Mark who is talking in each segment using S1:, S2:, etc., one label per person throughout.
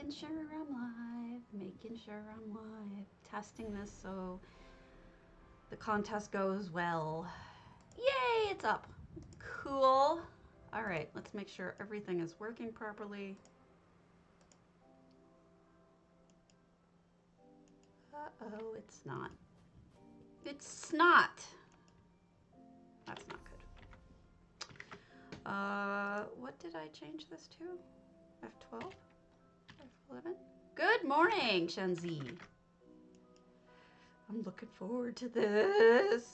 S1: Making sure I'm live. Making sure I'm live. Testing this so the contest goes well. Yay, it's up. Cool. All right, let's make sure everything is working properly. Uh-oh, it's not. It's not. That's not good. What did I change this to? F12? F11? Good morning, Shenzi. I'm looking forward to this.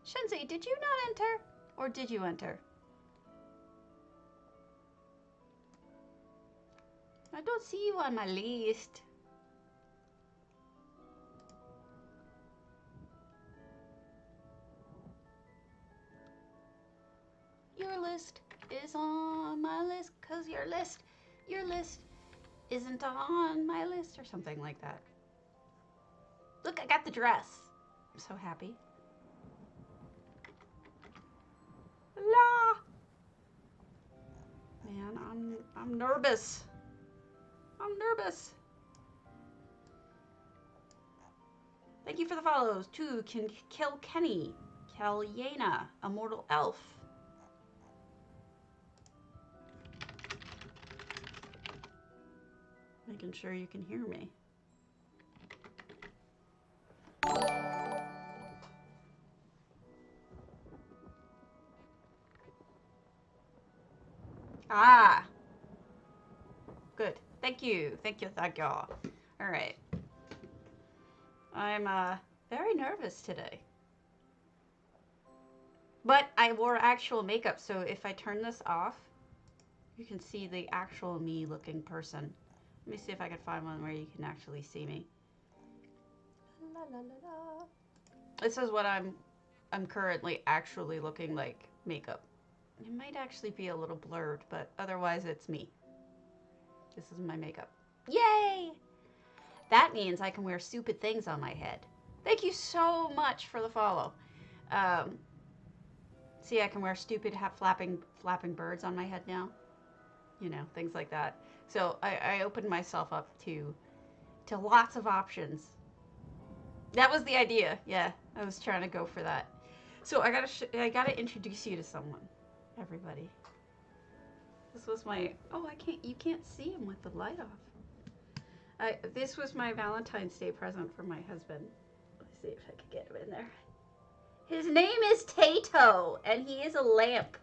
S1: Shenzi, did you not enter? Or did you enter? I don't see you on my list. Your list is on my list because your list isn't on my list or something like that. Look, I got the dress. I'm so happy. La! Man, I'm nervous. I'm nervous. Thank you for the follows. To Kilkenie, Kalyana, a mortal elf. Making sure you can hear me. Ah. Good. Thank you. Thank you. Thank y'all. All right. I'm very nervous today. But I wore actual makeup, so if I turn this off, you can see the actual me looking person. Let me see if I can find one where you can actually see me. La, la, la, la. This is what I'm currently actually looking like makeup. It might actually be a little blurred, but otherwise it's me. This is my makeup. Yay! That means I can wear stupid things on my head. Thank you so much for the follow. See, I can wear stupid flapping birds on my head now. You know, things like that. So I opened myself up to lots of options. That was the idea. Yeah, I was trying to go for that. So I gotta introduce you to someone, everybody. This was my, oh, you can't see him with the light off. This was my Valentine's Day present for my husband. Let's see if I can get him in there. His name is Tato, and he is a lamp.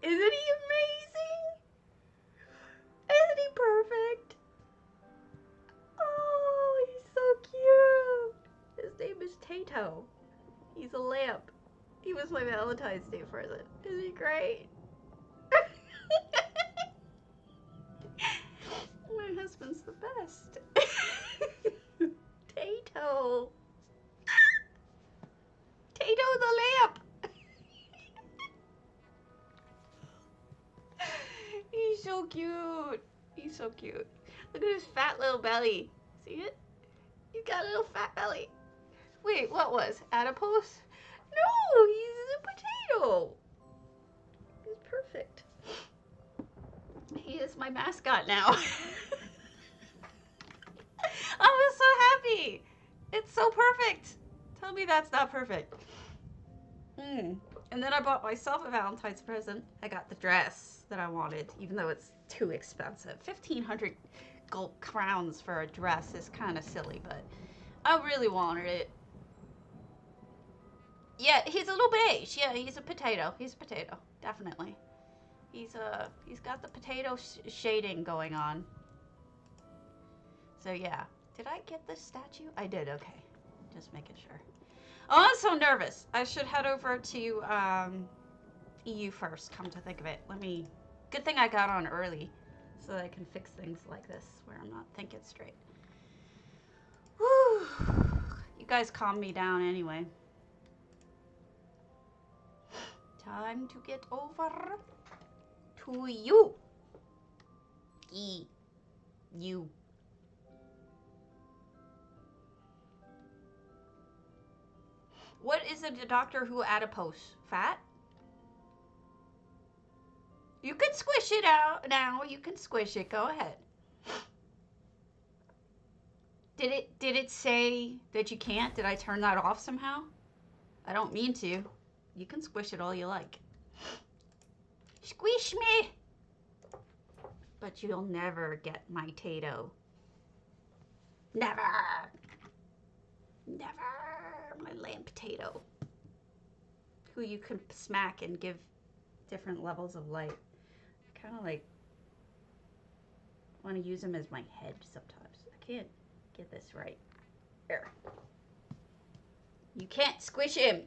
S1: Isn't he amazing? Isn't he perfect? Oh, he's so cute. His name is Tato. He's a lamp. He was my Valentine's Day present. Isn't he great? My husband's the best. Tato. Tato the lamp. He's so cute. He's so cute. Look at his fat little belly. See it? He's got a little fat belly. Wait, what was? Adipose? No, he's a potato. He's perfect. He is my mascot now. I was so happy. It's so perfect. Tell me that's not perfect. And then I bought myself a Valentine's present. I got the dress that I wanted, even though it's too expensive. 1,500 gold crowns for a dress is kind of silly, but I really wanted it. Yeah, he's a little beige. Yeah, he's a potato. He's a potato, definitely. He's got the potato shading going on. So yeah, did I get this statue? I did. Okay, just making sure. Oh, I'm so nervous. I should head over to EU first. Come to think of it, good thing I got on early, so that I can fix things like this where I'm not thinking straight. Whew. You guys calm me down anyway. Time to get over to you. You. What is a Doctor Who adipose? Fat? You can squish it out now. You can squish it. Go ahead. Did it say that you can't? Did I turn that off somehow? I don't mean to. You can squish it all you like. Squish me! But you'll never get my Tato. Never! Never! My lamp Tato. Who you can smack and give different levels of light. Kind of like want to use him as my head sometimes. I can't get this right. There. You can't squish him.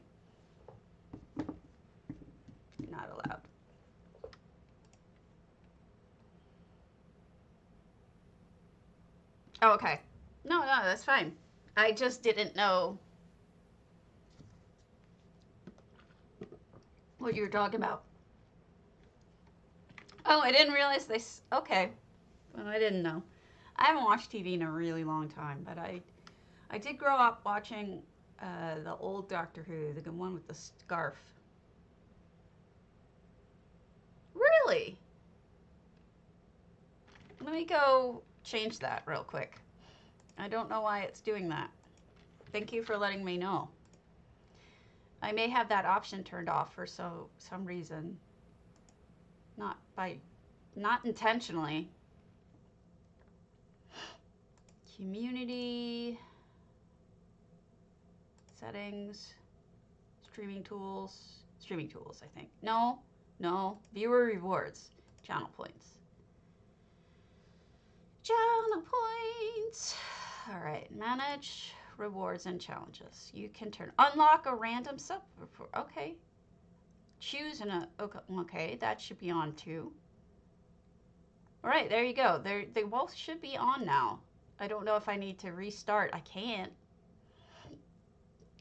S1: You're not allowed. Oh, okay. No, that's fine. I just didn't know what you were talking about. Oh, I didn't realize this. Okay. Well, I didn't know. I haven't watched TV in a really long time, but I did grow up watching the old Doctor Who, the one with the scarf. Really? Let me go change that real quick. I don't know why it's doing that. Thank you for letting me know. I may have that option turned off for some reason. Not intentionally. Community settings, streaming tools, I think. No, viewer rewards, channel points. Channel points. All right, manage rewards and challenges. You can unlock a random sub. Okay. Choose okay, that should be on too. All right, there you go. They both should be on now. I don't know if I need to restart. I can't.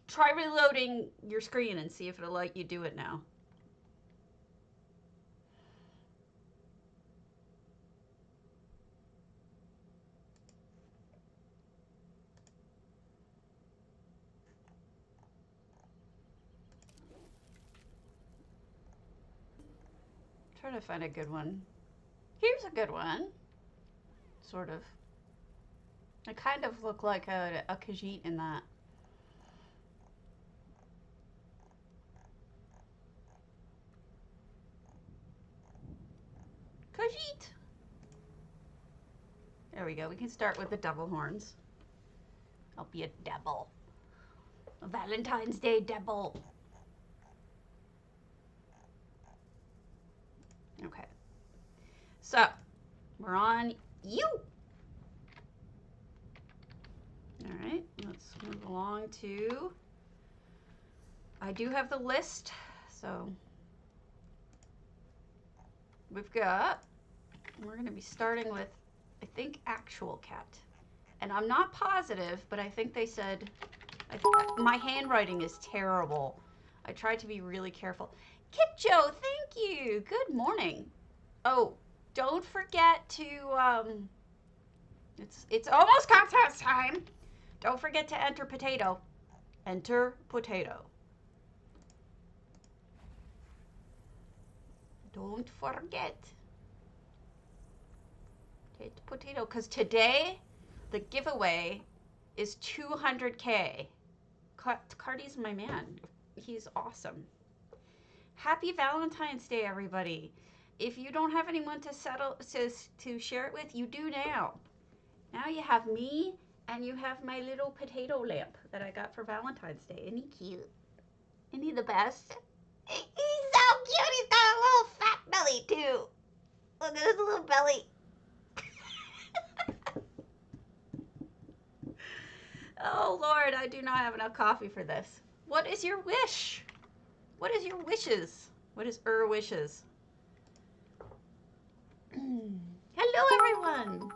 S1: Try reloading your screen and see if it'll let you do it now. Trying to find a good one. Here's a good one. Sort of. I kind of look like a Khajiit in that. Khajiit! There we go. We can start with the devil horns. I'll be a devil. A Valentine's Day devil. Okay. So, we're on you. All right, let's move along to, I do have the list, so we're going to be starting with, I think, actual cat. And I'm not positive, but I think they said, my handwriting is terrible. I tried to be really careful. Kip Joe, thank you. Good morning. Oh, don't forget to, it's almost contest time. Don't forget to enter potato. Enter potato. Don't forget. Hit potato, because today the giveaway is 200K. Cardi's my man. He's awesome. Happy Valentine's Day, everybody. If you don't have anyone to share it with, you do now. Now you have me, and you have my little potato lamp that I got for Valentine's Day. Isn't he cute? Isn't he the best? He's so cute. He's got a little fat belly, too. Look at his little belly. Oh, Lord, I do not have enough coffee for this. What is your wish? What is your wishes? What is wishes? Hello, everyone.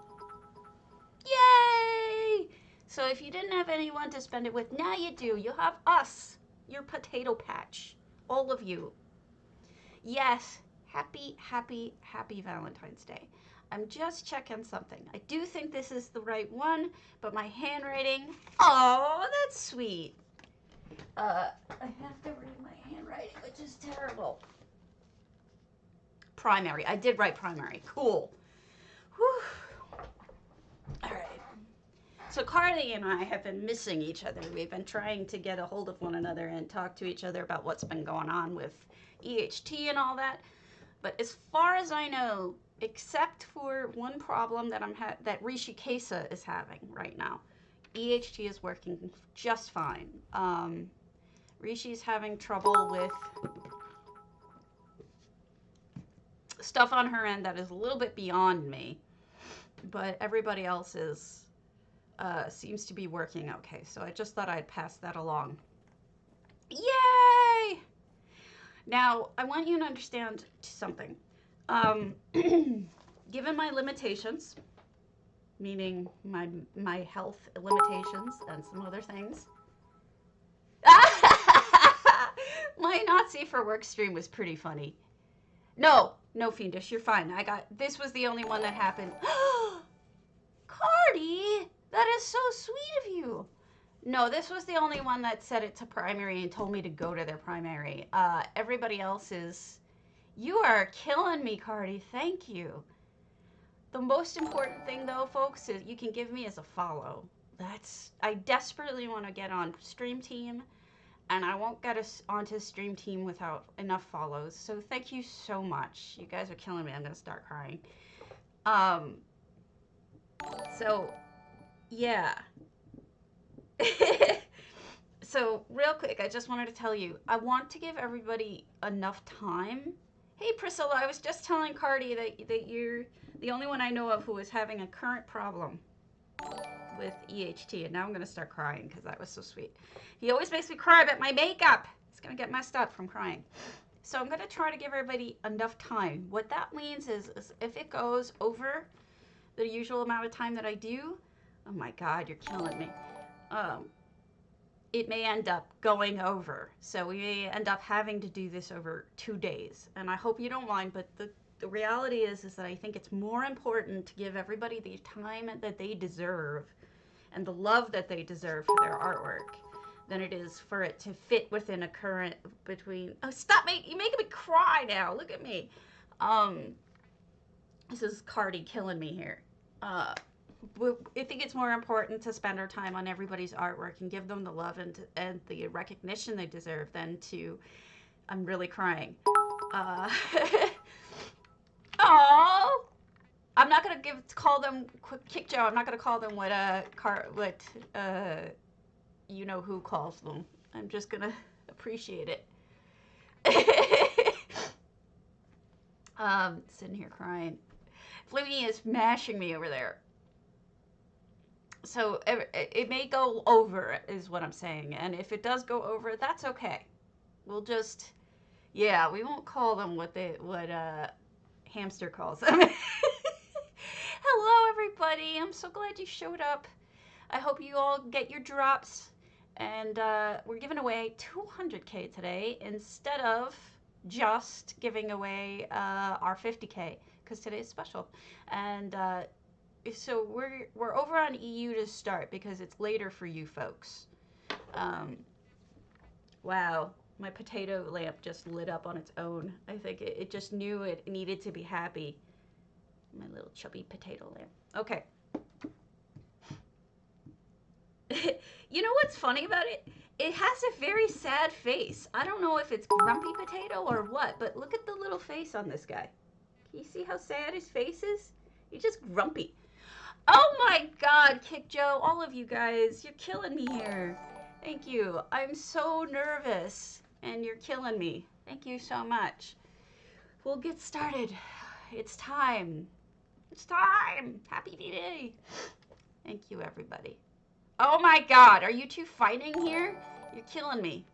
S1: Yay! So if you didn't have anyone to spend it with, now you do. You have us, your potato patch. All of you. Yes, happy, happy, happy Valentine's Day. I'm just checking something. I do think this is the right one, but my handwriting, oh, that's sweet. I have to read my handwriting, which is terrible. primary. I did write primary. Cool. Whew. All right. So Carly and I have been missing each other. We've been trying to get a hold of one another and talk to each other about what's been going on with EHT and all that. But as far as I know, except for one problem that that Rishikesa is having right now, EHT is working just fine. Rishi's having trouble with stuff on her end that is a little bit beyond me, but everybody else seems to be working okay. So I just thought I'd pass that along. Yay! Now, I want you to understand something. Given my limitations, meaning my health limitations and some other things, my not safe for work stream was pretty funny. No, Fiendish, you're fine. This was the only one that happened. Cardi, that is so sweet of you. No, this was the only one that set it to primary and told me to go to their primary. Everybody else is... You are killing me, Cardi. Thank you. The most important thing, though, folks, is you can give me as a follow. I desperately want to get on Stream Team, and I won't get us onto Stream Team without enough follows. So thank you so much. You guys are killing me. I'm going to start crying. So, yeah. So, real quick, I just wanted to tell you, I want to give everybody enough time. Hey, Priscilla, I was just telling Cardi that you're the only one I know of who is having a current problem with EHT, and now I'm going to start crying because that was so sweet. He always makes me cry about my makeup. It's going to get messed up from crying. So I'm going to try to give everybody enough time. What that means is if it goes over the usual amount of time that I do, oh my God, you're killing me. It may end up going over. So we may end up having to do this over 2 days. And I hope you don't mind, but the reality is that I think it's more important to give everybody the time that they deserve and the love that they deserve for their artwork than it is for it to fit within a current between... Oh, stop! You're making me cry now. Look at me. This is Cardi killing me here. I think it's more important to spend our time on everybody's artwork and give them the love and the recognition they deserve than to... I'm really crying. Oh, I'm not gonna call them Kick Joe. I'm not gonna call them what you know who calls them. I'm just gonna appreciate it. Sitting here crying. Flutie is mashing me over there. So it may go over, is what I'm saying. And if it does go over, that's okay. We'll just, yeah, we won't call them what Hamster calls them. Hello, everybody. I'm so glad you showed up. I hope you all get your drops. And we're giving away 200K today instead of just giving away our 50K because today's special. And so we're over on EU to start because it's later for you folks. Wow. My potato lamp just lit up on its own. I think it just knew it needed to be happy. My little chubby potato lamp. Okay. You know what's funny about it? It has a very sad face. I don't know if it's grumpy potato or what, but look at the little face on this guy. Can you see how sad his face is? He's just grumpy. Oh my God, Kick Joe, all of you guys, you're killing me here. Thank you. I'm so nervous. And you're killing me. Thank you so much. We'll get started. It's time. It's time. Happy vday. Thank you, everybody. Oh my God, are you two fighting here? You're killing me.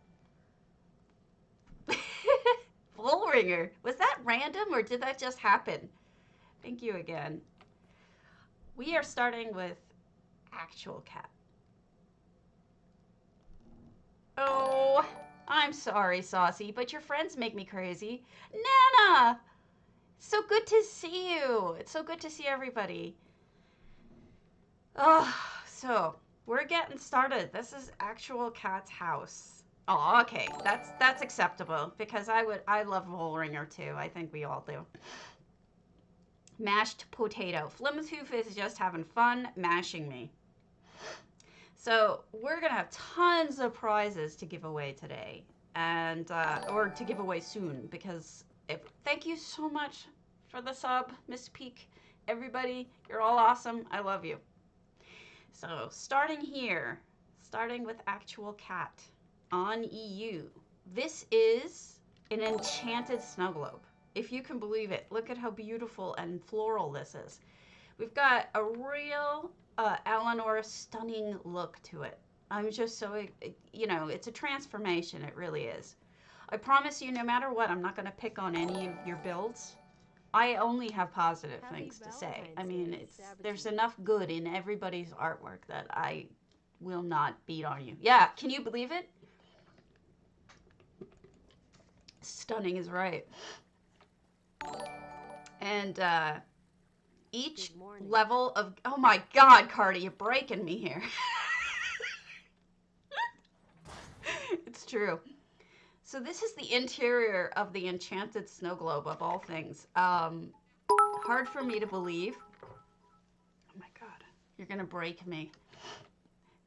S1: Full ringer. Was that random or did that just happen? Thank you again. We are starting with actual cat. Oh, I'm sorry, Saucy, but your friends make me crazy. Nana! So good to see you. It's so good to see everybody. Oh, so we're getting started. This is actual cat's house. Oh, okay. That's acceptable because I love Volringer too. I think we all do. Mashed potato. Flimtooth is just having fun mashing me. So we're gonna have tons of prizes to give away today, and or to give away soon because thank you so much for the sub, Miss Peak. Everybody, you're all awesome. I love you. So starting here, starting with actual cat on EU. This is an enchanted snow globe. If you can believe it, look at how beautiful and floral this is. We've got a real Eleanor stunning look to it. I'm just so, it's a transformation. It really is. I promise you, no matter what, I'm not going to pick on any of your builds. I only have positive things to say. I mean, there's enough good in everybody's artwork that I will not beat on you. Yeah, can you believe it? Stunning is right. And each level of, oh my God, Cardi, you're breaking me here. It's true. So this is the interior of the enchanted snow globe of all things. Hard for me to believe. Oh my God, you're gonna break me.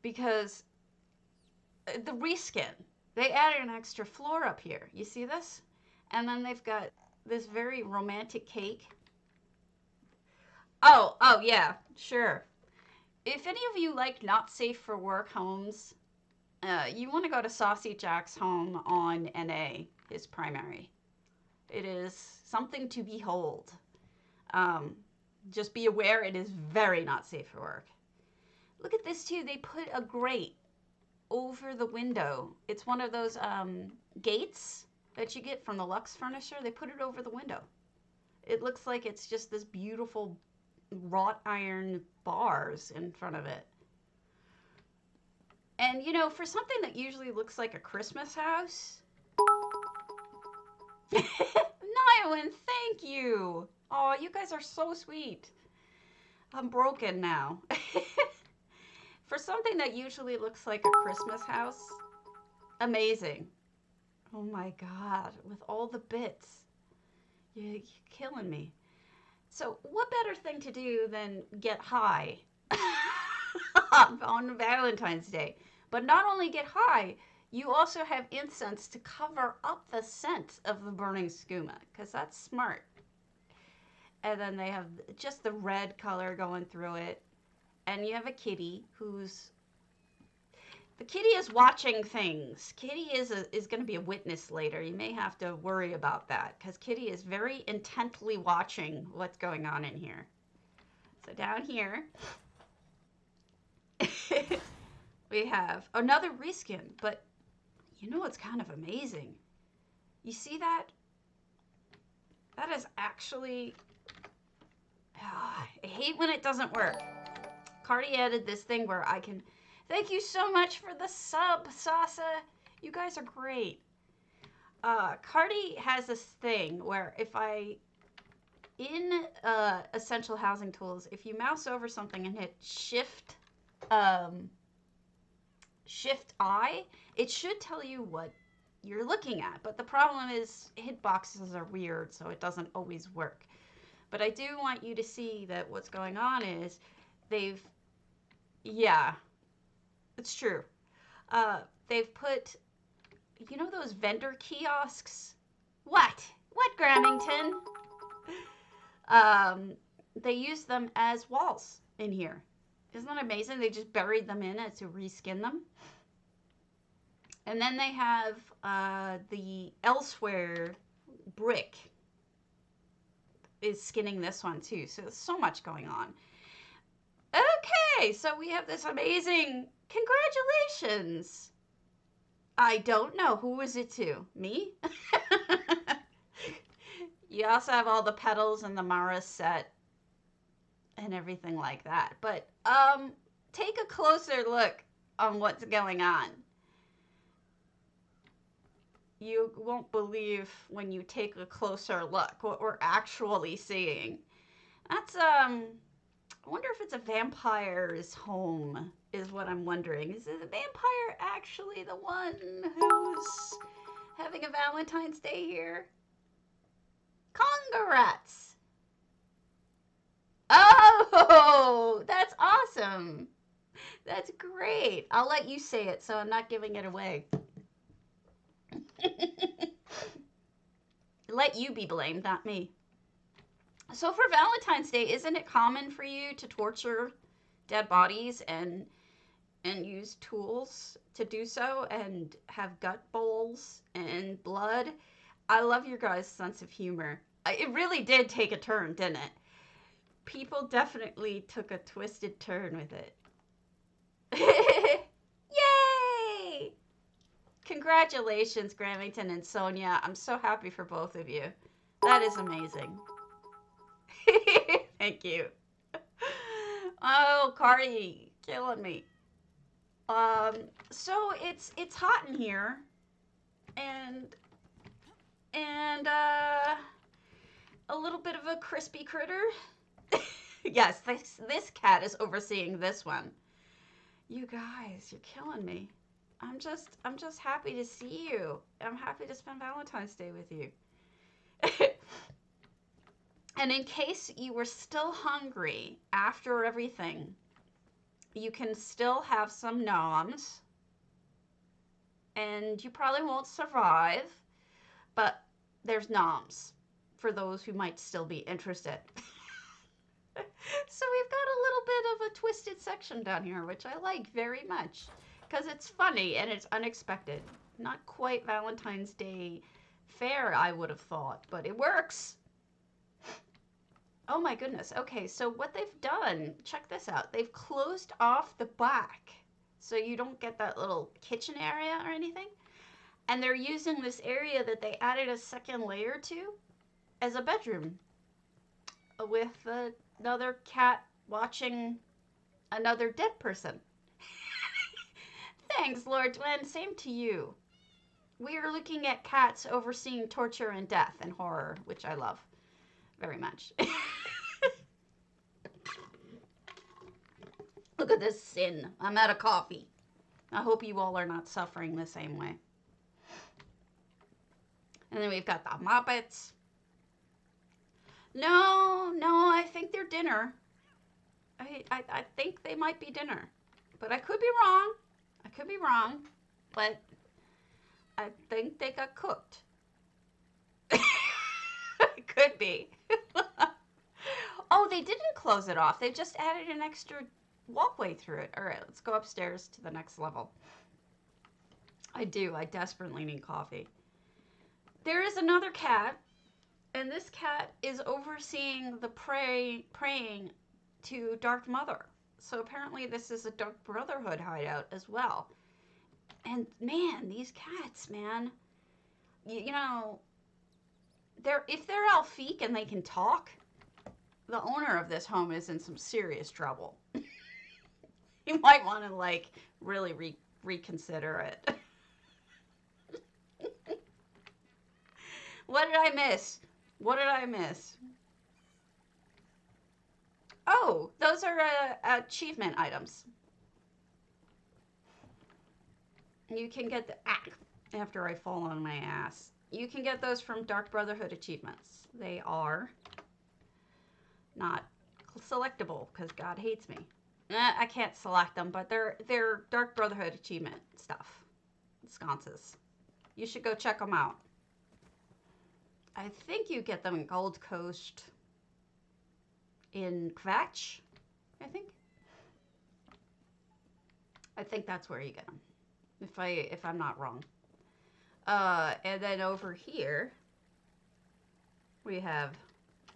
S1: Because the reskin, they added an extra floor up here. You see this? And then they've got this very romantic cake. Oh yeah, sure. If any of you like not safe for work homes, you want to go to Saucy Jack's home on NA, his primary. It is something to behold. Just be aware it is very not safe for work. Look at this too. They put a grate over the window. It's one of those gates that you get from the Lux Furniture. They put it over the window. It looks like it's just this beautiful wrought iron bars in front of it. And, for something that usually looks like a Christmas house. Nyowen, thank you. Oh, you guys are so sweet. I'm broken now. For something that usually looks like a Christmas house, amazing. Oh my God, with all the bits. You're killing me. So what better thing to do than get high on Valentine's Day? But not only get high, you also have incense to cover up the scent of the burning skooma, because that's smart. And then they have just the red color going through it. And you have a kitty the kitty is watching things. Kitty is going to be a witness later. You may have to worry about that, because Kitty is very intently watching what's going on in here. So down here, we have another reskin, but it's kind of amazing. You see that? That is actually, I hate when it doesn't work. Cardi added this thing where I can, thank you so much for the sub, Sasa. You guys are great. Cardi has this thing where in Essential Housing Tools, if you mouse over something and hit Shift I, it should tell you what you're looking at. But the problem is hitboxes are weird, so it doesn't always work. But I do want you to see that what's going on is yeah, it's true. They've put, those vendor kiosks? What, Gramington? They use them as walls in here. Isn't that amazing? They just buried them in to reskin them. And then they have the Elsewhere brick is skinning this one too. So there's so much going on. Okay, so we have this amazing, congratulations. I don't know. Who is it to? Me? You also have all the petals and the Mara set and everything like that. But take a closer look on what's going on. You won't believe when you take a closer look what we're actually seeing. That's I wonder if it's a vampire's home. is what I'm wondering. Is the vampire actually the one who's having a Valentine's Day here? Congrats! Oh, that's awesome. That's great. I'll let you say it, so I'm not giving it away. Let you be blamed, not me. So for Valentine's Day, isn't it common for you to torture dead bodies and use tools to do so and have gut bowls and blood? I love your guys' sense of humor. It really did take a turn, didn't it? People definitely took a twisted turn with it. Yay! Congratulations, Gramington and Sonia. I'm so happy for both of you. That is amazing. Thank you. Oh, Cardi, killing me. So it's hot in here, and a little bit of a crispy critter. Yes, this cat is overseeing this one. You guys, you're killing me. I'm just happy to see you. I'm happy to spend Valentine's Day with you. And in case you were still hungry after everything, you can still have some noms. And you probably won't survive, but there's noms for those who might still be interested. So we've got a little bit of a twisted section down here, which I like very much, because it's funny and it's unexpected. Not quite Valentine's Day fair, I would have thought, but it works. Oh my goodness. Okay, so what they've done, check this out. They've closed off the back so you don't get that little kitchen area or anything. And they're using this area that they added a second layer to as a bedroom with another cat watching another dead person. Thanks, Lord Dwayne. Same to you. We are looking at cats overseeing torture and death and horror, which I love very much. Look at this sin. I'm out of coffee. I hope you all are not suffering the same way. And then we've got the Muppets. No, I think they're dinner. I think they might be dinner. But I could be wrong. But I think they got cooked. It could be. Oh, they didn't close it off. They just added an extra walkway through it. All right, let's go upstairs to the next level. I desperately need coffee. There is another cat, and this cat is overseeing the praying to Dark Mother. So apparently this is a Dark Brotherhood hideout as well. And man, these cats, man, you know, if they're Alfique and they can talk, the owner of this home is in some serious trouble. You might want to, like, really reconsider it. What did I miss? Oh, those are achievement items. You can get after I fall on my ass. You can get those from Dark Brotherhood achievements. They are not selectable because God hates me. I can't select them, but they're Dark Brotherhood achievement stuff. Sconces. You should go check them out. I think you get them in Gold Coast in Kvatch, I think that's where you get them, if I'm not wrong. And then over here we have,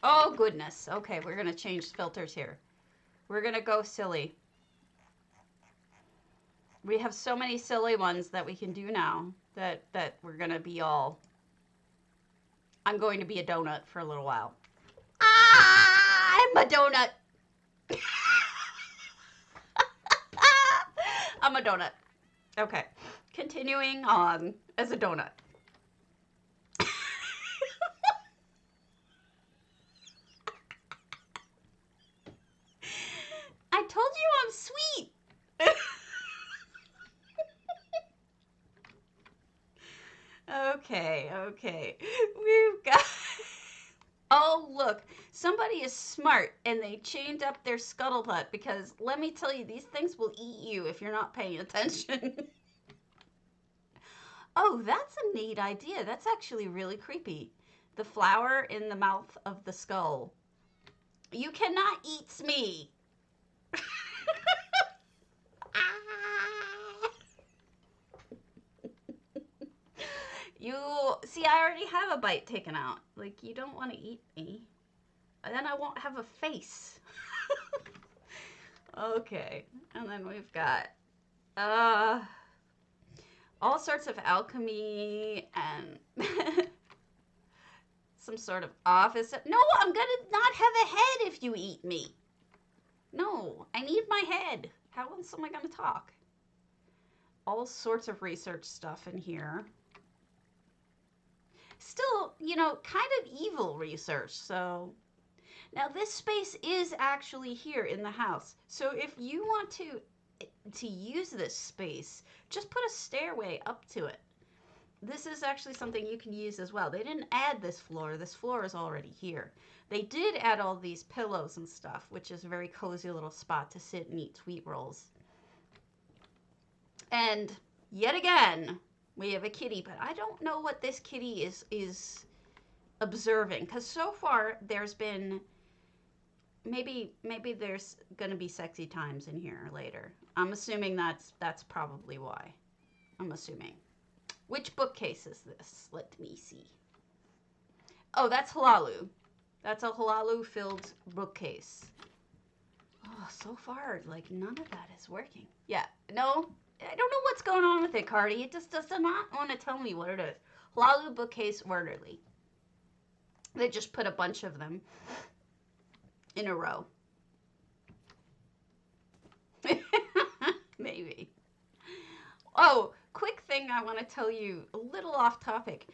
S1: oh goodness, okay, we're gonna change filters here. We're gonna go silly. We have so many silly ones that we can do now that we're gonna be all, I'm going to be a donut for a little while. I'm a donut. I'm a donut. Okay, continuing on as a donut. I told you I'm sweet. Okay, okay. We've got... Oh, look. Somebody is smart, and they chained up their scuttlebutt, because let me tell you, these things will eat you if you're not paying attention. Oh, that's a neat idea. That's actually really creepy. The flower in the mouth of the skull. You cannot eat me. You see, I already have a bite taken out. Like, you don't want to eat me. Then I won't have a face. Okay, and then we've got all sorts of alchemy and some sort of office. No, I'm gonna not have a head if you eat me. No, I need my head. How else am I gonna talk? All sorts of research stuff in here. Still, you know, kind of evil research, so... Now, this space is actually here in the house. So if you want to use this space, just put a stairway up to it. This is actually something you can use as well. They didn't add this floor. This floor is already here. They did add all these pillows and stuff, which is a very cozy little spot to sit and eat sweet rolls. And yet again, we have a kitty, but I don't know what this kitty is observing, because so far there's been... Maybe there's gonna be sexy times in here later. I'm assuming that's probably why. I'm assuming. Which bookcase is this? Let me see. Oh, that's Halalu. That's a Halalu-filled bookcase. Oh, so far, like, none of that is working. Yeah, no, I don't know what's going on with it, Cardi. It just does not want to tell me what it is. Halalu bookcase orderly. They just put a bunch of them in a row. Maybe. Oh, quick thing I want to tell you, a little off topic.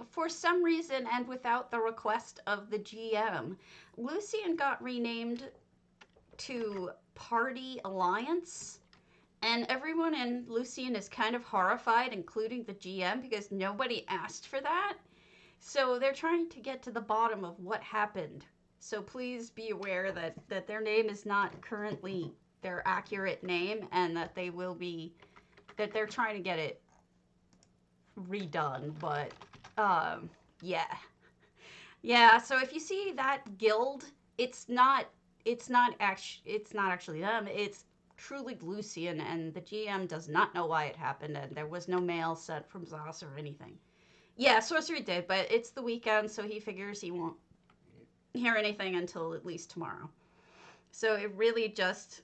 S1: For some reason, and without the request of the GM, Lucian got renamed to Party Alliance, and everyone in Lucian is kind of horrified, including the GM, because nobody asked for that. So they're trying to get to the bottom of what happened. So please be aware that their name is not currently their accurate name, and that they will be, that they're trying to get it redone. But yeah. So if you see that guild, it's not actually them. It's truly Lucian, and the GM does not know why it happened, and there was no mail sent from Zos or anything. Yeah, Sorcery did, but it's the weekend, so he figures he won't hear anything until at least tomorrow. So it really just...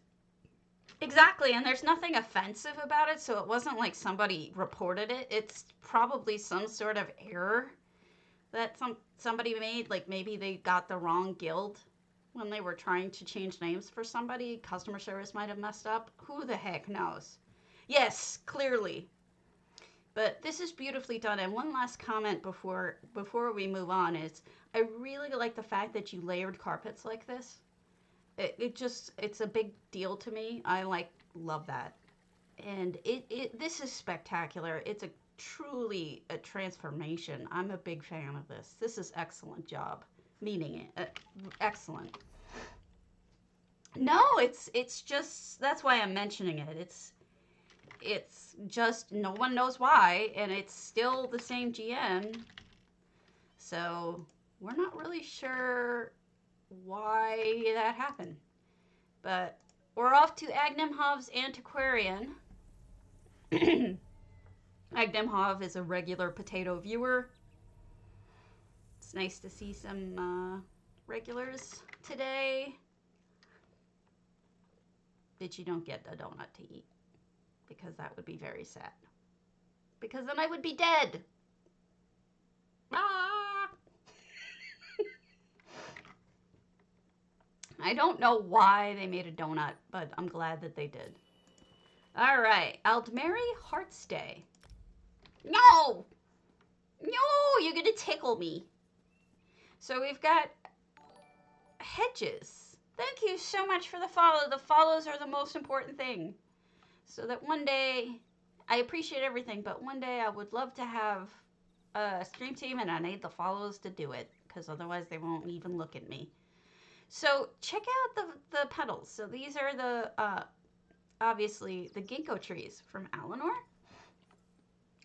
S1: Exactly, and there's nothing offensive about it, so it wasn't like somebody reported it. It's probably some sort of error that somebody made. Like, maybe they got the wrong guild when they were trying to change names for somebody. Customer service might have messed up. Who the heck knows? Yes, clearly. But this is beautifully done. And one last comment before we move on is, I really like the fact that you layered carpets like this. It's a big deal to me. I love that. And this is spectacular. It's truly a transformation. I'm a big fan of this. This is excellent job. Meaning it. Excellent. No, it's just, that's why I'm mentioning it. It's just, no one knows why, and it's still the same GM. So we're not really sure why that happened. But we're off to Agnimhov's Antiquarian. Agnimhov is a regular potato viewer. It's nice to see some regulars today. But you don't get a donut to eat, because that would be very sad. Because then I would be dead. Ah! I don't know why they made a donut, but I'm glad that they did. All right, Aldmeri Heartstay. No! No, you're gonna tickle me. So we've got Hedges. Thank you so much for the follow. The follows are the most important thing. So that one day I appreciate everything, but one day I would love to have a stream team, and I need the follows to do it, because otherwise they won't even look at me. So check out the petals. So these are the obviously the ginkgo trees from Eleanor,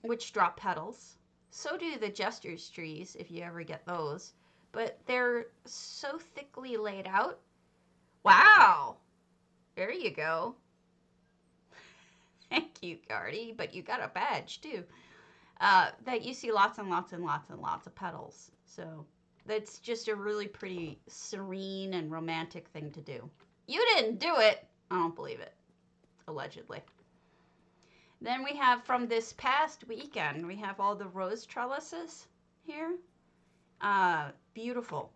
S1: which drop petals. So do the jester's trees, if you ever get those. But they're so thickly laid out. Wow! There you go. Thank you, Gardy. But you got a badge, too. That you see lots and lots and lots and lots of petals. So that's just a really pretty, serene, and romantic thing to do. You didn't do it! I don't believe it. Allegedly. Then we have, from this past weekend, we have all the rose trellises here. Beautiful.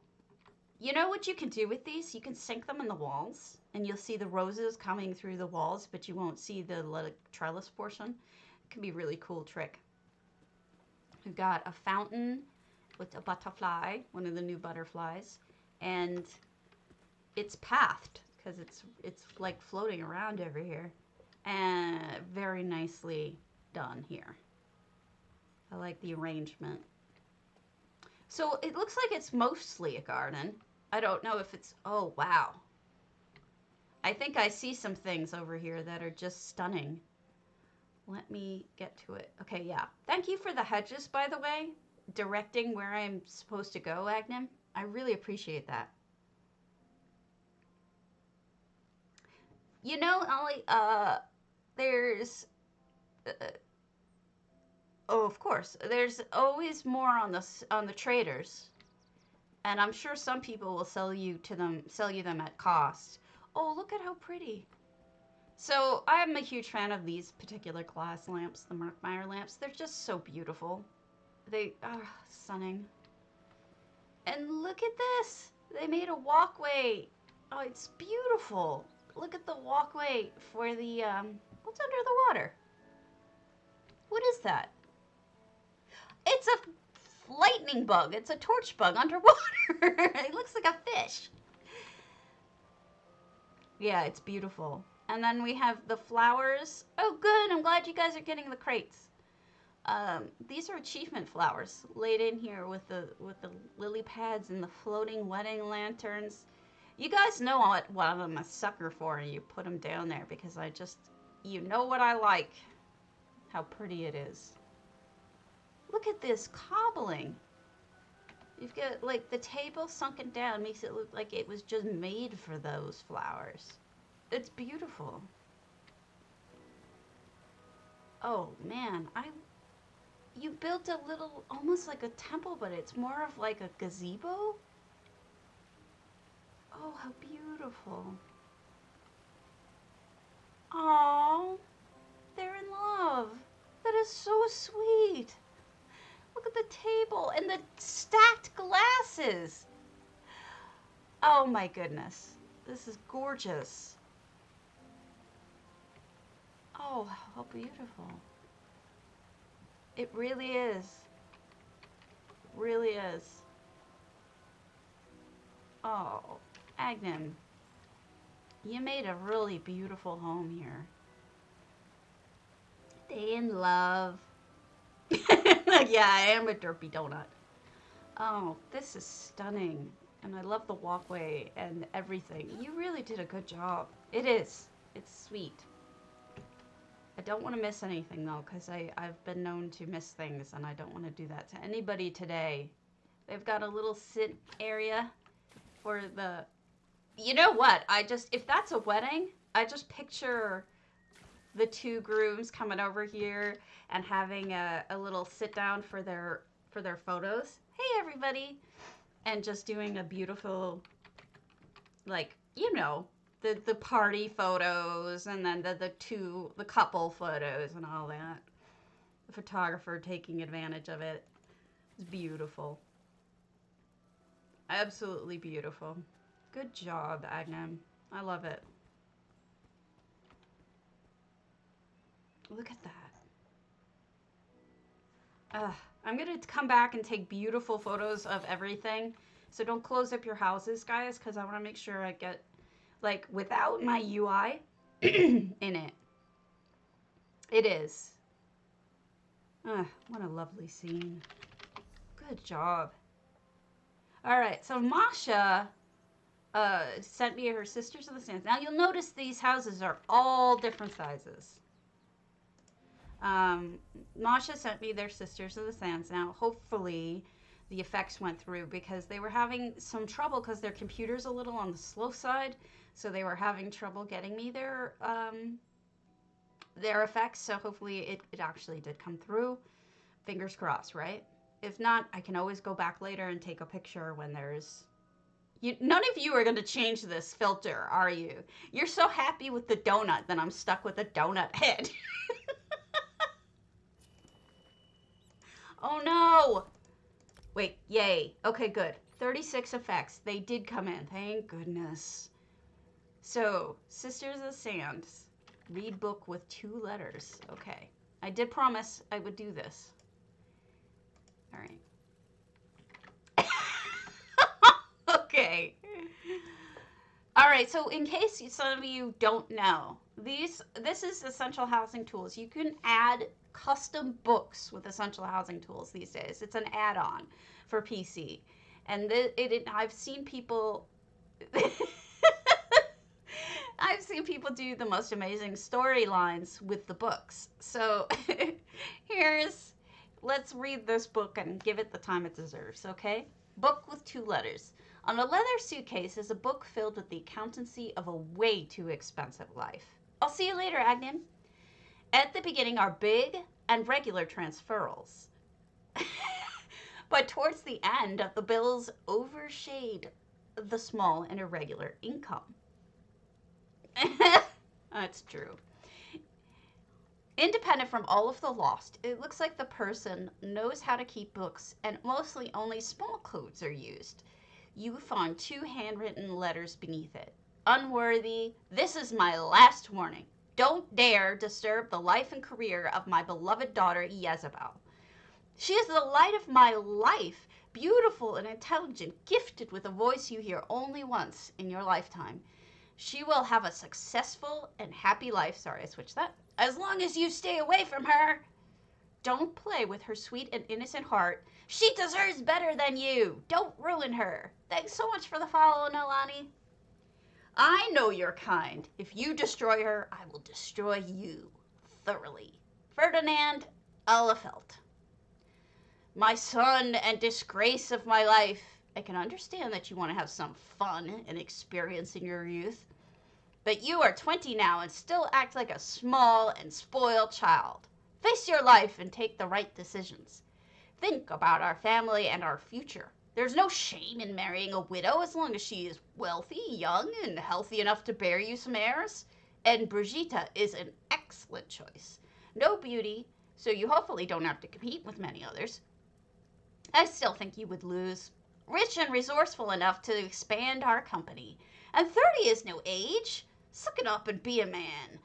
S1: You know what you can do with these? You can sink them in the walls, and you'll see the roses coming through the walls, but you won't see the trellis portion. It can be a really cool trick. We've got a fountain with a butterfly, one of the new butterflies, and it's pathed because it's like floating around over here, and very nicely done here. I like the arrangement. So it looks like it's mostly a garden. I don't know if it's, oh wow. I think I see some things over here that are just stunning. Let me get to it. Okay, yeah. Thank you for the hedges, by the way. Directing where I'm supposed to go, Agnem. I really appreciate that. You know, Ollie, there's... oh, of course. There's always more on the traders. And I'm sure some people will sell you them at cost. Oh, look at how pretty. So I'm a huge fan of these particular glass lamps, the Markmeyer lamps. They're just so beautiful. They are stunning. And look at this. They made a walkway. Oh, it's beautiful. Look at the walkway for the, what's under the water? What is that? It's a lightning bug. It's a torch bug underwater. It looks like a fish. Yeah, it's beautiful. And then we have the flowers. Oh, good. I'm glad you guys are getting the crates. These are achievement flowers laid in here with the lily pads and the floating wedding lanterns. You guys know what I'm a sucker for, and you put them down there because you know what I like. How pretty it is. Look at this cobbling. You've got, like, the table sunken down makes it look like it was just made for those flowers. It's beautiful. Oh, man. You built a little, almost like a temple, but it's more of like a gazebo. Oh, how beautiful. Oh, they're in love. That is so sweet. Look at the table and the stacked glasses. Oh my goodness. This is gorgeous. Oh, how beautiful. It really is. It really is. Oh, Agnem, you made a really beautiful home here. They in love. Yeah, I am a derpy donut. Oh, this is stunning. And I love the walkway and everything. You really did a good job. It is. It's sweet. I don't want to miss anything, though, because I've been known to miss things, and I don't want to do that to anybody today. They've got a little sit area for the... You know what? If that's a wedding, I just picture the two grooms coming over here and having a little sit down for their photos. Hey, everybody! And just doing a beautiful, like, you know, the party photos, and then the couple photos and all that. The photographer taking advantage of it. It's beautiful. Absolutely beautiful. Good job, Agnem. I love it. Look at that. I'm going to come back and take beautiful photos of everything. So don't close up your houses, guys, because I want to make sure I get, like, without my UI in it. It is. Ah, what a lovely scene. Good job. All right, so Masha sent me her Sisters of the Sands. Now you'll notice these houses are all different sizes. Masha sent me their Sisters of the Sands. Now hopefully the effects went through because they were having some trouble because their computer's a little on the slow side, so they were having trouble getting me their effects. So hopefully it actually did come through. Fingers crossed, right? If not, I can always go back later and take a picture when there's... none of you are going to change this filter, are you? You're so happy with the donut that I'm stuck with a donut head. Oh no! Wait, yay. Okay, good. 36 effects. They did come in. Thank goodness. So, Sisters of the Sands. Read book with 2 letters. Okay. I did promise I would do this. All right. Okay. All right, so in case some of you don't know, this is Essential Housing Tools. You can add custom books with Essential Housing Tools these days. It's an add-on for PC. And I've seen people I've seen people do the most amazing storylines with the books. So let's read this book and give it the time it deserves, okay? Book with 2 letters. On a leather suitcase is a book filled with the accountancy of a way too expensive life. I'll see you later, Agnan. At the beginning are big and regular transferals. But towards the end, the bills overshade the small and irregular income. That's true. Independent from all of the lost, it looks like the person knows how to keep books and mostly only small codes are used. You find 2 handwritten letters beneath it. Unworthy, this is my last warning. Don't dare disturb the life and career of my beloved daughter, Jezebel. She is the light of my life, beautiful and intelligent, gifted with a voice you hear only once in your lifetime. She will have a successful and happy life. Sorry, I switched that. As long as you stay away from her. Don't play with her sweet and innocent heart. She deserves better than you. Don't ruin her. Thanks so much for the follow, Nolani. I know you're kind. If you destroy her, I will destroy you thoroughly. Ferdinand Elefelt. My son and disgrace of my life. I can understand that you want to have some fun and experience in your youth. But you are 20 now and still act like a small and spoiled child. Face your life and take the right decisions. Think about our family and our future. There's no shame in marrying a widow as long as she is wealthy, young, and healthy enough to bear you some heirs. And Brigitte is an excellent choice. No beauty, so you hopefully don't have to compete with many others. I still think you would lose. Rich and resourceful enough to expand our company. And 30 is no age. Suck it up and be a man.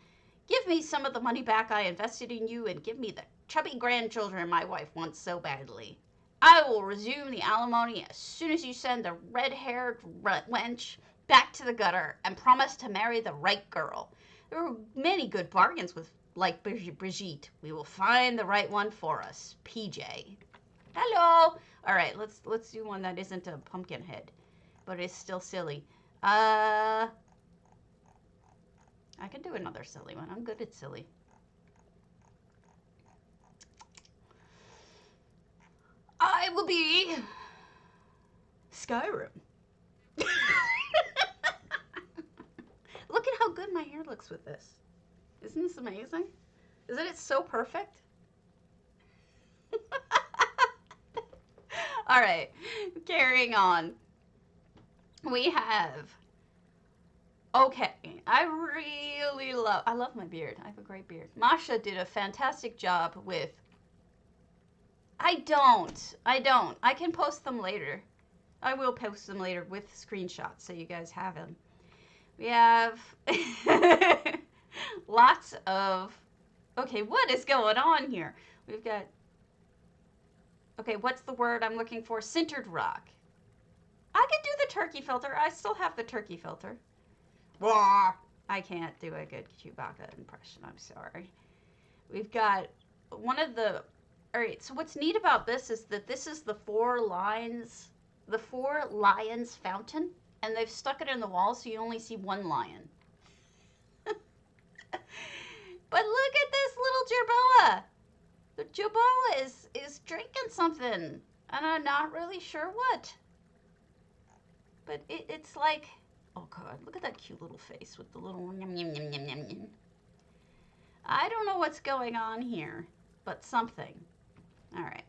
S1: Give me some of the money back I invested in you and give me the chubby grandchildren my wife wants so badly. I will resume the alimony as soon as you send the red-haired wench back to the gutter and promise to marry the right girl. There are many good bargains with like Brigitte. We will find the right one for us. PJ. Hello. All right, let's do one that isn't a pumpkin head, but it's still silly. I can do another silly one. I'm good at silly. I will be Skyrim. Look at how good my hair looks with this. Isn't this amazing? Isn't it so perfect? All right, carrying on. We have, okay, I love my beard. I have a great beard. Masha did a fantastic job with, I don't. I can post them later. I will post them later with screenshots so you guys have them. We have lots of, okay, what is going on here? We've got, okay, what's the word I'm looking for? Sintered rock. I can do the turkey filter. I still have the turkey filter. I can't do a good Chewbacca impression. I'm sorry. We've got one of the All right, so what's neat about this is that this is the Four Lions fountain, and they've stuck it in the wall so you only see one lion. But look at this little jerboa. The jerboa is drinking something, and I'm not really sure what. But it's like, oh god, look at that cute little face with the little yum yum yum yum yum yum. I don't know what's going on here, but something. All right.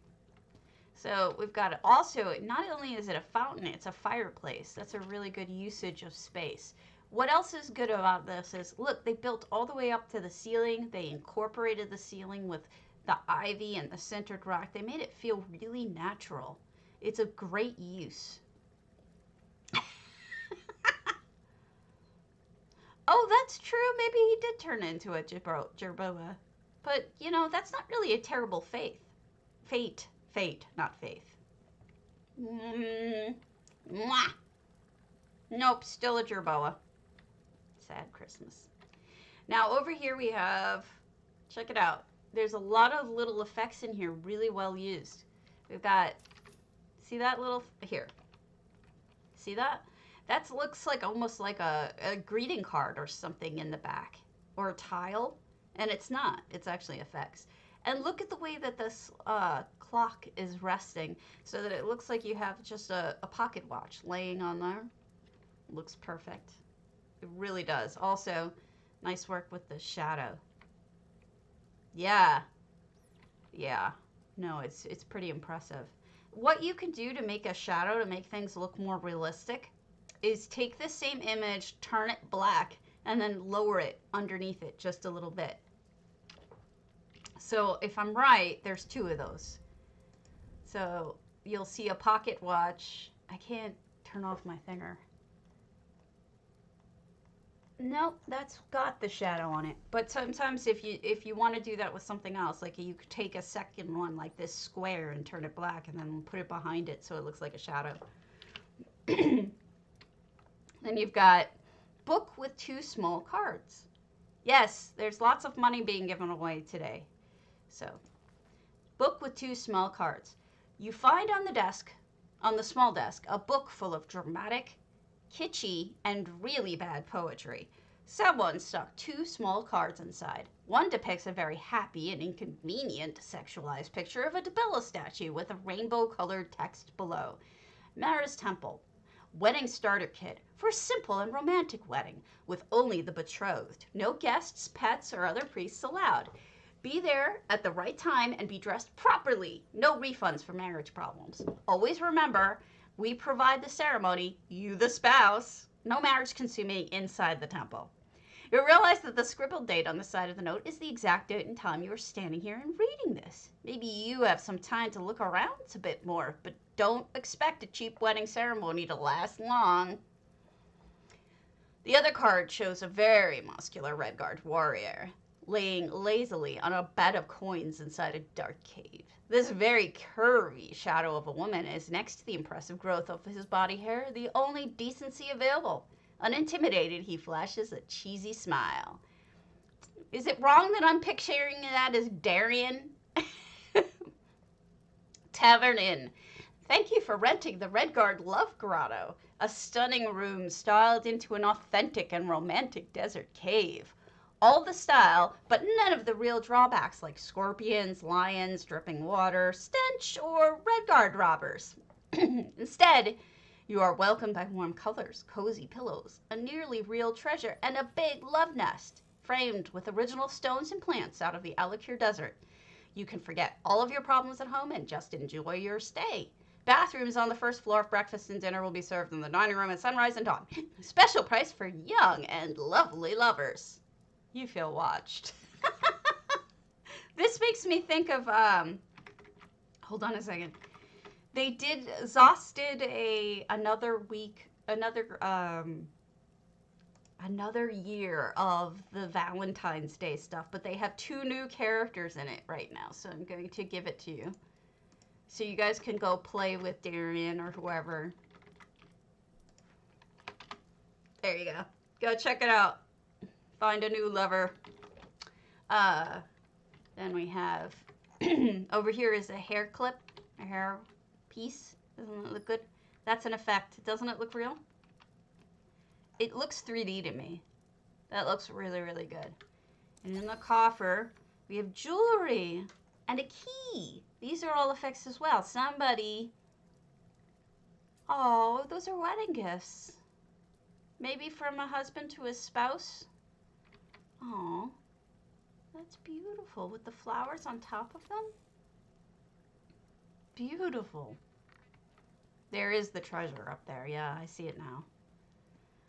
S1: So we've got it. Also, not only is it a fountain, it's a fireplace. That's a really good usage of space. What else is good about this is, look, they built all the way up to the ceiling. They incorporated the ceiling with the ivy and the centered rock. They made it feel really natural. It's a great use. Oh, that's true. Maybe he did turn into a jerboa. But, you know, that's not really a terrible fate, not faith. Mwah. Nope, still a jerboa. Sad Christmas. Now, over here we have, check it out. There's a lot of little effects in here, really well used. We've got, see that little, here. See that? That looks like almost like a greeting card or something in the back. Or a tile. And it's not. It's actually effects. And look at the way that this clock is resting so that it looks like you have just a pocket watch laying on there. Looks perfect. It really does. Also, nice work with the shadow. Yeah. Yeah. No, it's pretty impressive. What you can do to make a shadow, to make things look more realistic, is take the same image, turn it black, and then lower it underneath it just a little bit. So if I'm right, there's two of those. So you'll see a pocket watch. I can't turn off my finger. Nope, that's got the shadow on it. But sometimes if you want to do that with something else, like you could take a second one like this square and turn it black and then put it behind it so it looks like a shadow. Then you've got book with 2 small cards. Yes, there's lots of money being given away today. So, book with 2 small cards. You find on the desk, on the small desk, a book full of dramatic, kitschy, and really bad poetry. Someone stuck 2 small cards inside. One depicts a very happy and inconvenient sexualized picture of a Debella statue with a rainbow-colored text below. Mara's Temple. Wedding starter kit for a simple and romantic wedding with only the betrothed. No guests, pets, or other priests allowed. Be there at the right time and be dressed properly. No refunds for marriage problems. Always remember, we provide the ceremony, you the spouse. No marriage consuming inside the temple. You realize that the scribbled date on the side of the note is the exact date and time you are standing here and reading this. Maybe you have some time to look around a bit more, but don't expect a cheap wedding ceremony to last long. The other card shows a very muscular Redguard warrior laying lazily on a bed of coins inside a dark cave. This very curvy shadow of a woman is next to the impressive growth of his body hair, the only decency available. Unintimidated, he flashes a cheesy smile. Is it wrong that I'm picturing that as Darien? Tavern Inn. Thank you for renting the Redguard Love Grotto, a stunning room styled into an authentic and romantic desert cave. All the style, but none of the real drawbacks like scorpions, lions, dripping water, stench, or Redguard robbers. Instead, you are welcomed by warm colors, cozy pillows, a nearly real treasure, and a big love nest, framed with original stones and plants out of the Alitoups desert. You can forget all of your problems at home and just enjoy your stay. Bathrooms on the first floor. Breakfast and dinner will be served in the dining room at sunrise and dawn. Special price for young and lovely lovers. You feel watched. This makes me think of, hold on a second. Zoss did another year of the Valentine's Day stuff, but they have 2 new characters in it right now, so I'm going to give it to you. So you guys can go play with Darien or whoever. There you go. Go check it out. Find a new lover. Then we have Over here is a hair clip, a hair piece. Doesn't it look good? That's an effect. Doesn't it look real? It looks 3D to me. That looks really, really good. And in the coffer, we have jewelry and a key. These are all effects as well. Somebody... Oh, those are wedding gifts. Maybe from a husband to his spouse. Oh, that's beautiful with the flowers on top of them. Beautiful. There is the treasure up there. Yeah, I see it now.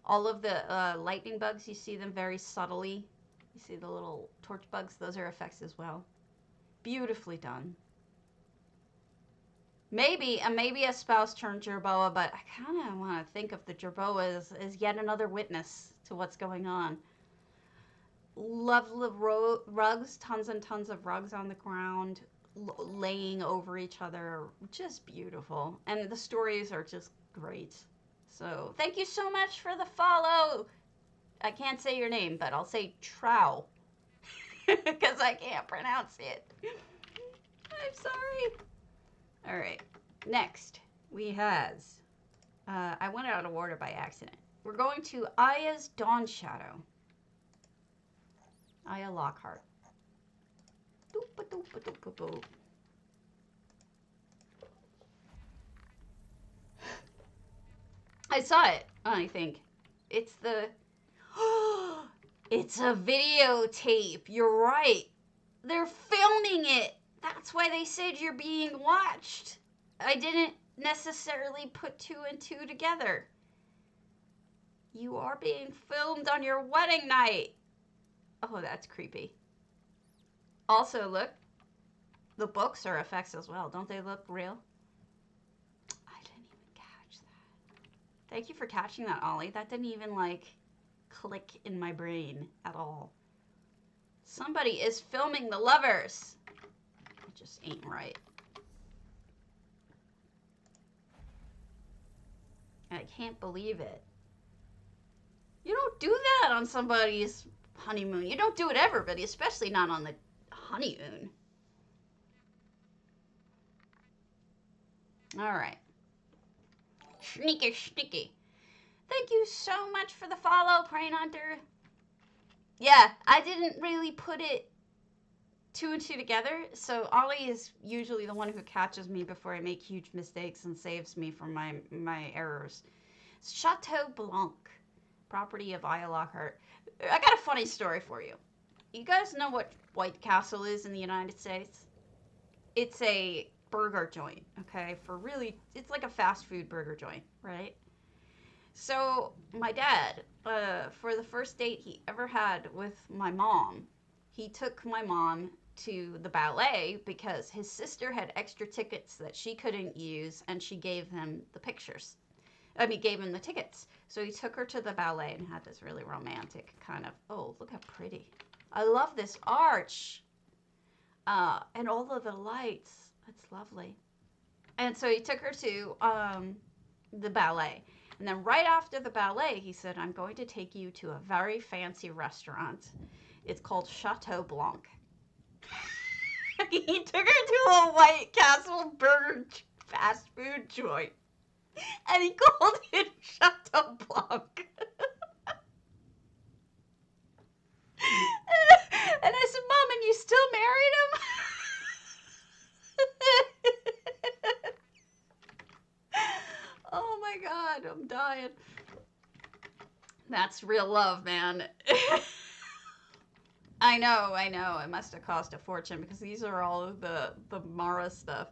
S1: All of the lightning bugs, you see them very subtly. You see the little torch bugs. Those are effects as well. Beautifully done. Maybe a spouse turned jerboa, but I kind of want to think of the jerboa as yet another witness to what's going on. Lovely rugs, tons and tons of rugs on the ground, laying over each other. Just beautiful. And the stories are just great. So thank you so much for the follow. I can't say your name, but I'll say Trow. Because I can't pronounce it. I'm sorry. All right, next we has, I went out of order by accident. We're going to Aya's Dawnshadow. Aya Lockhart. I saw it, I think. It's the, it's a videotape. You're right. They're filming it. That's why they said you're being watched. I didn't necessarily put 2 and 2 together. You are being filmed on your wedding night. Oh, that's creepy. Also, look. The books are effects as well. Don't they look real? I didn't even catch that. Thank you for catching that, Ollie. That didn't even, like, click in my brain at all. Somebody is filming the lovers. It just ain't right. I can't believe it. You don't do that on somebody's honeymoon. You don't do it ever, but especially not on the honeymoon. All right. Sneaky, sneaky. Thank you so much for the follow, Praying Hunter. Yeah, I didn't really put it 2 and 2 together, so Ollie is usually the one who catches me before I make huge mistakes and saves me from my errors. Chateau Blanc, property of Aya Lockhart. I got a funny story for you. You guys know what White Castle is in the United States? It's a burger joint, okay? It's like a fast food burger joint, right? So my dad, for the first date he ever had with my mom, he took my mom to the ballet because his sister had extra tickets that she couldn't use, and she gave him the pictures. Gave him the tickets. So he took her to the ballet and had this really romantic kind of, oh, look how pretty. I love this arch. And all of the lights. That's lovely. And so he took her to the ballet. And then right after the ballet, he said, I'm going to take you to a very fancy restaurant. It's called Chateau Blanc. He took her to a White Castle burger fast food joint. And he called it Chateau Blanc. And I said, Mom, and you still married him? Oh my God, I'm dying. That's real love, man. I know. It must have cost a fortune because these are all of the Mara stuff.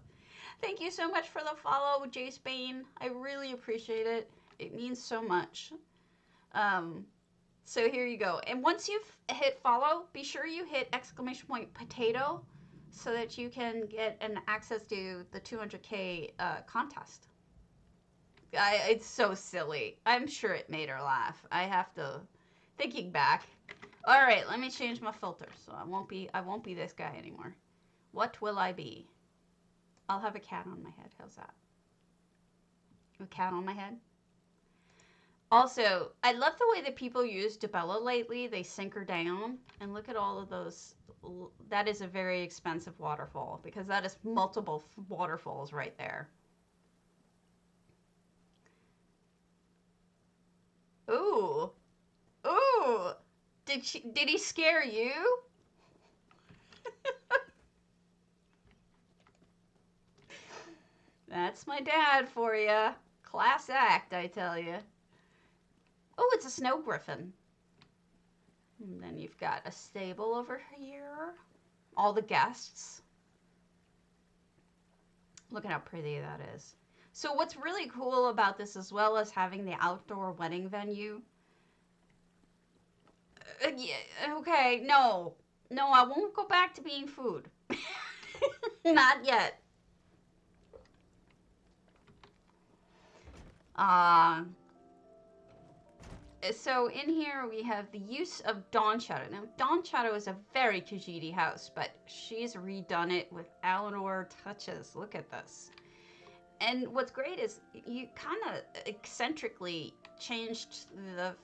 S1: Thank you so much for the follow, Jay Spain. I really appreciate it. It means so much. So here you go. And once you've hit follow, be sure you hit !potato so that you can get an access to the 200K contest. It's so silly. I'm sure it made her laugh. I have to, thinking back. All right, let me change my filter so I won't be this guy anymore. What will I be? I'll have a cat on my head. How's that? A cat on my head? Also, I love the way that people use Debella lately. They sink her down. And look at all of those. That is a very expensive waterfall because that is multiple waterfalls right there. Ooh. Ooh. Did he scare you? That's my dad for you. Class act, I tell you. Oh, it's a snow griffin. And then you've got a stable over here. All the guests. Look at how pretty that is. So what's really cool about this, as well as having the outdoor wedding venue. Yeah, okay, no. No, I won't go back to being food. Not yet. So in here we have the use of Dawnshadow. Now, Dawnshadow is a very Khajiit house, but she's redone it with Eleanor touches. Look at this. And what's great is you kind of eccentrically changed the...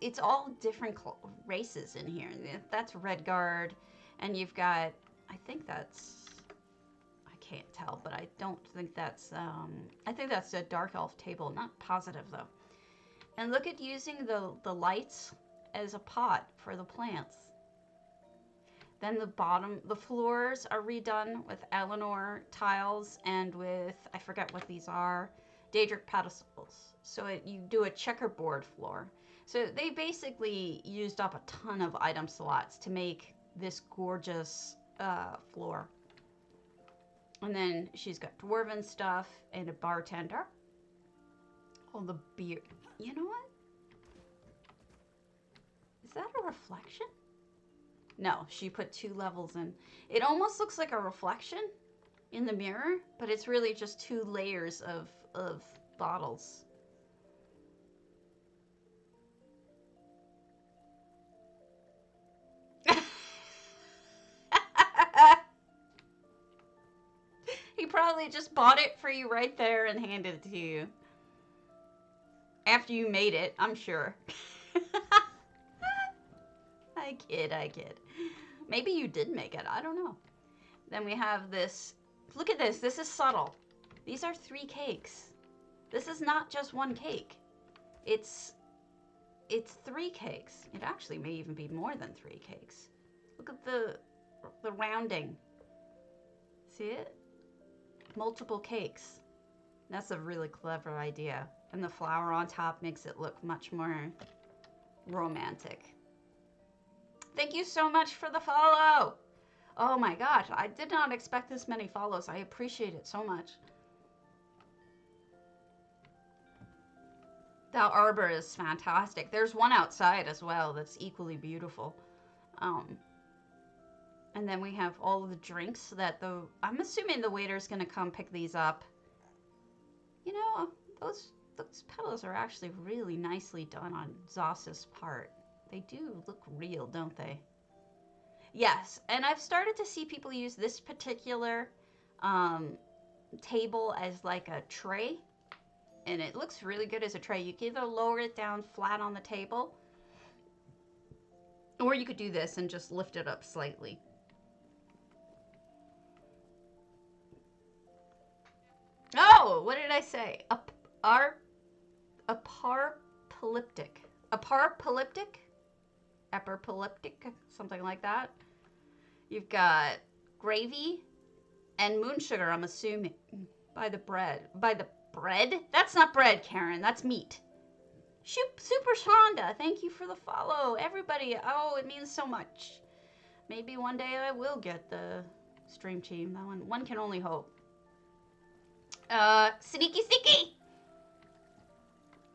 S1: It's all different races in here. That's Redguard, and you've got... I think that's... I can't tell, but I don't think that's... I think that's a Dark Elf table. Not positive, though. And look at using the lights as a pot for the plants. Then the floors are redone with Eleanor tiles and with, I forget what these are, Daedric pedestals. So you do a checkerboard floor. So they basically used up a ton of item slots to make this gorgeous floor. And then she's got dwarven stuff and a bartender. Oh, the beer. You know what? Is that a reflection? No, she put 2 levels in. It almost looks like a reflection in the mirror, but it's really just 2 layers of bottles. He probably just bought it for you right there and handed it to you. After you made it, I'm sure. I kid. Maybe you did make it. I don't know. Then we have this. Look at this. This is subtle. These are 3 cakes. This is not just 1 cake. It's 3 cakes. It actually may even be more than 3 cakes. Look at the rounding. See it? Multiple cakes. That's a really clever idea. And the flower on top makes it look much more romantic. Thank you so much for the follow. Oh my gosh, I did not expect this many follows. I appreciate it so much. That arbor is fantastic. There's one outside as well that's equally beautiful. And then we have all of the drinks that I'm assuming the waiter's gonna come pick these up. You know, those petals are actually really nicely done on Zos's part. They do look real, don't they? Yes, and I've started to see people use this particular table as like a tray. And it looks really good as a tray. You can either lower it down flat on the table, or you could do this and just lift it up slightly. Oh, what did I say? A parpolyptic. A parpolyptic? Epipolyptic? Something like that. You've got gravy and moon sugar, I'm assuming. By the bread. By the bread? That's not bread, Karen. That's meat. Super Shonda, thank you for the follow. Everybody, oh, it means so much. Maybe one day I will get the stream team. That one can only hope. Sneaky!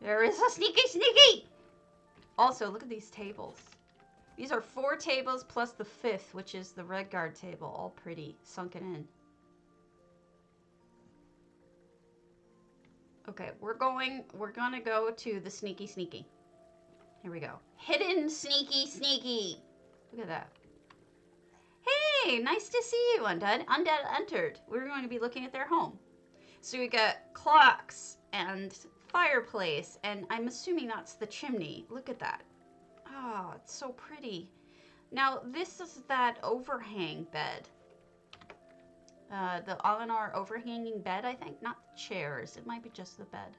S1: There is a sneaky! Also, look at these tables. These are 4 tables plus the 5th, which is the Redguard table. All pretty, sunken in. Okay, we're gonna go to the sneaky. Here we go. Hidden sneaky. Look at that. Hey, nice to see you, Undead. Undead entered. We're going to be looking at their home. So we got clocks and fireplace, and I'm assuming that's the chimney. Look at that. Oh, it's so pretty. Now, this is that overhang bed. The Olinar overhanging bed, I think. Not the chairs. It might be just the bed.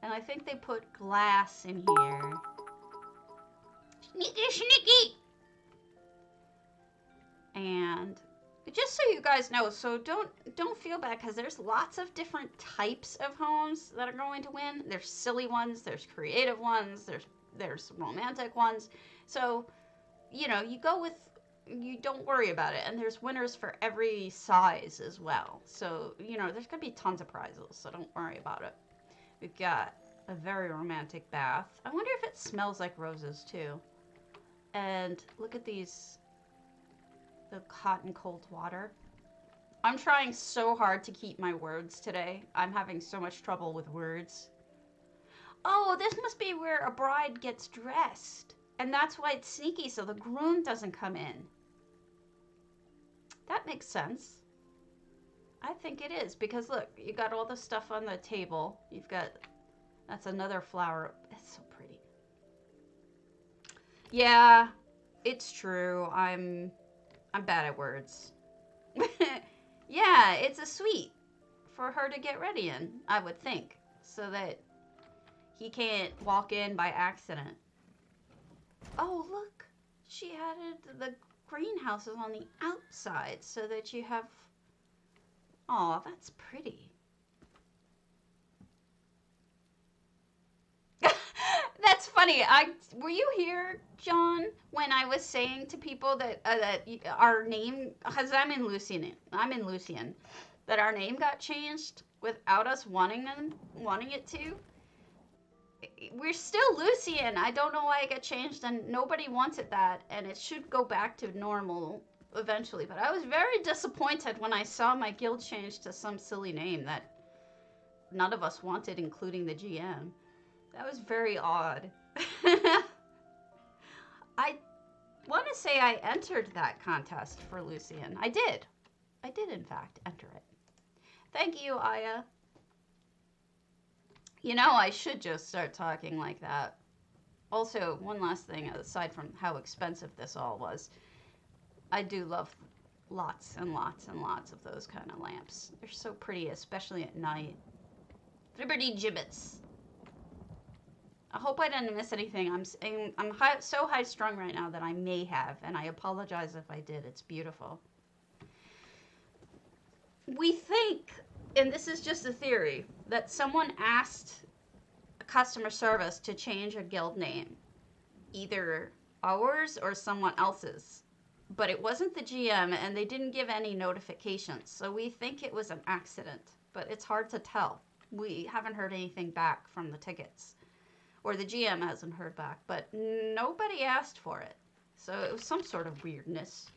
S1: And I think they put glass in here. Sneaky, sneaky! And just so you guys know, so don't feel bad, because there's lots of different types of homes that are going to win. There's silly ones, there's creative ones, there's romantic ones. So, you know, you don't worry about it. And there's winners for every size as well. So, you know, there's going to be tons of prizes, so don't worry about it. We've got a very romantic bath. I wonder if it smells like roses too. And look at these, the hot and cold water. I'm trying so hard to keep my words today. I'm having so much trouble with words. Oh, this must be where a bride gets dressed. And that's why it's sneaky, so the groom doesn't come in. That makes sense. I think it is, because look, you got all the stuff on the table. You've got, that's another flower. It's so pretty. Yeah, it's true. I'm bad at words. Yeah, it's a suite for her to get ready in, I would think, so that he can't walk in by accident. Oh, look, she added the greenhouses on the outside so that you have, oh, that's pretty. That's funny. Were you here, John, when I was saying to people that our name, because I'm in Lucian, that our name got changed without us wanting it to? We're still Lucian. I don't know why it got changed, and nobody wanted that, and it should go back to normal eventually. But I was very disappointed when I saw my guild change to some silly name that none of us wanted, including the GM. That was very odd. I want to say I entered that contest for Lucian. I did. I did, in fact, enter it. Thank you, Aya. You know, I should just start talking like that. Also, one last thing, aside from how expensive this all was, I do love lots and lots and lots of those kind of lamps. They're so pretty, especially at night. Liberty gibbets. I hope I didn't miss anything. I'm so high-strung right now that I may have, and I apologize if I did. It's beautiful. We think, and this is just a theory, that someone asked customer service to change a guild name, either ours or someone else's, but it wasn't the GM, and they didn't give any notifications, so we think it was an accident, but it's hard to tell. We haven't heard anything back from the tickets, or the GM hasn't heard back, but nobody asked for it, so it was some sort of weirdness.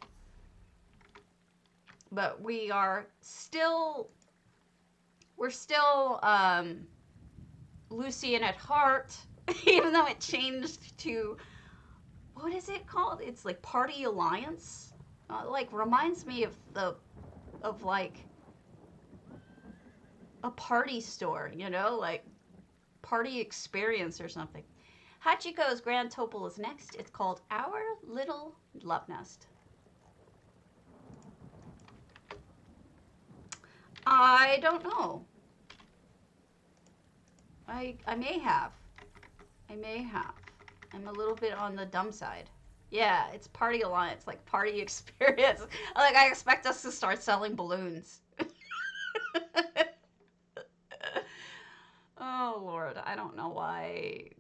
S1: But we're still Lucian at heart, even though it changed to, what is it called? It's like Party Alliance. Like reminds me of like a party store, you know, like party experience or something. Hachiko's Grand Topal is next. It's called Our Little Love Nest. I don't know. I may have. I'm a little bit on the dumb side. Yeah, it's Party Alliance, like party experience. Like I expect us to start selling balloons. Oh Lord, I don't know why.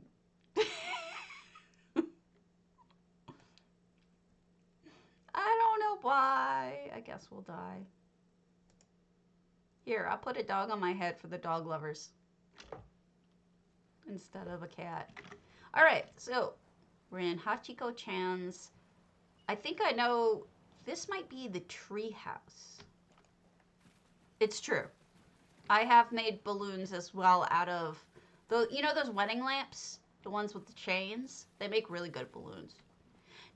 S1: I don't know why. I guess we'll die. Here, I'll put a dog on my head for the dog lovers instead of a cat. All right, so we're in Hachiko-chan's. I think I know, this might be the tree house. It's true. I have made balloons as well out of, you know those wedding lamps? The ones with the chains? They make really good balloons.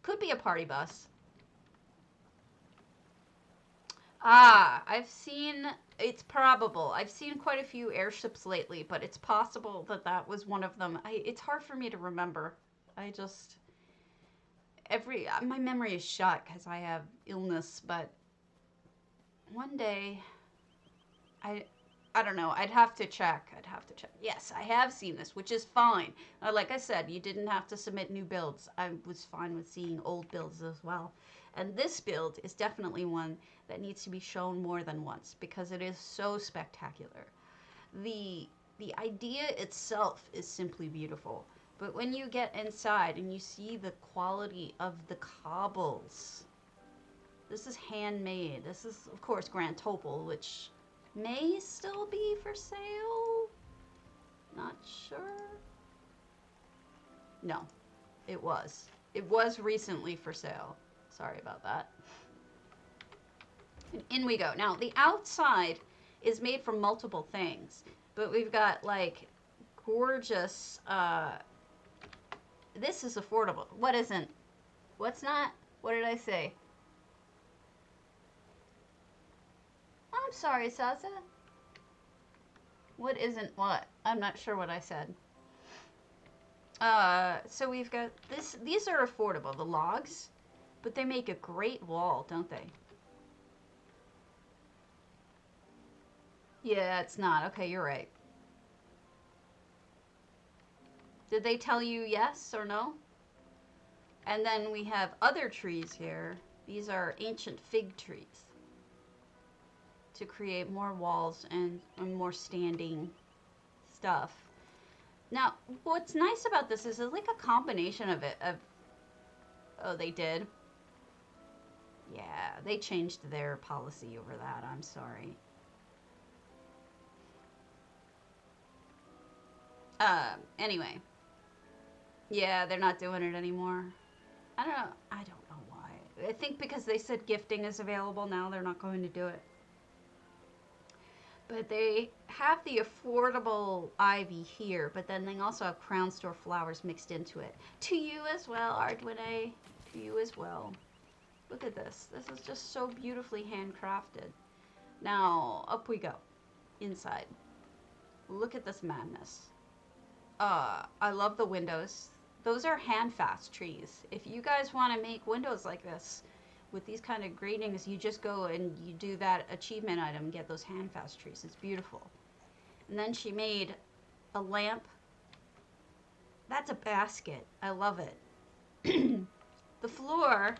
S1: Could be a party bus. I've seen, it's probable. I've seen quite a few airships lately, but it's possible that that was one of them. It's hard for me to remember. I just, my memory is shot because I have illness, but one day, I, I don't know. I'd have to check. I'd have to check. Yes, I have seen this, which is fine. Like I said, you didn't have to submit new builds. I was fine with seeing old builds as well. And this build is definitely one that needs to be shown more than once because it is so spectacular. The the idea itself is simply beautiful. But when you get inside and you see the quality of the cobbles, this is handmade. This is, of course, Grand Topal, which may still be for sale. Not sure. No, it was. It was recently for sale. Sorry about that. And in we go. Now, the outside is made from multiple things, but we've got like gorgeous, this is affordable. What isn't? What's not? What did I say? I'm sorry, Sasa. What isn't what? I'm not sure what I said. So we've got this. These are affordable, the logs, but they make a great wall, don't they? Yeah, it's not. Okay, you're right. Did they tell you yes or no? And then we have other trees here. These are ancient fig trees to create more walls and more standing stuff. Now, what's nice about this is it's like a combination of it. Oh, they did? Yeah, they changed their policy over that. I'm sorry. Anyway. Yeah, they're not doing it anymore. I don't know why. I think because they said gifting is available now, they're not going to do it. But they have the affordable ivy here, but then they also have crown store flowers mixed into it. To you as well, Arduine. To you as well. Look at this. This is just so beautifully handcrafted. Now, up we go. Inside. Look at this madness. I love the windows. Those are handfast trees. If you guys want to make windows like this with these kind of gratings, you just go and you do that achievement item, get those handfast trees. It's beautiful. And then she made a lamp. That's a basket. I love it. The floor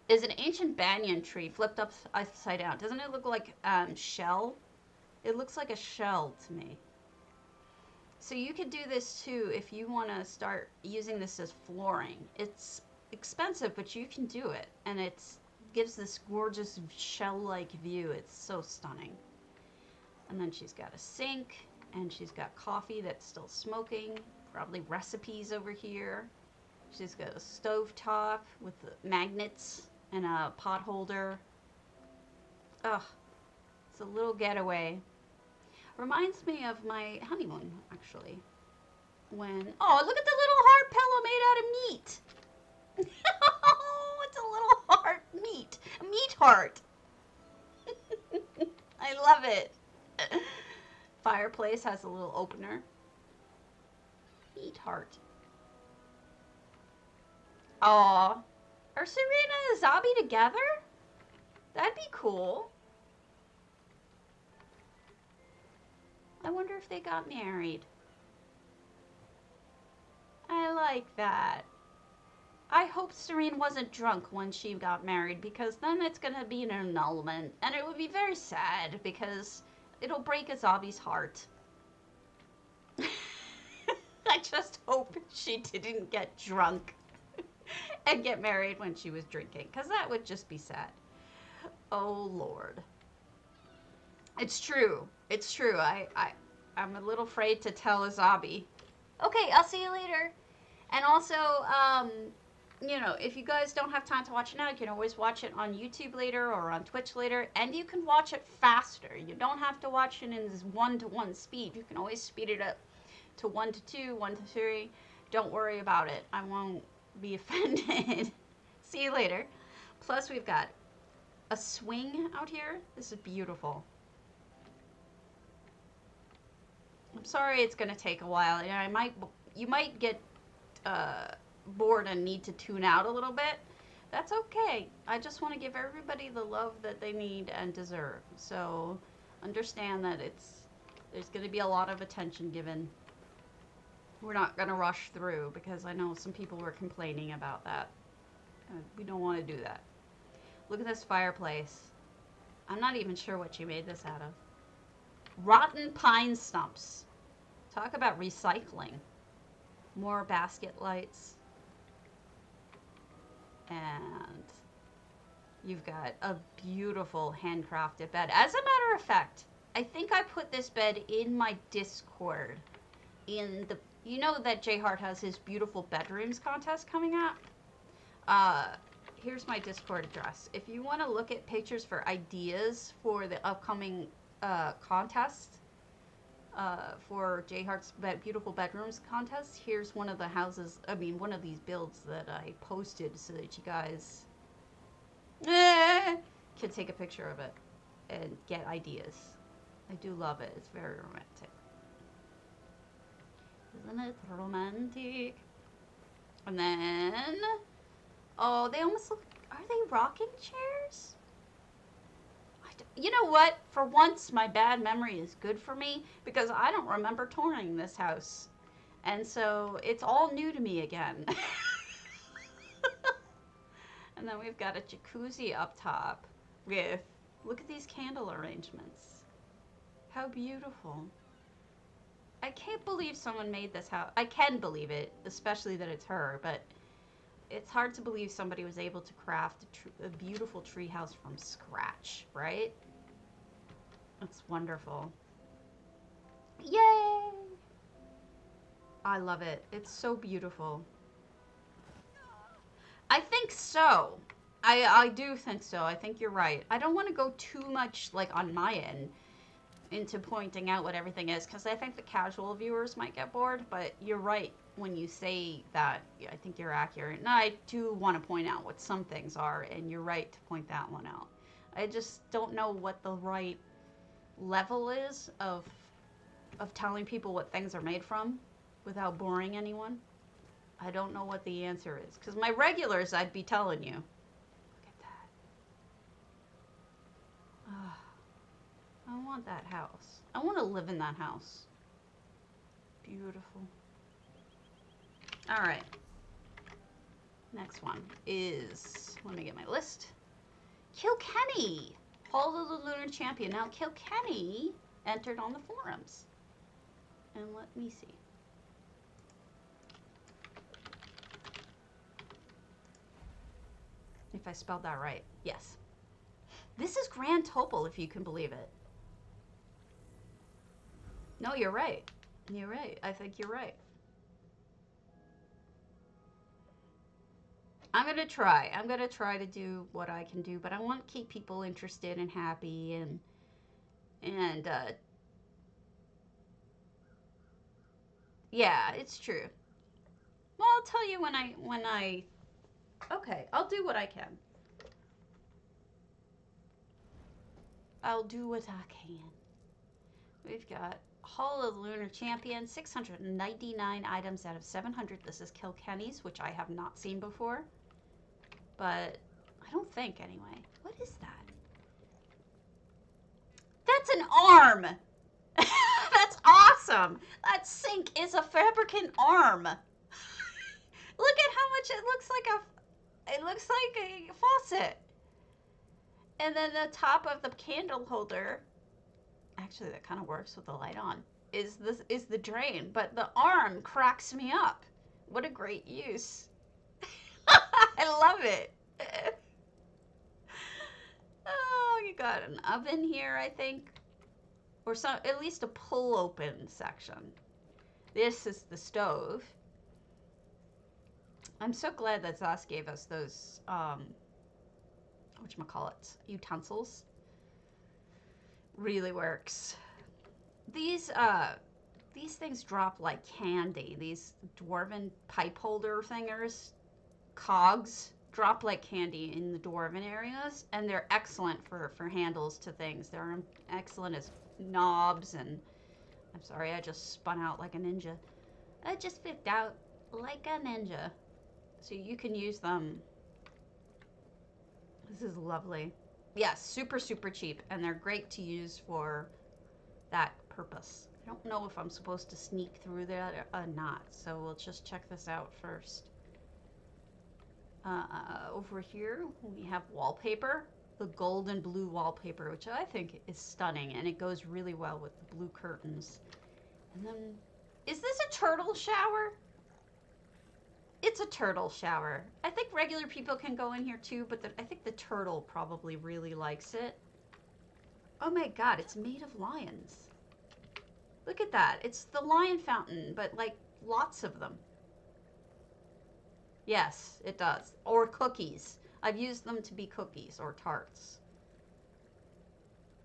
S1: is an ancient banyan tree flipped upside down. Doesn't it look like shell? It looks like a shell to me. So you could do this too if you want to start using this as flooring. It's expensive, but you can do it. And it gives this gorgeous shell-like view. It's so stunning. And then she's got a sink, and she's got coffee that's still smoking. Probably recipes over here. She's got a stove top with magnets and a pot holder. Ugh, it's a little getaway. Reminds me of my honeymoon, actually. When, oh, look at the little heart pillow made out of meat. Oh, it's a little heart meat. A meat heart. I love it. Fireplace has a little opener. Meat heart. Aw. Are Serena and Zabi together? That'd be cool. I wonder if they got married. I like that. I hope Serene wasn't drunk when she got married, because then it's going to be an annulment. And it would be very sad, because it'll break Azabi's heart. I just hope she didn't get drunk and get married when she was drinking, because that would just be sad. Oh, Lord. It's true. It's true. I'm a little afraid to tell Azabi. Okay, I'll see you later. And also, you know, if you guys don't have time to watch it now, you can always watch it on YouTube later or on Twitch later. And you can watch it faster. You don't have to watch it in this 1-to-1 speed. You can always speed it up to 1-to-2, 1-to-3. Don't worry about it. I won't be offended. See you later. Plus, we've got a swing out here. This is beautiful. I'm sorry it's gonna take a while. You might get bored and need to tune out a little bit. That's okay. I just want to give everybody the love that they need and deserve. So understand that there's going to be a lot of attention given. We're not going to rush through because I know some people were complaining about that. We don't want to do that. Look at this fireplace. I'm not even sure what you made this out of. Rotten pine stumps. Talk about recycling. More basket lights. And you've got a beautiful handcrafted bed. As a matter of fact, I think I put this bed in my Discord. You know that J Hart has his beautiful bedrooms contest coming up? Here's my Discord address. If you want to look at pictures for ideas for the upcoming contest, for J Hart's beautiful bedrooms contest, here's one of the houses, one of these builds that I posted so that you guys can take a picture of it and get ideas. I do love it. It's very romantic. Isn't it romantic? And then, oh, they almost look, are they rocking chairs? You know what? For once, my bad memory is good for me because I don't remember touring this house. And so it's all new to me again. And then we've got a jacuzzi up top with, look at these candle arrangements. How beautiful. I can't believe someone made this house. I can believe it, especially that it's her, but it's hard to believe somebody was able to craft a beautiful tree house from scratch, right? It's wonderful. Yay! I love it. It's so beautiful. I think so. I do think so. I think you're right. I don't want to go too much, like, on my end into pointing out what everything is, because I think the casual viewers might get bored, but you're right when you say that. I think you're accurate. And I do want to point out what some things are, and you're right to point that one out. I just don't know what the right level is of telling people what things are made from without boring anyone. I don't know what the answer is, because my regulars, I'd be telling you. Look at that. I want that house. I want to live in that house. Beautiful. All right. Next one is, let me get my list. Kilkenie. Hall of the Lunar Champion. Now, Kilkenie entered on the forums. And let me see. If I spelled that right. Yes. This is Grand Topal, if you can believe it. No, you're right. You're right. I think you're right. I'm going to try. I'm going to try to do what I can do, but I want to keep people interested and happy and yeah, it's true. Well, I'll tell you when I okay, I'll do what I can. I'll do what I can. We've got Hall of the Lunar Champion, 699 items out of 700. This is Kilkenie's, which I have not seen before. But I don't think, anyway. What is that? That's an arm! That's awesome! That sink is a fabricant arm. Look at how much it looks like a faucet. And then the top of the candle holder, actually that kind of works with the light on, is the drain, but the arm cracks me up. What a great use. I love it. Oh, you got an oven here, I think, or at least a pull open section. This is the stove. I'm so glad that Zas gave us those whatchamacallit, utensils. Really works. These things drop like candy. These dwarven pipe holder thingers, cogs. drop like candy in the dwarven areas, and they're excellent for handles to things. They're excellent as knobs, and I'm sorry, I just spun out like a ninja. I just flipped out like a ninja. So you can use them. This is lovely. Yes, super, super cheap, and they're great to use for that purpose. I don't know if I'm supposed to sneak through that or not, so we'll just check this out first. Over here, we have wallpaper, the gold and blue wallpaper, which I think is stunning, and it goes really well with the blue curtains. And then, is this a turtle shower? It's a turtle shower. I think regular people can go in here too, but I think the turtle probably really likes it. Oh my god, it's made of lions. Look at that. It's the lion fountain, but like lots of them. Yes, it does. Or cookies. I've used them to be cookies or tarts.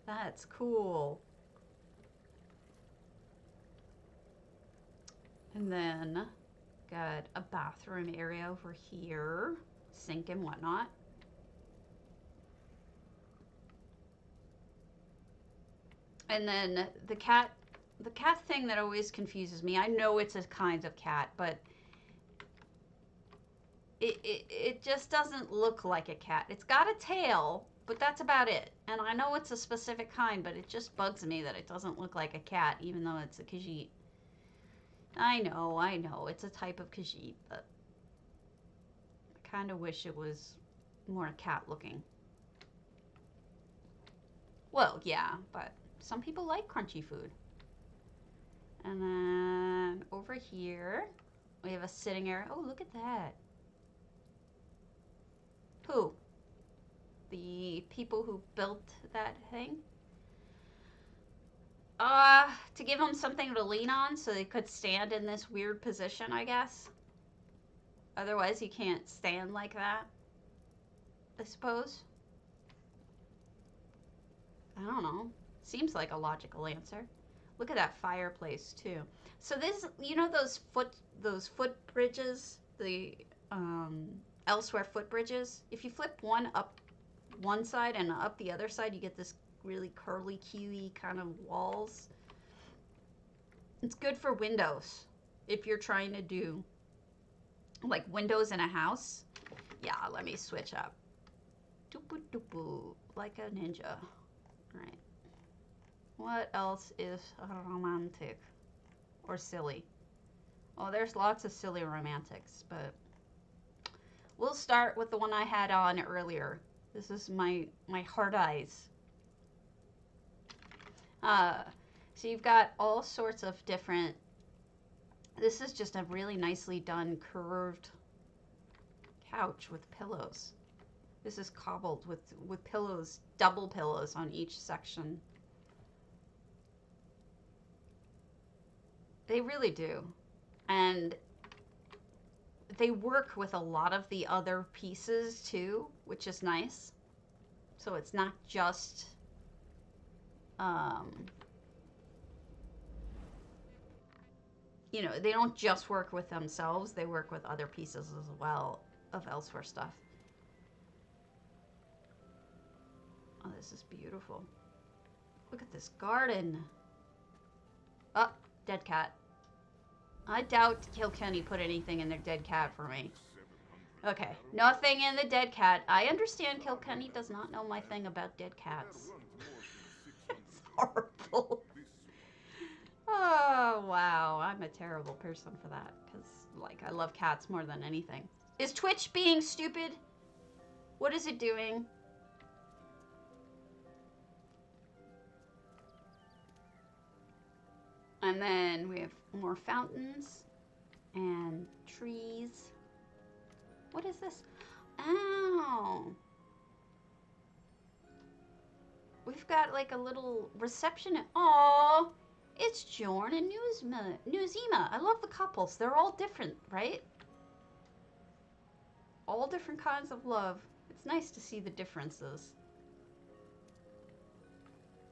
S1: That's cool. And then got a bathroom area over here, sink and whatnot. And then the cat thing that always confuses me. I know it's a kind of cat, but it just doesn't look like a cat. It's got a tail, but that's about it. And I know it's a specific kind, but it just bugs me that it doesn't look like a cat, even though it's a Khajiit. I know, it's a type of Khajiit, but I kind of wish it was more cat looking. Well, yeah, but some people like crunchy food. And then over here, we have a sitting area. Oh, look at that. Who? The people who built that thing? To give them something to lean on so they could stand in this weird position, I guess. Otherwise, you can't stand like that, I suppose. I don't know. Seems like a logical answer. Look at that fireplace, too. So this, you know those foot bridges, the elsewhere foot bridges? If you flip one up one side and up the other side, you get this really curly, Q-y kind of walls. It's good for windows if you're trying to do like windows in a house. Yeah, let me switch up. Doopoo, like a ninja. Right. What else is romantic or silly? Oh, there's lots of silly romantics, but we'll start with the one I had on earlier. This is my heart eyes. So you've got all sorts of different, this is just a really nicely done curved couch with pillows. This is cobbled with pillows, double pillows on each section. They really do. And they work with a lot of the other pieces too, which is nice. So it's not just you know, they don't just work with themselves, they work with other pieces as well of elsewhere stuff. Oh, this is beautiful. Look at this garden. Oh, dead cat. I doubt Kilkenny put anything in their dead cat for me. Okay, nothing in the dead cat. I understand Kilkenny does not know my thing about dead cats. It's horrible. Oh, wow. I'm a terrible person for that. Because, like, I love cats more than anything. Is Twitch being stupid? What is it doing? And then we have more fountains and trees. What is this? Ow. We've got like a little reception. Aww. It's Jorn and Newzima. I love the couples. They're all different, right? All different kinds of love. It's nice to see the differences.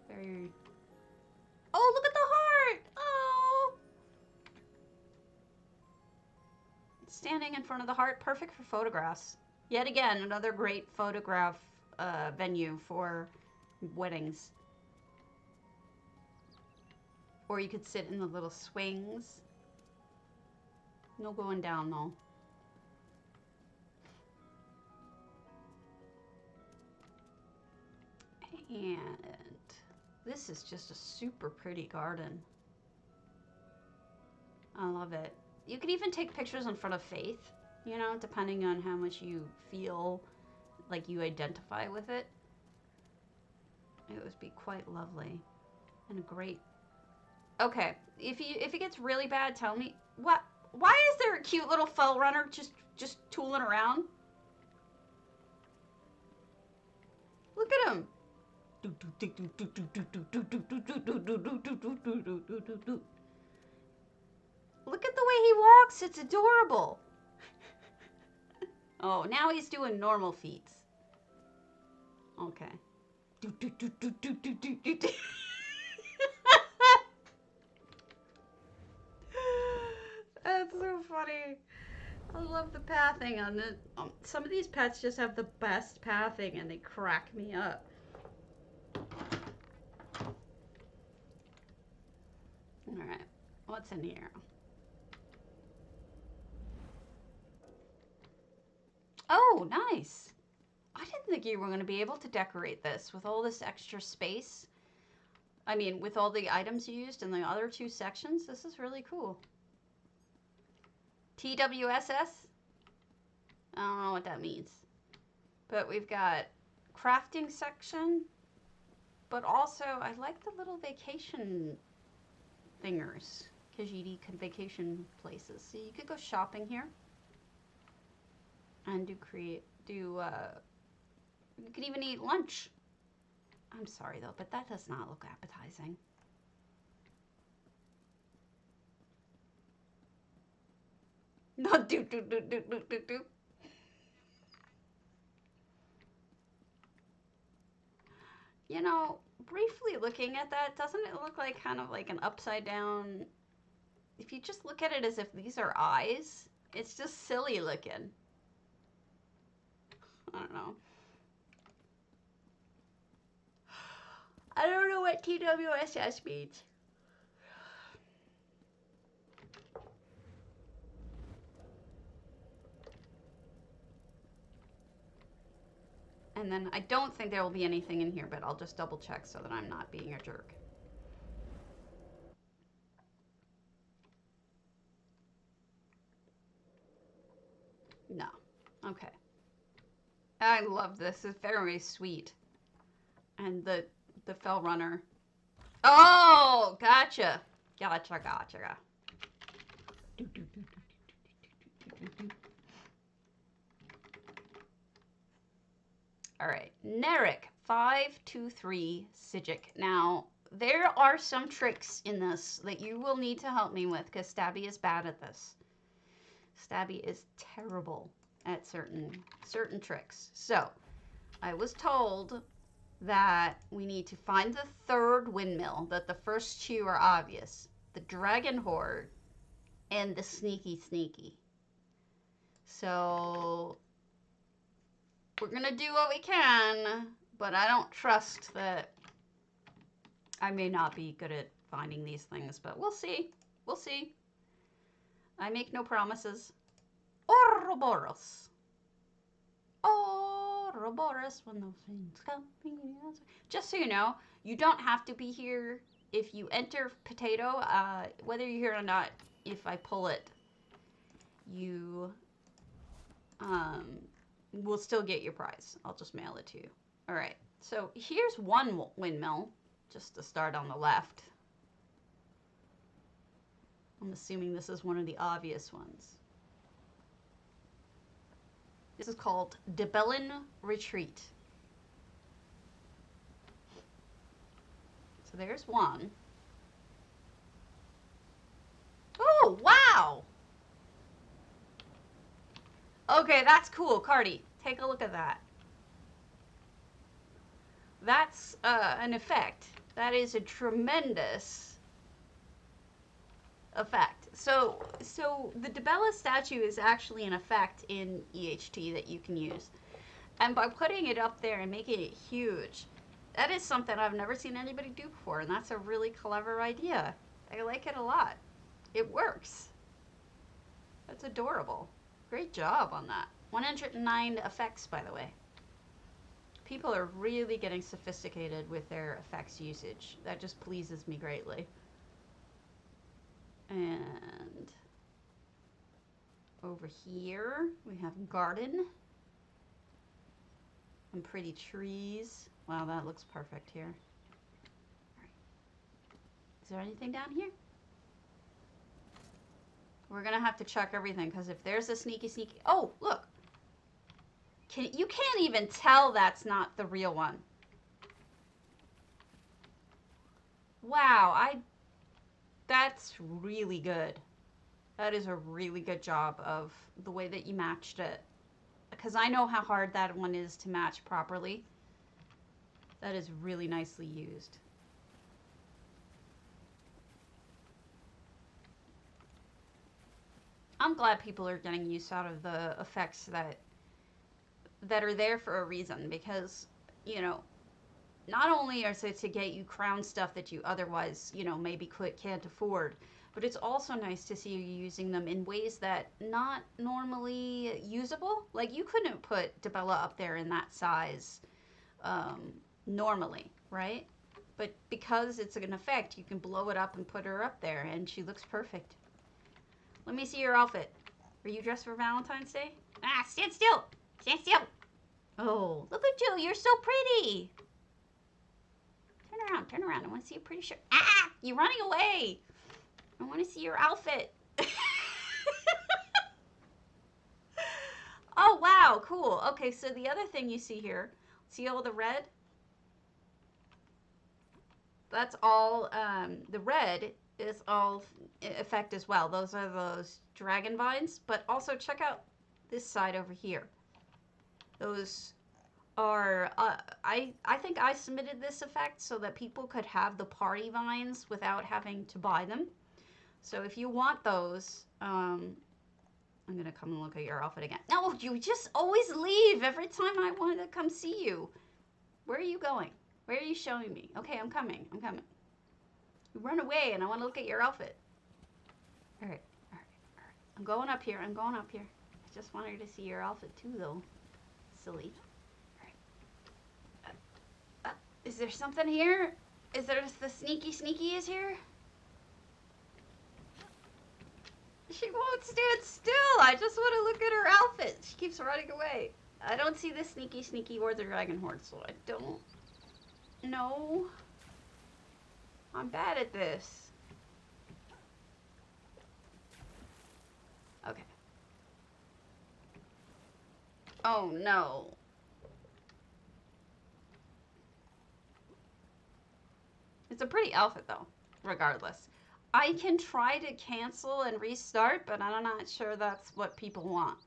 S1: Very... Oh, look at the heart! Oh! Standing in front of the heart. Perfect for photographs. Yet again, another great photograph venue for weddings. Or you could sit in the little swings. No going down though. And this is just a super pretty garden. I love it. You can even take pictures in front of Faith, you know, depending on how much you feel like you identify with it. It would be quite lovely and a great. Okay, if it gets really bad, tell me. What? Why is there a cute little fell runner just tooling around? Look at him. Look at the way he walks. It's adorable. Oh, now he's doing normal feats. Okay. That's so funny. I love the pathing on it. Some of these pets just have the best pathing and they crack me up. Alright, what's in here? Oh, nice. I didn't think you were going to be able to decorate this with all this extra space. I mean, with all the items you used in the other two sections. This is really cool. TWSS? I don't know what that means. But we've got crafting section. But also, I like the little vacation thingers. Kajiti vacation places. So you could go shopping here. And you could even eat lunch. I'm sorry though, but that does not look appetizing. No, do. You know, briefly looking at that, doesn't it look like kind of like an upside down? If you just look at it as if these are eyes, it's just silly looking. I don't know. I don't know what TWSS means. And then I don't think there will be anything in here, but I'll just double check so that I'm not being a jerk. No. Okay. I love this. It's very sweet. And the fell runner. Oh, gotcha. Gotcha. All right, Nerek 523 psijic. Now, there are some tricks in this that you will need to help me with because Stabby is bad at this. Stabby is terrible at certain tricks. So, I was told that we need to find the third windmill, that the first two are obvious. The dragon horde and the sneaky. So, we're going to do what we can, but I don't trust that I may not be good at finding these things, but we'll see. We'll see. I make no promises. Ouroboros. Ouroboros, when those things come. Just so you know, you don't have to be here if you enter potato, whether you're here or not. If I pull it, you will still get your prize. I'll just mail it to you. All right, so here's one windmill, just to start on the left. I'm assuming this is one of the obvious ones. This is called Debellin Retreat. So there's one. Oh, wow! Okay, that's cool, Cardi. Take a look at that. That's an effect. That is a tremendous effect. So the Dibella statue is actually an effect in EHT that you can use. And by putting it up there and making it huge, that is something I've never seen anybody do before, and that's a really clever idea. I like it a lot. It works. That's adorable. Great job on that. 109 effects, by the way. People are really getting sophisticated with their effects usage. That just pleases me greatly. And over here, we have garden and pretty trees. Wow, that looks perfect here. All right. Is there anything down here? We're gonna have to check everything, because if there's a sneaky... Oh, look! You can't even tell that's not the real one. Wow, that's really good. That is a really good job of the way that you matched it. Because I know how hard that one is to match properly. That is really nicely used. I'm glad people are getting use out of the effects that are there for a reason, because, you know, not only is it to get you crown stuff that you otherwise, you know, maybe can't afford, but it's also nice to see you using them in ways that not normally usable. Like, you couldn't put Dibella up there in that size normally, right? But because it's an effect, you can blow it up and put her up there, and she looks perfect. Let me see your outfit. Are you dressed for Valentine's Day? Ah, stand still! Stand still! Oh, look at you! You're so pretty! Turn around. I want to see your pretty shirt. Ah! You're running away! I want to see your outfit. Oh, wow, cool. Okay, so the other thing you see here, see all the red? That's all, the red is all effect as well. Those are those dragon vines, but also check out this side over here. Those are, I think I submitted this effect so that people could have the party vines without having to buy them. So if you want those, I'm going to come and look at your outfit again. No, you just always leave every time I want to come see you. Where are you going? Where are you showing me? Okay, I'm coming. You run away and I want to look at your outfit. All right. I'm going up here. I just wanted to see your outfit too, though. Silly. All right. Is there something here? Is there the sneaky is here? She won't stand still. I just want to look at her outfit. She keeps running away. I don't see the sneaky or the dragon horde, so I don't know. I'm bad at this. Okay. Oh no. It's a pretty outfit though, regardless. I can try to cancel and restart, but I'm not sure that's what people want.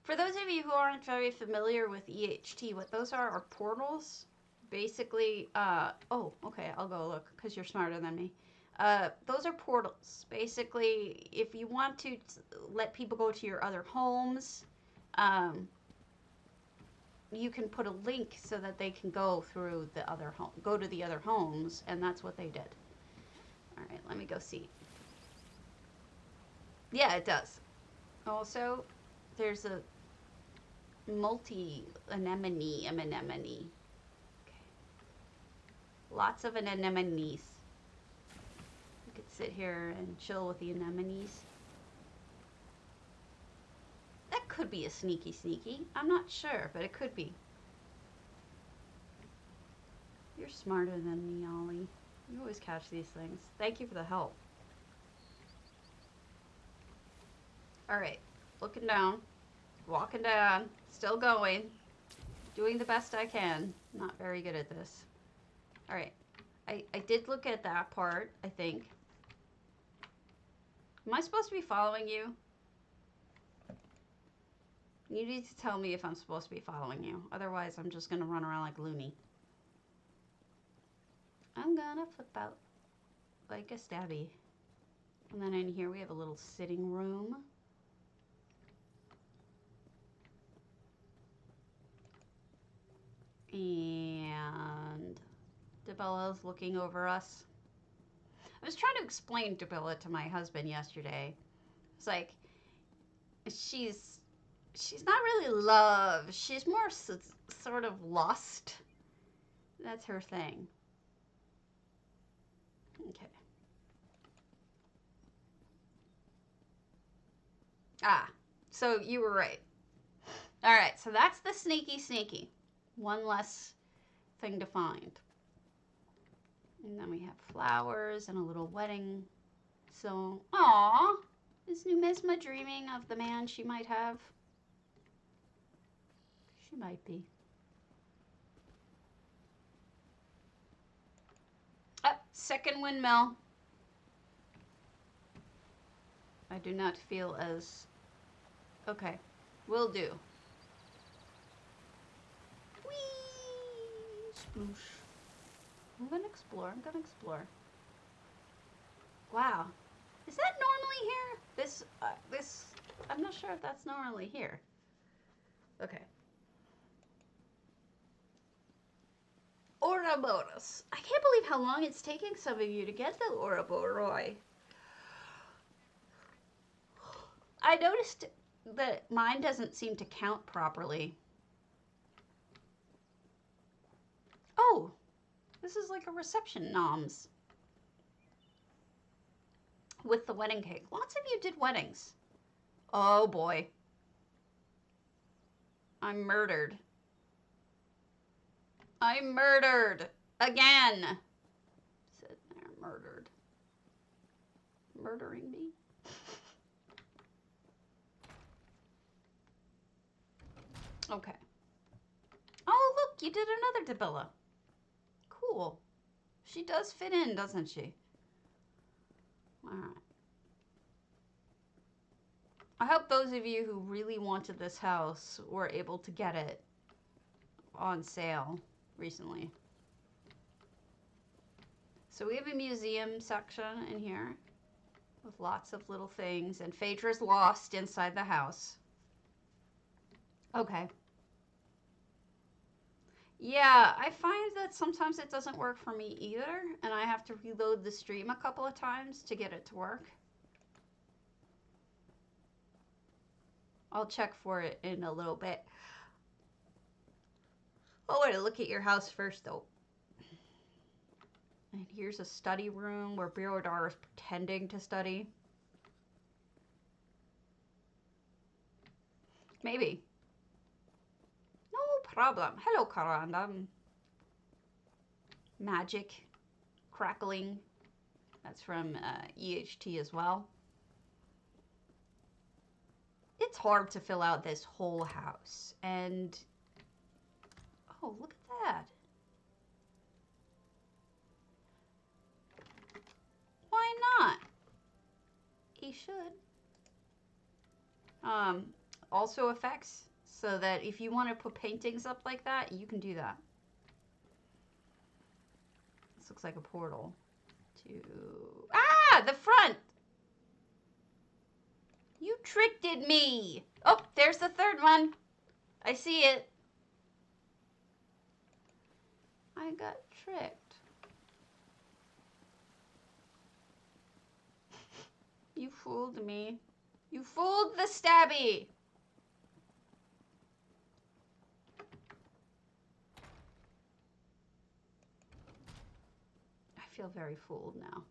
S1: For those of you who aren't very familiar with EHT, what those are portals. Basically, oh, okay, I'll go look, because you're smarter than me. Those are portals. Basically, if you want to let people go to your other homes, you can put a link so that they can go through the other home, go to the other homes, and that's what they did. All right, let me go see. Yeah, it does. Also, there's a multi-anemone. Okay. Lots of anemones. You could sit here and chill with the anemones. That could be a sneaky. I'm not sure, but it could be. You're smarter than me, Ollie. You always catch these things. Thank you for the help. Alright, looking down, walking down, still going, doing the best I can. Not very good at this. Alright, I did look at that part, I think. Am I supposed to be following you? You need to tell me if I'm supposed to be following you. Otherwise, I'm just going to run around like Looney. I'm gonna flip out like a stabby. And then in here we have a little sitting room. And Debella's looking over us. I was trying to explain Debella to my husband yesterday. It's like, she's not really love. She's more sort of lust. That's her thing. Okay. Ah, so you were right. All right, so that's the sneaky. One less thing to find. And then we have flowers and a little wedding. So, aw, is Numisma dreaming of the man she might have? She might be. Oh, second windmill. I do not feel as... Okay, will do. Whee! Sploosh. I'm gonna explore. Wow. Is that normally here? This, I'm not sure if that's normally here. Okay. Ouroboros. I can't believe how long it's taking some of you to get the Ouroboroi. I noticed that mine doesn't seem to count properly. Oh, this is like a reception noms. With the wedding cake. Lots of you did weddings. Oh boy. I'm murdered. I'm murdered. Again. Sitting there, murdered. Murdering me? Okay. Oh, look, you did another Debella. Cool. She does fit in, doesn't she? All right. I hope those of you who really wanted this house were able to get it on sale recently. So we have a museum section in here with lots of little things, and Phaedra's lost inside the house. Okay. Yeah, I find that sometimes it doesn't work for me either, and I have to reload the stream a couple of times to get it to work. I'll check for it in a little bit. I want to look at your house first, though. And here's a study room where Birodar is pretending to study. Maybe. No problem. Hello, Karandam. Magic. Crackling. That's from EHT as well. It's hard to fill out this whole house. And... oh, look at that. Why not? He should. Also effects, so that if you want to put paintings up like that, you can do that. This looks like a portal to... ah! The front! You tricked me! Oh, there's the third one. I see it. I got tricked. You fooled me. You fooled the stabby! I feel very fooled now.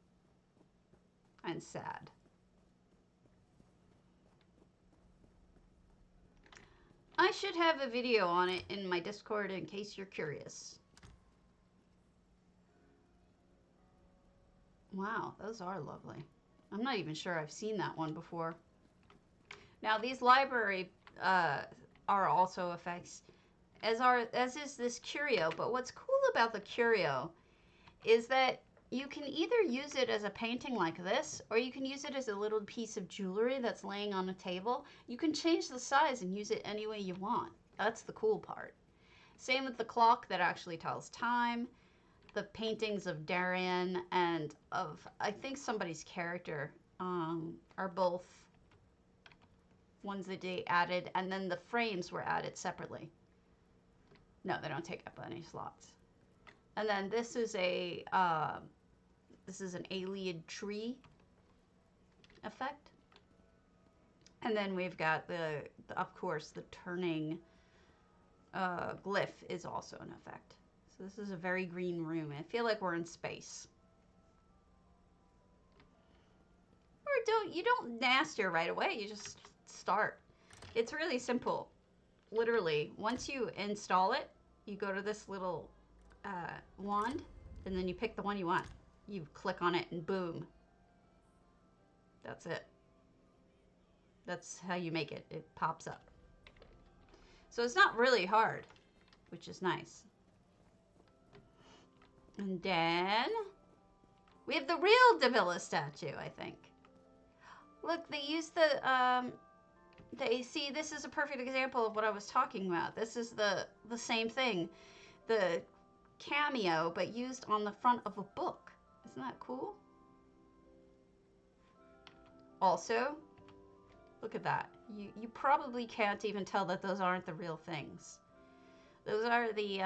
S1: And sad. I should have a video on it in my Discord in case you're curious. Wow, those are lovely. I'm not even sure I've seen that one before. Now, these library are also effects, as is this curio. But what's cool about the curio is that you can either use it as a painting like this, or you can use it as a little piece of jewelry that's laying on a table. You can change the size and use it any way you want. That's the cool part. Same with the clock that actually tells time. The paintings of Darian and of, I think, somebody's character are both ones that they added, and then the frames were added separately. No, they don't take up any slots. And then this is a this is an alien tree effect. And then we've got the of course, the turning glyph is also an effect. So this is a very green room. I feel like we're in space. Or you don't master right away. You just start. It's really simple. Literally, once you install it, you go to this little wand, and then you pick the one you want. You click on it, and boom. That's it. That's how you make it. It pops up. So it's not really hard, which is nice. And then we have the real Davila statue, I think. Look, they use the see, this is a perfect example of what I was talking about. This is the same thing. The cameo, but used on the front of a book. Isn't that cool? Also, look at that. You probably can't even tell that those aren't the real things. Those are the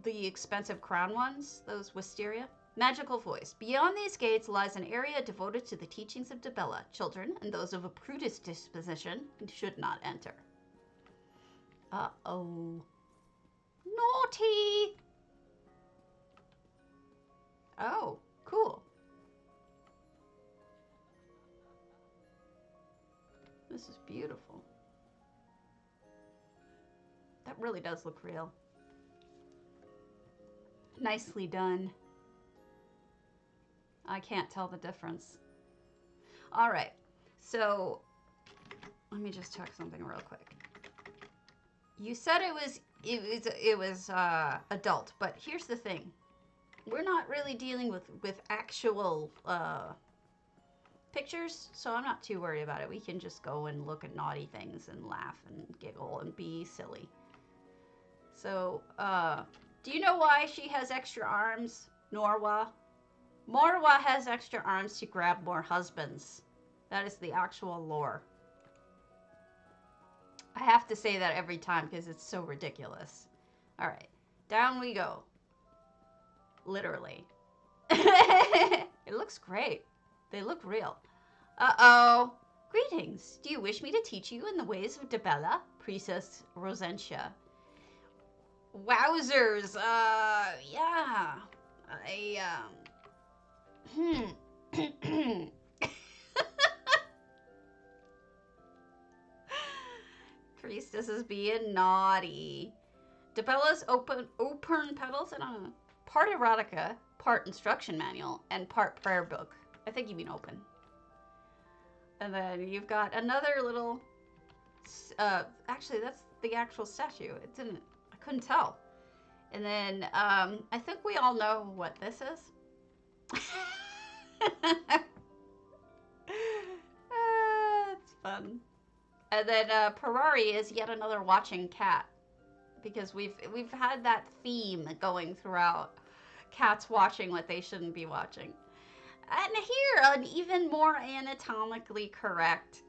S1: expensive crown ones, those wisteria. Magical voice. Beyond these gates lies an area devoted to the teachings of Davila. Children and those of a prudish disposition should not enter. Uh-oh. Naughty! Oh, cool. This is beautiful. That really does look real. Nicely done. I can't tell the difference. All right, so let me just check something real quick. You said it was adult, but here's the thing: we're not really dealing with actual pictures, so I'm not too worried about it. We can just go and look at naughty things and laugh and giggle and be silly. So, do you know why she has extra arms, Norwa? Morwa has extra arms to grab more husbands. That is the actual lore. I have to say that every time because it's so ridiculous. Alright, down we go. Literally. It looks great. They look real. Uh-oh. Greetings. Do you wish me to teach you in the ways of Davila? Priestess Rosentia. Wowzers. Yeah. Priestess is being naughty. Davila's open petals and a part erotica, part instruction manual, and part prayer book. I think you mean open. And then you've got another little. Actually, that's the actual statue. I couldn't tell. And then I think we all know what this is. It's fun. And then Parari is yet another watching cat, because we've had that theme going throughout. Cats watching what they shouldn't be watching. And here, an even more anatomically correct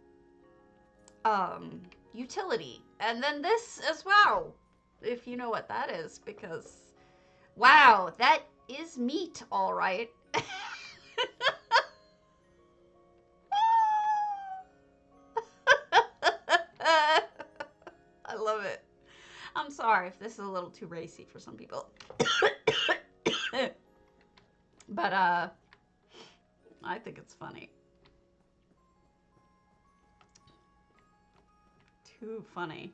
S1: utility. And then this as well, if you know what that is, because wow, that is meat, all right. I love it. I'm sorry if this is a little too racy for some people. But I think it's funny. Too funny.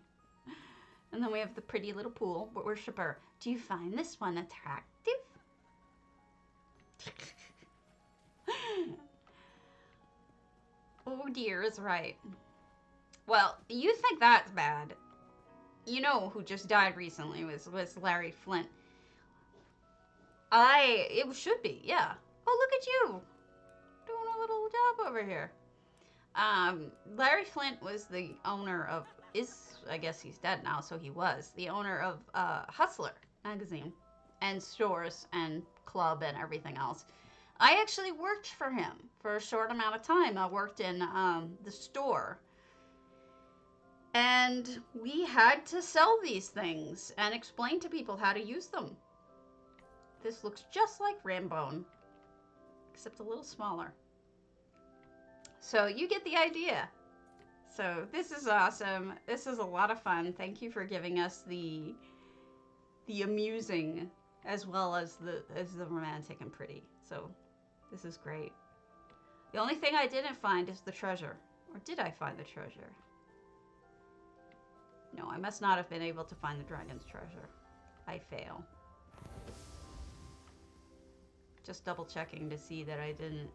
S1: And then we have the pretty little pool worshiper. Do you find this one attractive? Oh dear is right. Well, you think that's bad. You know who just died recently was Larry Flint. It should be, yeah. Oh, look at you. Doing a little job over here. Larry Flint was the owner of, I guess he's dead now, so he was, the owner of Hustler magazine and stores and club and everything else. I actually worked for him for a short amount of time. I worked in the store. And we had to sell these things and explain to people how to use them. This looks just like Rambone, except a little smaller. So you get the idea. So this is awesome. This is a lot of fun. Thank you for giving us the amusing as well as the romantic and pretty. So this is great. The only thing I didn't find is the treasure. Or did I find the treasure? No, I must not have been able to find the dragon's treasure. I fail. Just double checking to see that I didn't.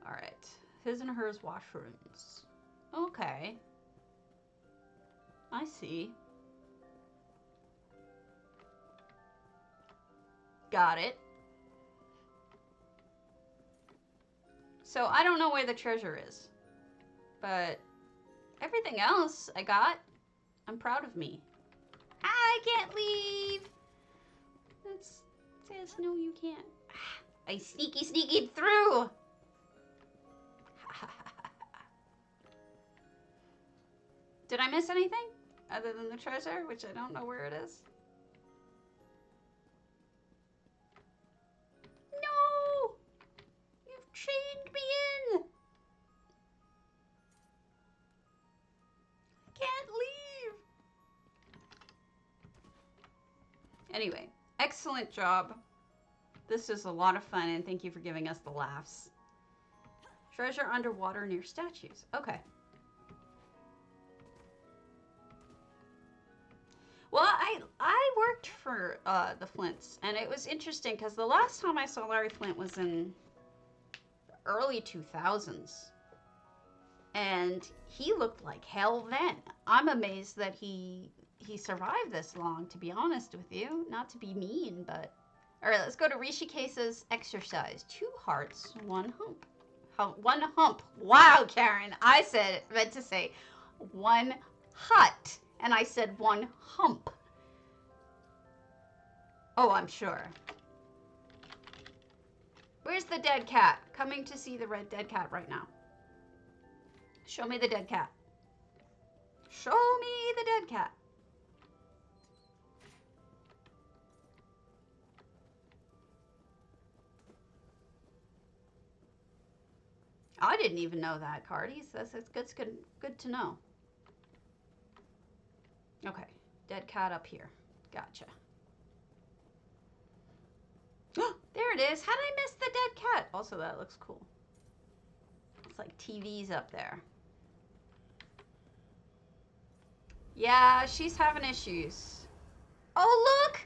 S1: Alright. His and hers washrooms. Okay. I see. Got it. So I don't know where the treasure is. But everything else I got, I'm proud of me. I can't leave. It says no, you can't. I sneaky through. Did I miss anything other than the treasure, which I don't know where it is? No! You've chained me in. Can't leave. Anyway, excellent job. This is a lot of fun, and thank you for giving us the laughs. Treasure underwater near statues. Okay. Well, I worked for the Flints, and it was interesting because the last time I saw Larry Flint was in the early 2000s. And he looked like hell then. I'm amazed that he survived this long, to be honest with you. Not to be mean, but... Alright, let's go to Rishi Case's exercise. 2 hearts, 1 hump. 1 hump. Wow, Karen. I meant to say 1 hut. And I said 1 hump. Oh, I'm sure. Where's the dead cat? Coming to see the red dead cat right now. Show me the dead cat. Show me the dead cat. I didn't even know that, Cardies. That's good to know. Okay, dead cat up here. Gotcha. There it is. How did I miss the dead cat? Also, that looks cool. It's like TVs up there. Yeah, she's having issues. Oh, look!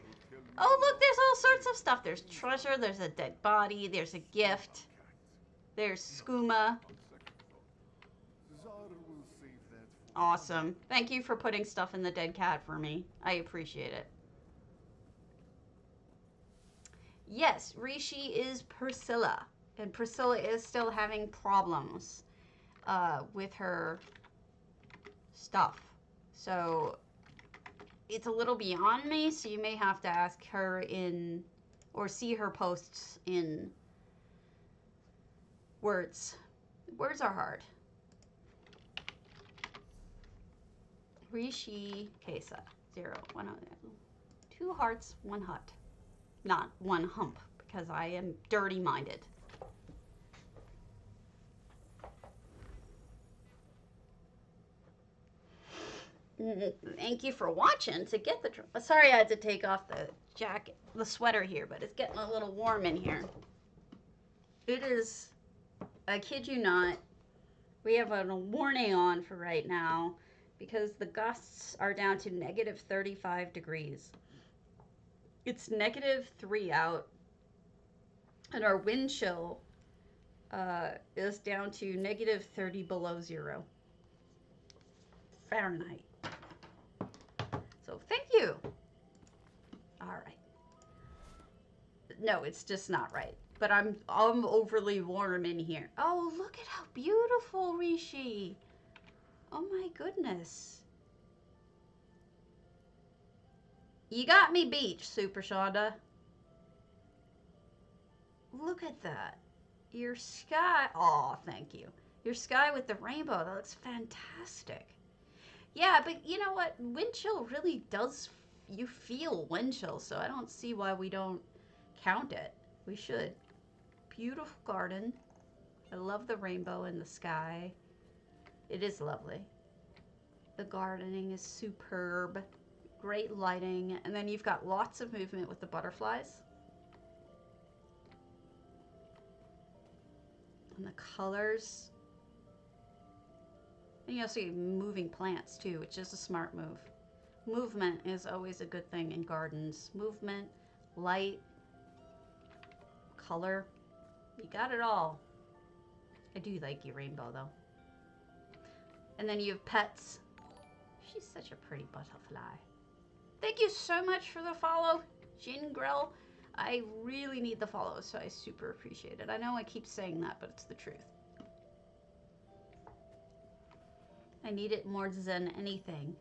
S1: Oh, look, there's all sorts of stuff. There's treasure, there's a dead body, there's a gift. There's skooma. Awesome. Thank you for putting stuff in the dead cat for me. I appreciate it. Yes, Rishi is Priscilla. And Priscilla is still having problems with her stuff. So it's a little beyond me, so you may have to ask her in, or see her posts in words. Words are hard. Rishi Kesa. 0, 1, 2 hearts, 1 hut. Not 1 hump, because I am dirty-minded. Thank you for watching. To get the... Sorry I had to take off the jacket, the sweater here, but it's getting a little warm in here. It is... I kid you not, we have a warning on for right now because the gusts are down to negative 35 degrees. It's -3 out, and our wind chill is down to -30 below 0 Fahrenheit. So thank you. All right. No, it's just not right. But I'm overly warm in here. Oh, look at how beautiful, Rishi. Oh my goodness. You got me beat, Super Shonda. look at that. Your sky, oh, thank you. Your sky with the rainbow, that looks fantastic. Yeah, but you know what? Wind chill really does, you feel wind chill, so I don't see why we don't count it. We should. Beautiful garden. I love the rainbow in the sky. It is lovely. The gardening is superb. Great lighting. And then you've got lots of movement with the butterflies. And the colors. And you also get moving plants too, which is a smart move. Movement is always a good thing in gardens. Movement, light, color. You got it all. I do like your rainbow though. And then you have pets. She's such a pretty butterfly. Thank you so much for the follow, Jin Grill. I really need the follow, so I super appreciate it. I know I keep saying that, but it's the truth. I need it more than anything.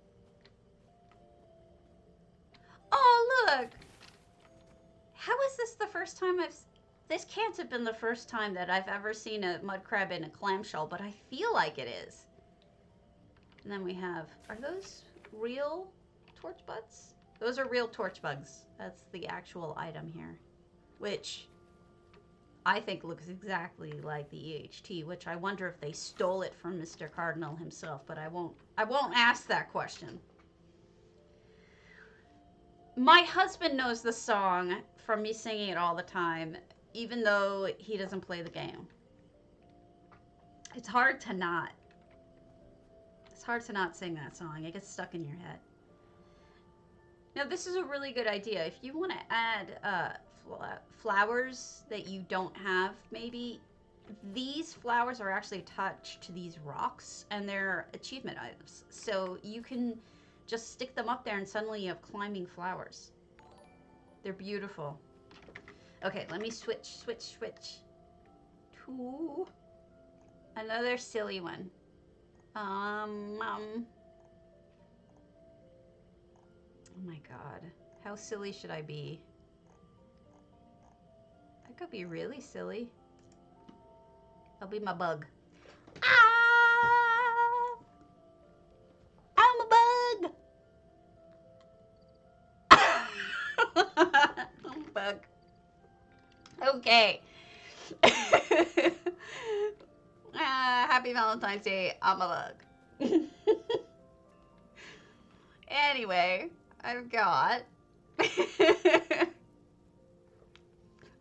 S1: Oh, look! How is this the first time this can't have been the first time that I've ever seen a mud crab in a clamshell, but I feel like it is. And then we have, are those real torch buds? Those are real torch bugs. That's the actual item here, which I think looks exactly like the EHT, which I wonder if they stole it from Mr. Cardinal himself, but I won't ask that question. My husband knows the song from me singing it all the time, even though he doesn't play the game. It's hard to not. It's hard to not sing that song. It gets stuck in your head. Now, this is a really good idea. If you want to add flowers that you don't have, maybe these flowers are actually attached to these rocks, and they're achievement items. So you can just stick them up there, and suddenly you have climbing flowers. They're beautiful. Okay, let me switch to another silly one. Oh my god. How silly should I be? I could be really silly. I'll be my bug. Ah! I'm a bug! I'm a bug. Okay. Happy Valentine's Day. I'm a bug. Anyway, I've got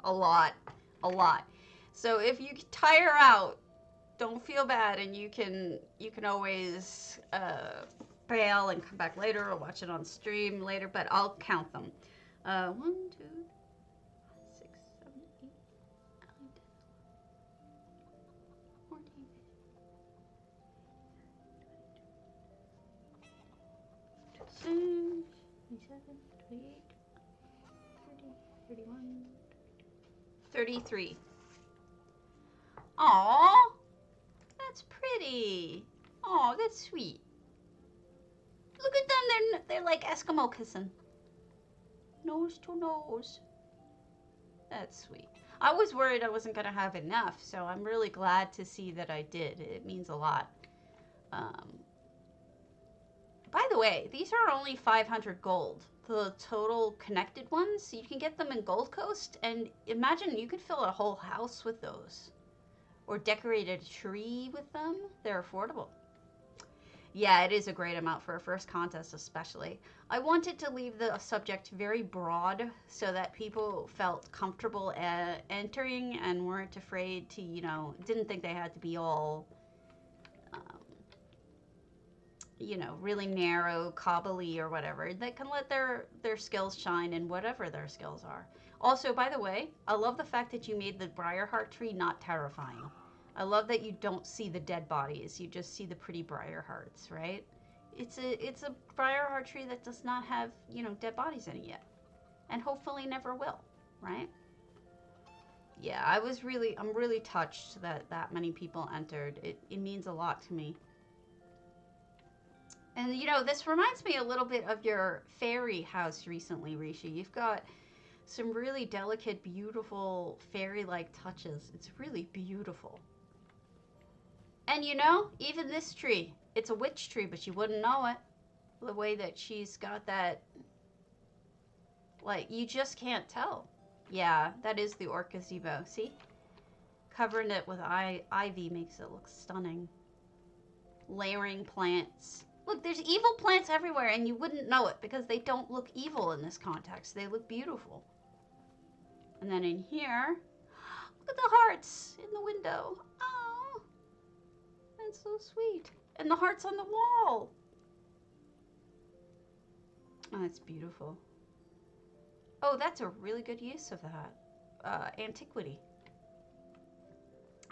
S1: a lot. So if you tire out, don't feel bad, and you can always bail and come back later or watch it on stream later, but I'll count them. 1, 2, 6, 7, 8, 9, 10, 14, 15, 27, 28, 30, 31, 33. Aww, that's pretty. Aw, that's sweet. Look at them, they're like Eskimo kissing. Nose to nose. That's sweet. I was worried I wasn't gonna have enough, so I'm really glad to see that I did. It means a lot. By the way, these are only 500 gold. The total connected ones, you can get them in Gold Coast, and imagine you could fill a whole house with those. Or decorate a tree with them. They're affordable. Yeah, it is a great amount for a first contest especially. I wanted to leave the subject very broad so that people felt comfortable entering and weren't afraid to, didn't think they had to be all, really narrow, cobbly or whatever. They can let their skills shine in whatever their skills are. Also, by the way, I love the fact that you made the briarheart tree not terrifying. I love that you don't see the dead bodies. You just see the pretty briarhearts, right? It's a briarheart tree that does not have, dead bodies in it yet. And hopefully never will, right? Yeah, I'm really touched that many people entered. It means a lot to me. And, this reminds me a little bit of your fairy house recently, Rishi. You've got some really delicate, beautiful, fairy-like touches. It's really beautiful. And you know, even this tree, it's a witch tree, but you wouldn't know it. The way that she's got that, like, you just can't tell. Yeah, that is the orc gazebo. See? Covering it with ivy makes it look stunning. Layering plants. Look, there's evil plants everywhere, and you wouldn't know it because they don't look evil in this context. They look beautiful. And then in here, look at the hearts in the window. Oh, that's so sweet. And the hearts on the wall. Oh, that's beautiful. Oh, that's a really good use of that. Antiquity.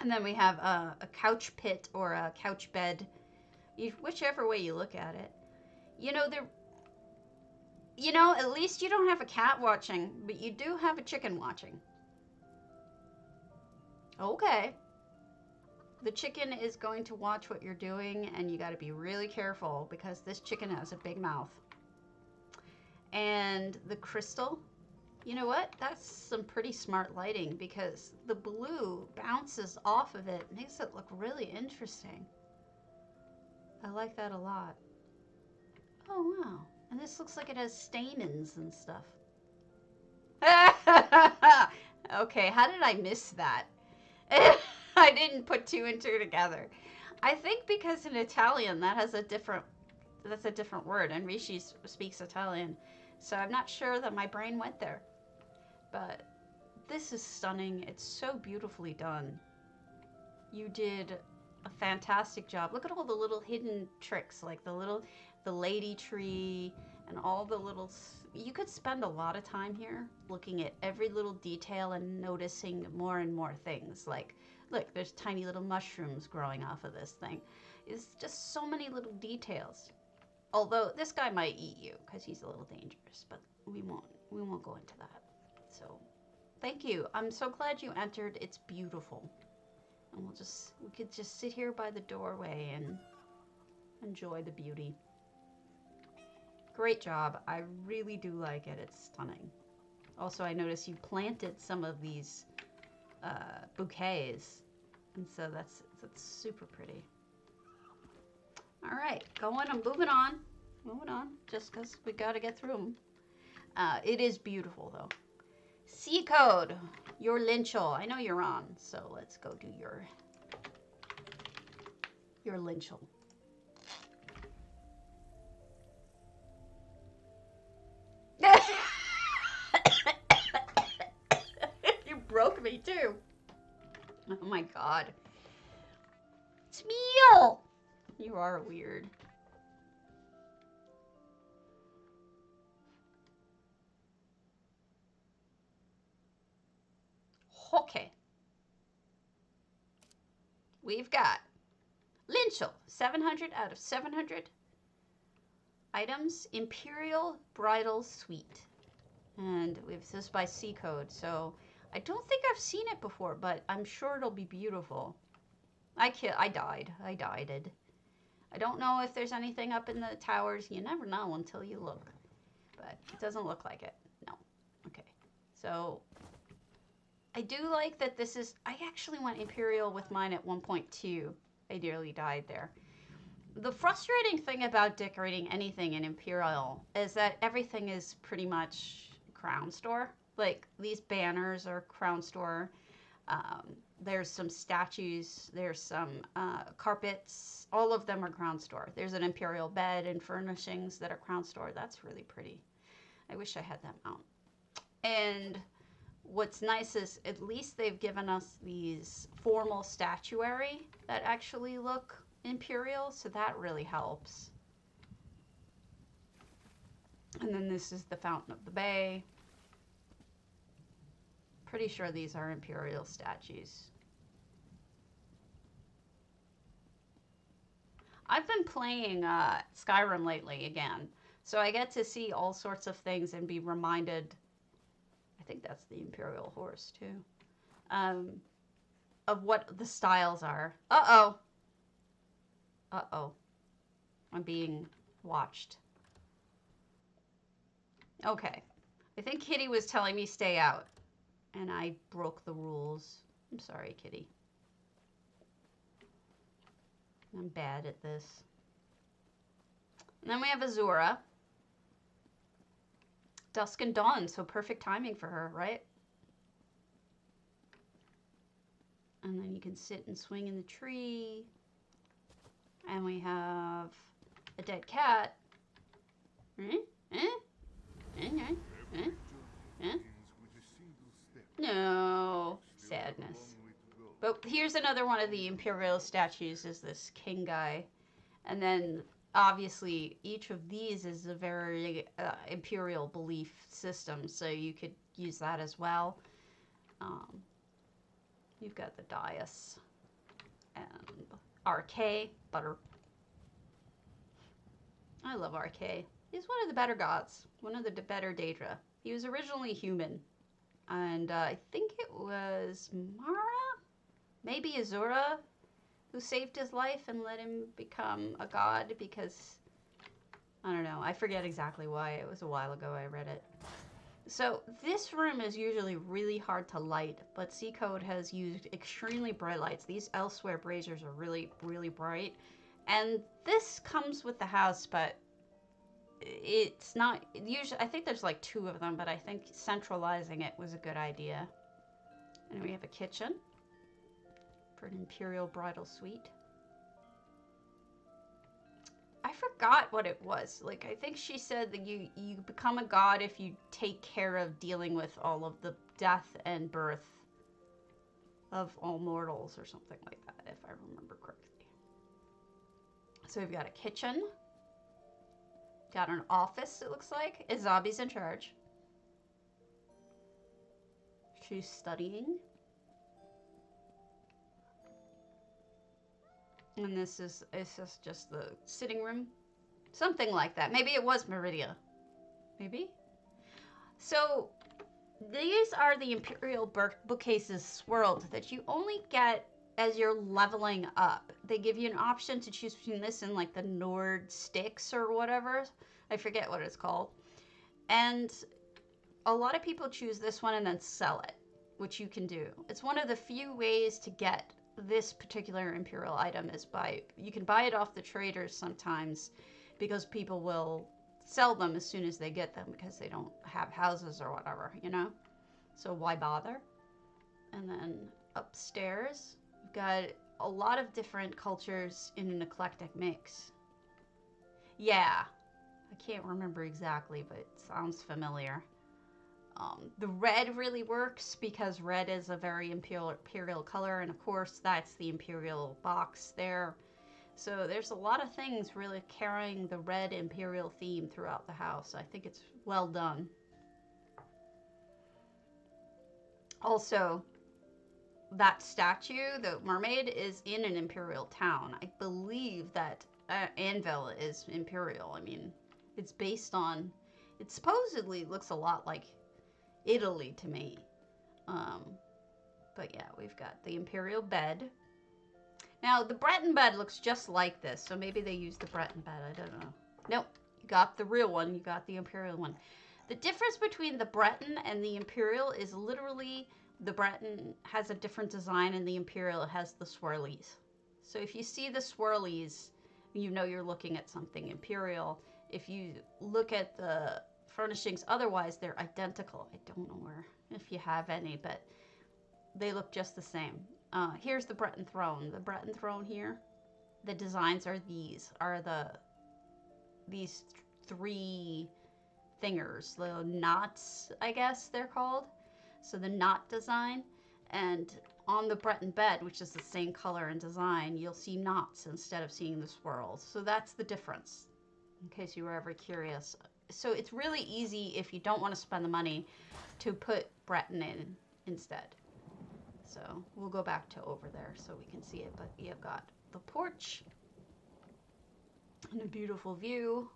S1: And then we have a couch pit or a couch bed, whichever way you look at it. You know, at least you don't have a cat watching, but you do have a chicken watching. Okay. The chicken is going to watch what you're doing, and you got to be really careful because this chicken has a big mouth. And the crystal, you know what? That's some pretty smart lighting because the blue bounces off of it, makes it look really interesting. I like that a lot. Oh, wow. And this looks like it has stamens and stuff. Okay, how did I miss that? I didn't put two and two together. I think because in Italian that's a different word, and Rishi speaks Italian. So I'm not sure that my brain went there. But this is stunning. It's so beautifully done. You did a fantastic job. Look at all the little hidden tricks, like the lady tree and all the little... You could spend a lot of time here looking at every little detail and noticing more and more things. Like, look, there's tiny little mushrooms growing off of this thing. It's just so many little details. Although this guy might eat you because he's a little dangerous, but we won't go into that. So, thank you. I'm so glad you entered. It's beautiful. And we could just sit here by the doorway and enjoy the beauty. Great job. I really do like it. It's stunning. Also, I noticed you planted some of these bouquets, and so that's super pretty. All right, I'm moving on, just because we got to get through them. It is beautiful, though. Sea code, your linchal. I know you're on, so let's go do your linchal. You broke me, too. Oh, my God. It's meal. You are weird. Okay. We've got linchal, 700 out of 700 items, Imperial Bridal Suite. And this is by Sea Code, so I don't think I've seen it before, but I'm sure it'll be beautiful. I died. I don't know if there's anything up in the towers. You never know until you look. But it doesn't look like it. No. Okay. So, I do like that this is... I actually went Imperial with mine at 1.2. I nearly died there. The frustrating thing about decorating anything in Imperial is that everything is pretty much Crown Store. Like, these banners are Crown Store. There's some statues, there's some carpets, all of them are Crown Store. There's an Imperial bed and furnishings that are Crown Store. That's really pretty. I wish I had that mount. And what's nice is at least they've given us these formal statuary that actually look Imperial, so that really helps. And then this is the Fountain of the Bay. Pretty sure these are Imperial statues. I've been playing Skyrim lately again, so I get to see all sorts of things and be reminded, I think that's the Imperial horse too, of what the styles are. Uh-oh. Uh-oh. I'm being watched. Okay. I think Kitty was telling me stay out, and I broke the rules. I'm sorry, Kitty. I'm bad at this. And then we have Azura. Dusk and dawn, so perfect timing for her, right? And then you can sit and swing in the tree. And we have a dead cat. No. Sadness. But here's another one of the imperial statues, is this king guy. And then, obviously, each of these is a very imperial belief system, so you could use that as well. You've got the dais and RK, butter. I love RK. He's one of the better gods, one of the better Daedra. He was originally human, and I think it was Mara, maybe Azura, who saved his life and let him become a god because, I don't know, I forget exactly why. It was a while ago I read it. So this room is usually really hard to light, but Seacode has used extremely bright lights. These Elsewhere braziers are really, really bright. And this comes with the house, but it's not, usually, I think there's like 2 of them, but I think centralizing it was a good idea. And we have a kitchen for an imperial bridal suite. I forgot what it was. Like, I think she said that you become a god if you take care of dealing with all of the death and birth of all mortals or something like that, if I remember correctly. So we've got a kitchen. Got an office, it looks like. Izabi's in charge. She's studying. And this is just the sitting room. Something like that. Maybe it was Meridia. Maybe? So, these are the Imperial bookcases swirled that you only get as you're leveling up. They give you an option to choose between this and like the Nord sticks or whatever. I forget what it's called. And a lot of people choose this one and then sell it, which you can do. It's one of the few ways to get this particular imperial item is you can buy it off the traders sometimes because people will sell them as soon as they get them because they don't have houses or whatever, you know? So why bother? And then upstairs, we've got a lot of different cultures in an eclectic mix. Yeah, I can't remember exactly, but it sounds familiar. The red really works because red is a very imperial color, and of course that's the imperial box there. So there's a lot of things really carrying the red imperial theme throughout the house. I think it's well done. Also, that statue, the mermaid, is in an imperial town. I believe that Anvil is imperial. I mean, it's based on, it supposedly looks a lot like Italy to me. But yeah, we've got the imperial bed. Now, the Breton bed looks just like this, so maybe they used the Breton bed. I don't know. Nope, you got the real one. You got the imperial one. The difference between the Breton and the imperial is literally the Breton has a different design and the imperial has the swirlies. So if you see the swirlies, you know you're looking at something imperial. If you look at the furnishings otherwise, they're identical. I don't know if you have any, but they look just the same. Here's the Breton throne. The Breton throne here, the designs are these three thingers, the knots, I guess they're called. So the knot design, and on the Breton bed, which is the same color and design, you'll see knots instead of seeing the swirls. So that's the difference, in case you were ever curious. So it's really easy if you don't want to spend the money to put Breton in instead. So we'll go back to over there so we can see it. But you've got the porch and a beautiful view.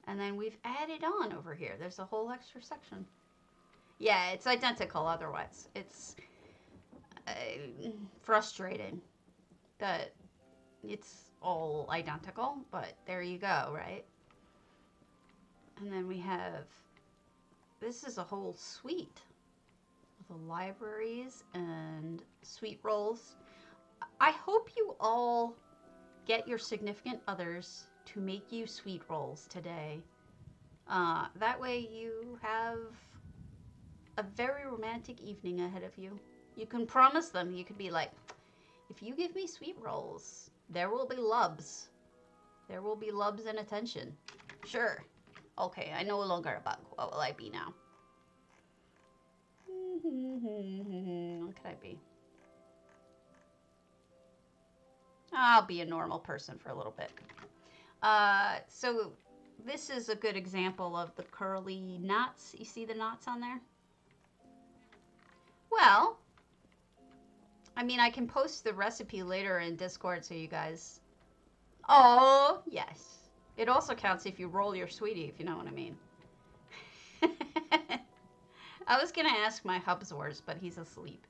S1: And then we've added on over here. There's a whole extra section. Yeah, it's identical otherwise. It's frustrating that it's all identical, but there you go, right? And then we have this is a whole suite of the libraries and sweet rolls. I hope you all get your significant others to make you sweet rolls today. That way you have a very romantic evening ahead of you. You can promise them, you could be like, if you give me sweet rolls, there will be lubs. There will be lubs and attention. Sure. Okay, I know longer about what will I be now. What could I be? I'll be a normal person for a little bit. So this is a good example of the curly knots. You see the knots on there? Well, I mean, I can post the recipe later in Discord so you guys... Oh, yes. It also counts if you roll your sweetie, if you know what I mean. I was going to ask my Hubsworth, but he's asleep.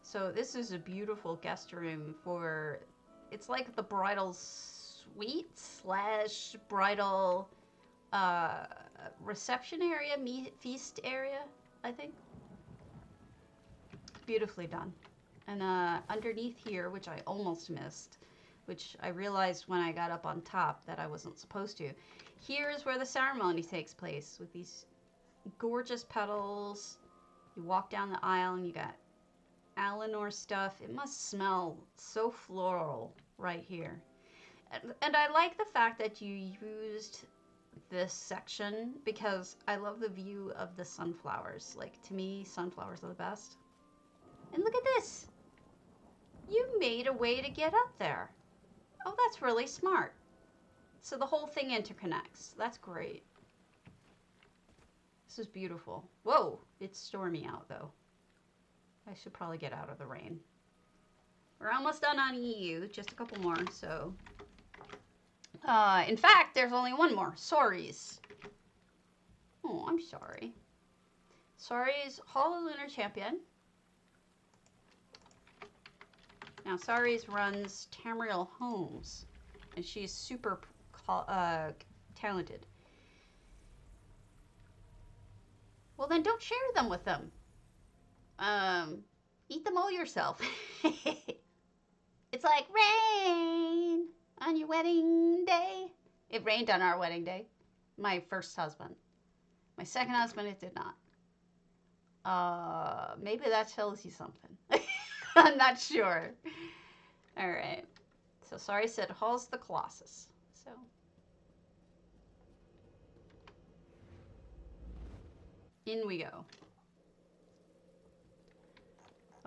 S1: So this is a beautiful guest room for... It's like the bridal suite slash bridal reception area, feast area, I think. Beautifully done. And underneath here, which I almost missed, which I realized when I got up on top that I wasn't supposed to. Here is where the ceremony takes place with these gorgeous petals. You walk down the aisle and you got Eleanor stuff. It must smell so floral right here. And I like the fact that you used this section because I love the view of the sunflowers. Like, to me, sunflowers are the best. And look at this. You made a way to get up there. Oh, that's really smart. So the whole thing interconnects. That's great. This is beautiful. Whoa, it's stormy out though. I should probably get out of the rain. We're almost done on EU, just a couple more, so. In fact, there's only one more, sorries. Oh, I'm sorry. Sorries, Hall of Lunar Champion. Now, Sorries runs Tamriel Homes, and she's super talented. Well, then don't share them with them. Eat them all yourself. It's like rain on your wedding day. It rained on our wedding day. My first husband. My second husband, it did not. Maybe that tells you something. I'm not sure. All right. So Sorry said Hall's the Colossus. So. In we go.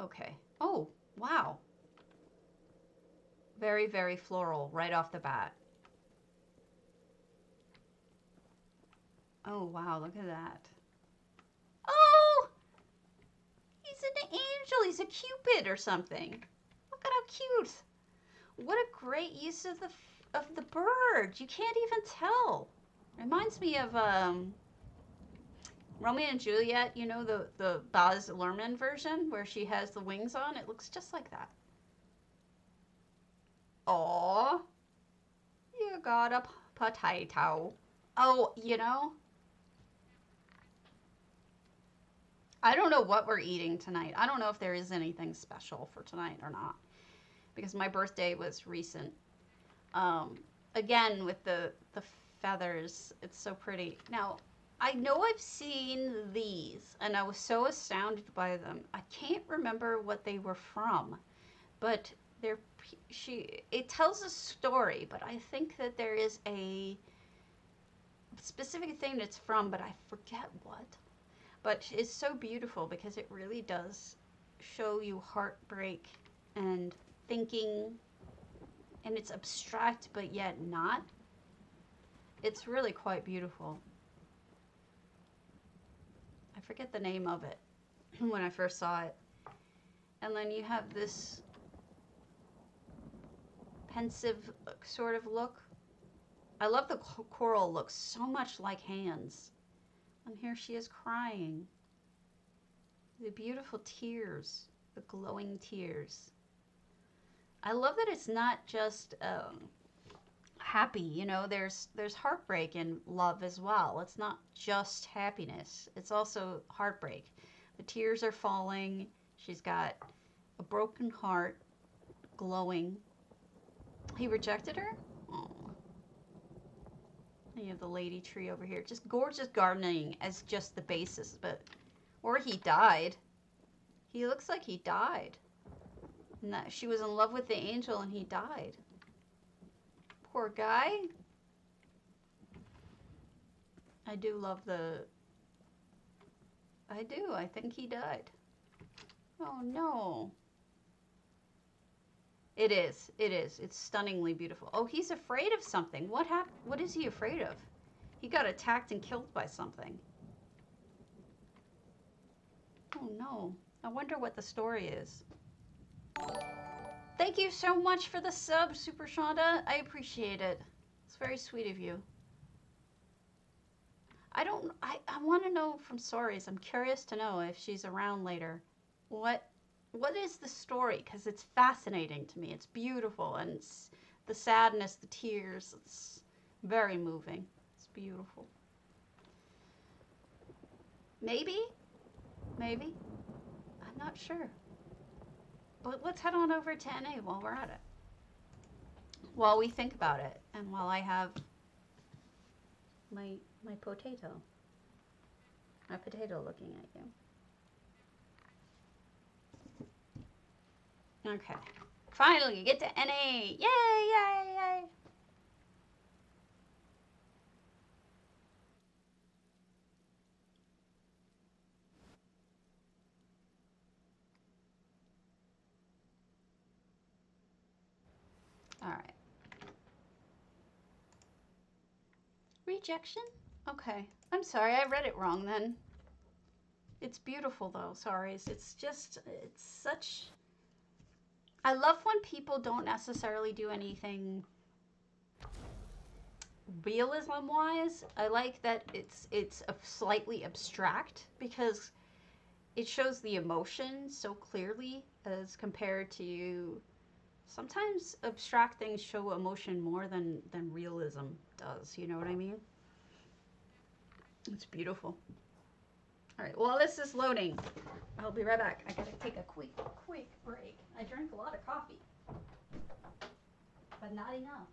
S1: Okay. Oh, wow. Very, very floral right off the bat. Oh, wow. Look at that. Oh! He's an angel. He's a cupid or something. Look at how cute. What a great use of the bird. You can't even tell. Reminds me of Romeo and Juliet, you know, the Baz Luhrmann version where she has the wings on. It looks just like that. Aww. You got a potato. Oh, you know, I don't know what we're eating tonight. I don't know if there is anything special for tonight or not. Because my birthday was recent. Again, with the feathers, it's so pretty. Now, I know I've seen these, and I was so astounded by them. I can't remember what they were from, but it tells a story, but I think that there is a specific thing it's from, but I forget what. But it's so beautiful because it really does show you heartbreak and thinking, and it's abstract but yet not. It's really quite beautiful. I forget the name of it when I first saw it. And then you have this pensive sort of look. I love the coral looks so much like hands. And here she is crying. The beautiful tears, the glowing tears. I love that it's not just happy. You know, there's heartbreak in love as well. It's not just happiness. It's also heartbreak. The tears are falling. She's got a broken heart, glowing. He rejected her? Oh. You have the lady tree over here. Just gorgeous gardening as just the basis, but... Or he died. He looks like he died. And that she was in love with the angel and he died. Poor guy. I do love the... I do. I think he died. Oh, no. It is. It is. It's stunningly beautiful. Oh, he's afraid of something. What happened? What is he afraid of? He got attacked and killed by something. Oh, no. I wonder what the story is. Thank you so much for the sub, Super Shonda. I appreciate it. It's very sweet of you. I want to know from Sorries. I'm curious to know if she's around later. What is the story? Because it's fascinating to me. It's beautiful, and it's the sadness, the tears. It's very moving. It's beautiful. Maybe? Maybe? I'm not sure. But let's head on over to NA while we're at it. While we think about it, and while I have my potato. My potato looking at you. Okay. Finally, get to NA. Yay, yay, yay. All right. Rejection? Okay. I'm sorry, I read it wrong then. It's beautiful though, Sorries. It's just, it's such... I love when people don't necessarily do anything realism-wise. I like that it's slightly abstract because it shows the emotion so clearly as compared to sometimes abstract things show emotion more than realism does. You know what I mean? It's beautiful. All right, while this is loading, I'll be right back. I gotta take a quick break. I drank a lot of coffee, but not enough.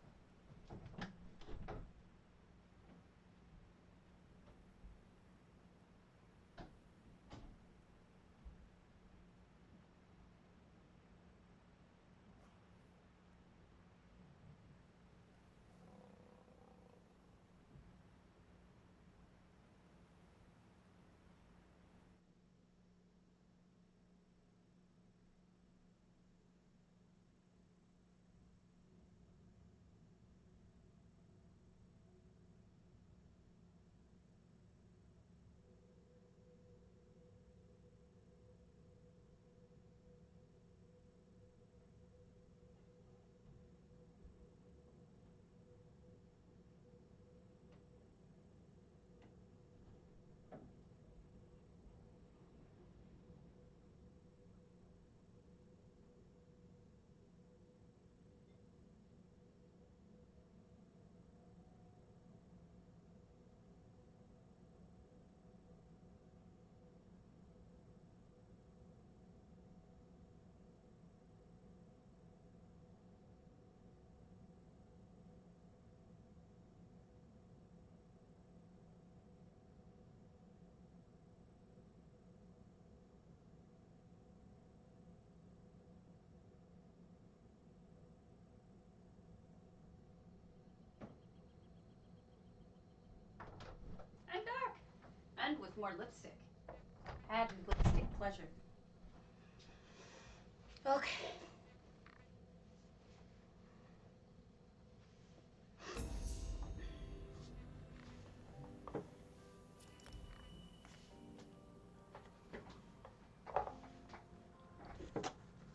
S1: I'm back, and with more lipstick. Added lipstick pleasure. Okay.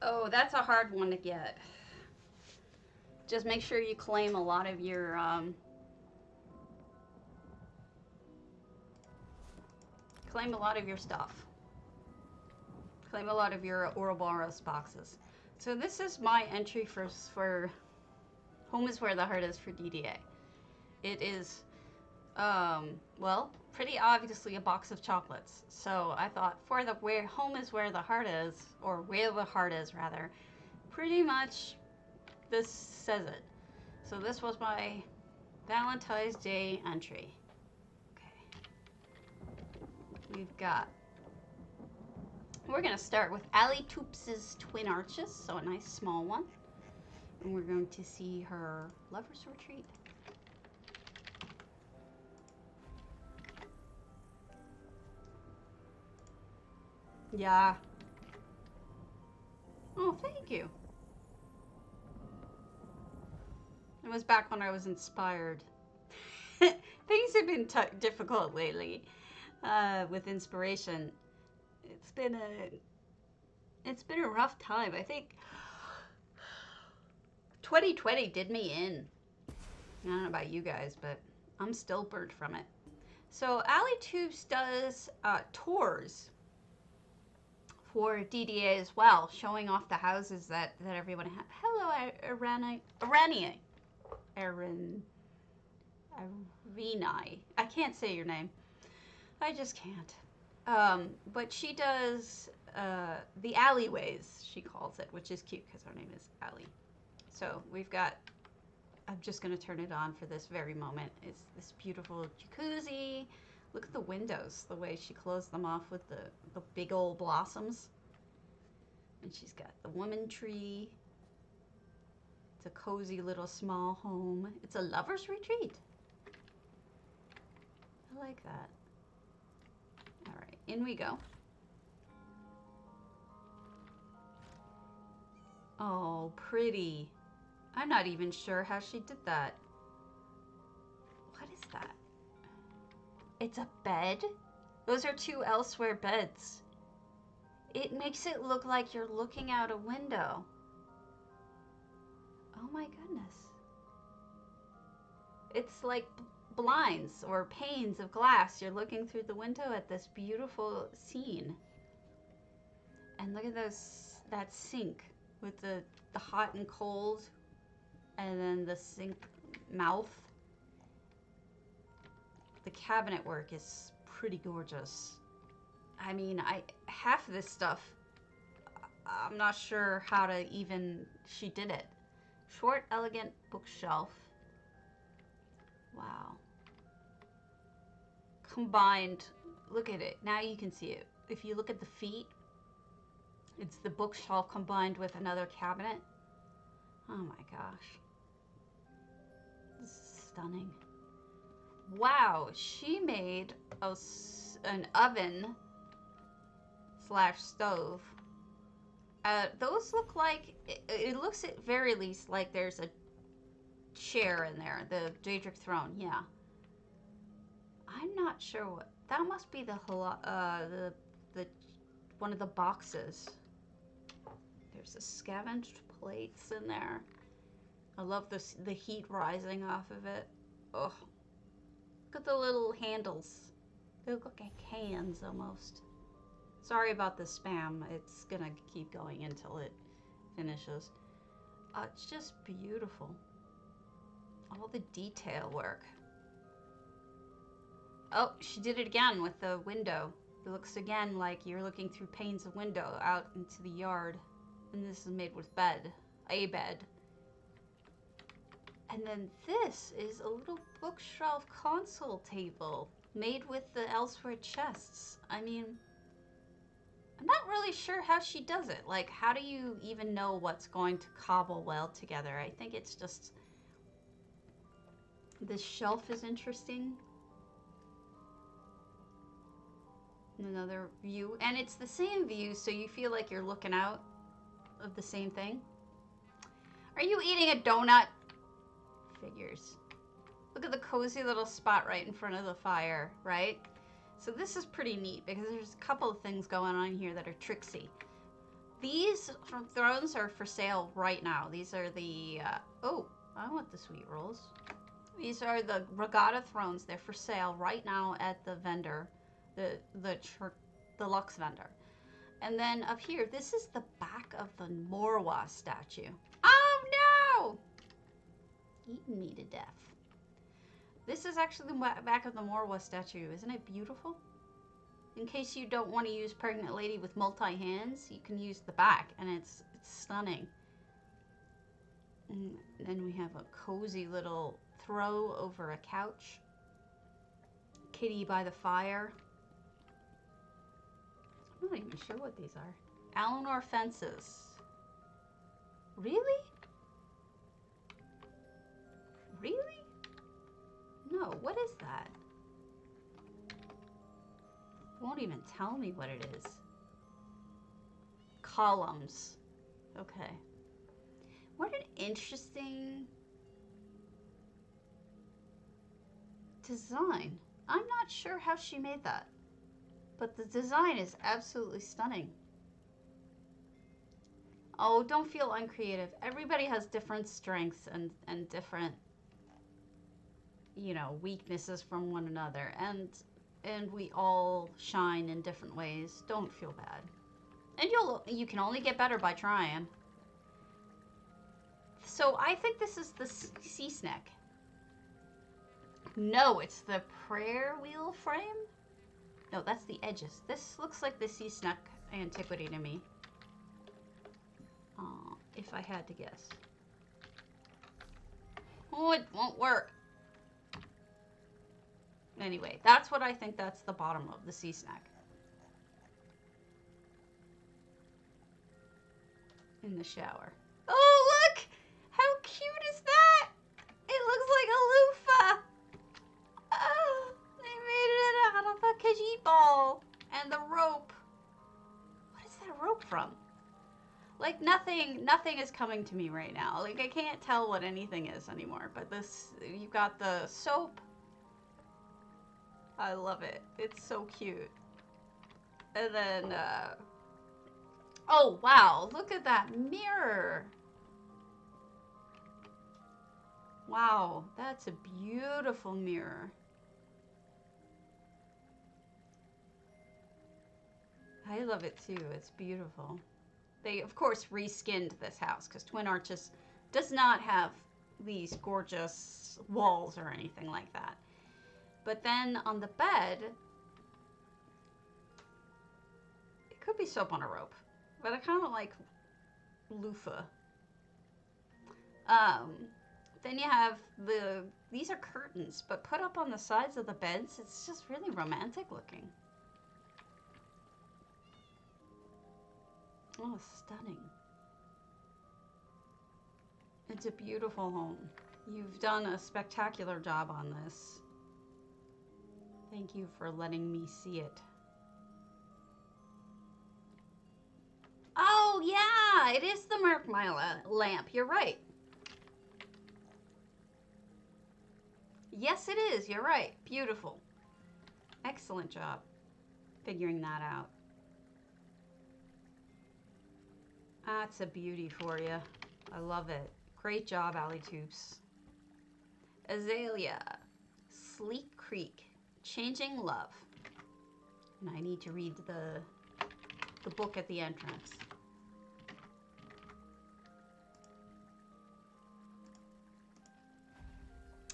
S1: Oh, that's a hard one to get. Just make sure you claim a lot of your stuff. Claim a lot of your Ouroboros boxes. So this is my entry for Home is where the heart is for DDA. It is, well, pretty obviously a box of chocolates. So I thought for the where home is where the heart is, or where the heart is rather, pretty much this says it. So this was my Valentine's Day entry. Okay. We're going to start with alitoups' twin arches, so a nice small one. And we're going to see her lover's retreat. Yeah. Oh, thank you. It was back when I was inspired. Things have been difficult lately with inspiration. It's been a rough time. I think 2020 did me in. I don't know about you guys, but I'm still burnt from it. So alitoups does tours for DDA as well, showing off the houses that everyone has. Hello, Arani. I can't say your name. I just can't. But she does the alleyways, she calls it, which is cute because her name is Allie. So we've got, I'm just going to turn it on for this very moment. It's this beautiful jacuzzi. Look at the windows, the way she closed them off with the big old blossoms. And she's got the woman tree. It's a cozy little small home. It's a lover's retreat. I like that. All right, in we go. Oh, pretty. I'm not even sure how she did that. What is that? It's a bed? Those are two elsewhere beds. It makes it look like you're looking out a window. Oh my goodness. It's like blinds or panes of glass. You're looking through the window at this beautiful scene. And look at that sink with the hot and cold, and then the sink mouth. The cabinet work is pretty gorgeous. I mean, half of this stuff, I'm not sure how to even, she did it. Short, elegant bookshelf. Wow. Combined, look at it. Now you can see it. If you look at the feet, it's the bookshelf combined with another cabinet. Oh my gosh. This is stunning. Wow, she made an oven / stove. Those look like, it looks at very least like there's a chair in there, the Daedric throne, yeah. I'm not sure what, that must be the one of the boxes. There's the scavenged plates in there. I love the heat rising off of it. Oh, look at the little handles. They look like cans almost. Sorry about the spam. It's gonna keep going until it finishes. It's just beautiful. All the detail work. Oh, she did it again with the window. It looks again like you're looking through panes of window out into the yard. And this is made with a bed. And then this is a little bookshelf console table made with the elsewhere chests. I mean, I'm not really sure how she does it. Like, how do you even know what's going to cobble well together? I think it's just, this shelf is interesting. Another view, and it's the same view, so you feel like you're looking out of the same thing. Are you eating a donut? Figures. Look at the cozy little spot right in front of the fire, right? So this is pretty neat because there's a couple of things going on here that are tricksy. These thrones are for sale right now. These are the, oh, I want the sweet rolls. These are the regatta thrones. They're for sale right now at the vendor, the Lux vendor. And then up here, this is the back of the Morwa statue. Oh no! eaten me to death. This is actually the back of the Morwa statue. Isn't it beautiful? In case you don't want to use pregnant lady with multi-hands, you can use the back, and it's stunning. And then we have a cozy little throw over a couch. Kitty by the fire. I'm not even sure what these are. Alinor fences. Really? Really? No, what is that? It won't even tell me what it is. Columns. Okay. What an interesting design. I'm not sure how she made that, but the design is absolutely stunning. Oh, don't feel uncreative. Everybody has different strengths and different, you know, weaknesses from one another, and we all shine in different ways. Don't feel bad. And you can only get better by trying. So I think this is the sea snack. No, it's the prayer wheel frame? No, that's the edges. This looks like the sea snack antiquity to me. If I had to guess. Oh, it won't work. Anyway, that's what I think that's the bottom of, the sea snack. In the shower. Oh, look! How cute is that? It looks like a loofah. Oh, they made it out of a kajit ball. And the rope. What is that rope from? Like, nothing is coming to me right now. Like, I can't tell what anything is anymore. But this, you've got the soap. I love it. It's so cute. And then, oh, wow. Look at that mirror. Wow, that's a beautiful mirror. I love it too. It's beautiful. They, of course, reskinned this house because Twin Arches does not have these gorgeous walls or anything like that. But then on the bed, it could be soap on a rope, but I kind of like loofah. Then you have these are curtains, but put up on the sides of the beds, it's just really romantic looking. Oh, stunning. It's a beautiful home. You've done a spectacular job on this. Thank you for letting me see it. Oh, yeah, it is the Merkmile lamp. You're right. Yes, it is. You're right. Beautiful. Excellent job figuring that out. That's a beauty for you. I love it. Great job, alitoups. Azalea. Sleek Creek. Changing Love. And I need to read the book at the entrance.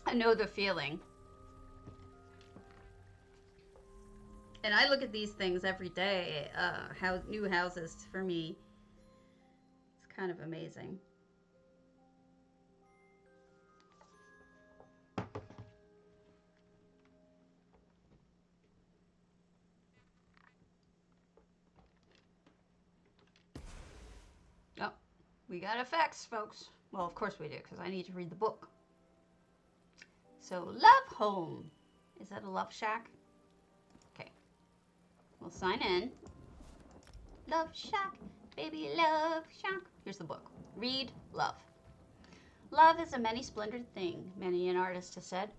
S1: I know the feeling. And I look at these things every day, new houses for me. It's kind of amazing. Oh, we got effects, folks. Well, of course we do, because I need to read the book. So, Love Home. Is that a love shack? Okay. We'll sign in. Love shack, baby love shack. Here's the book. Read, love. Love is a many-splendored thing, many an artist has said.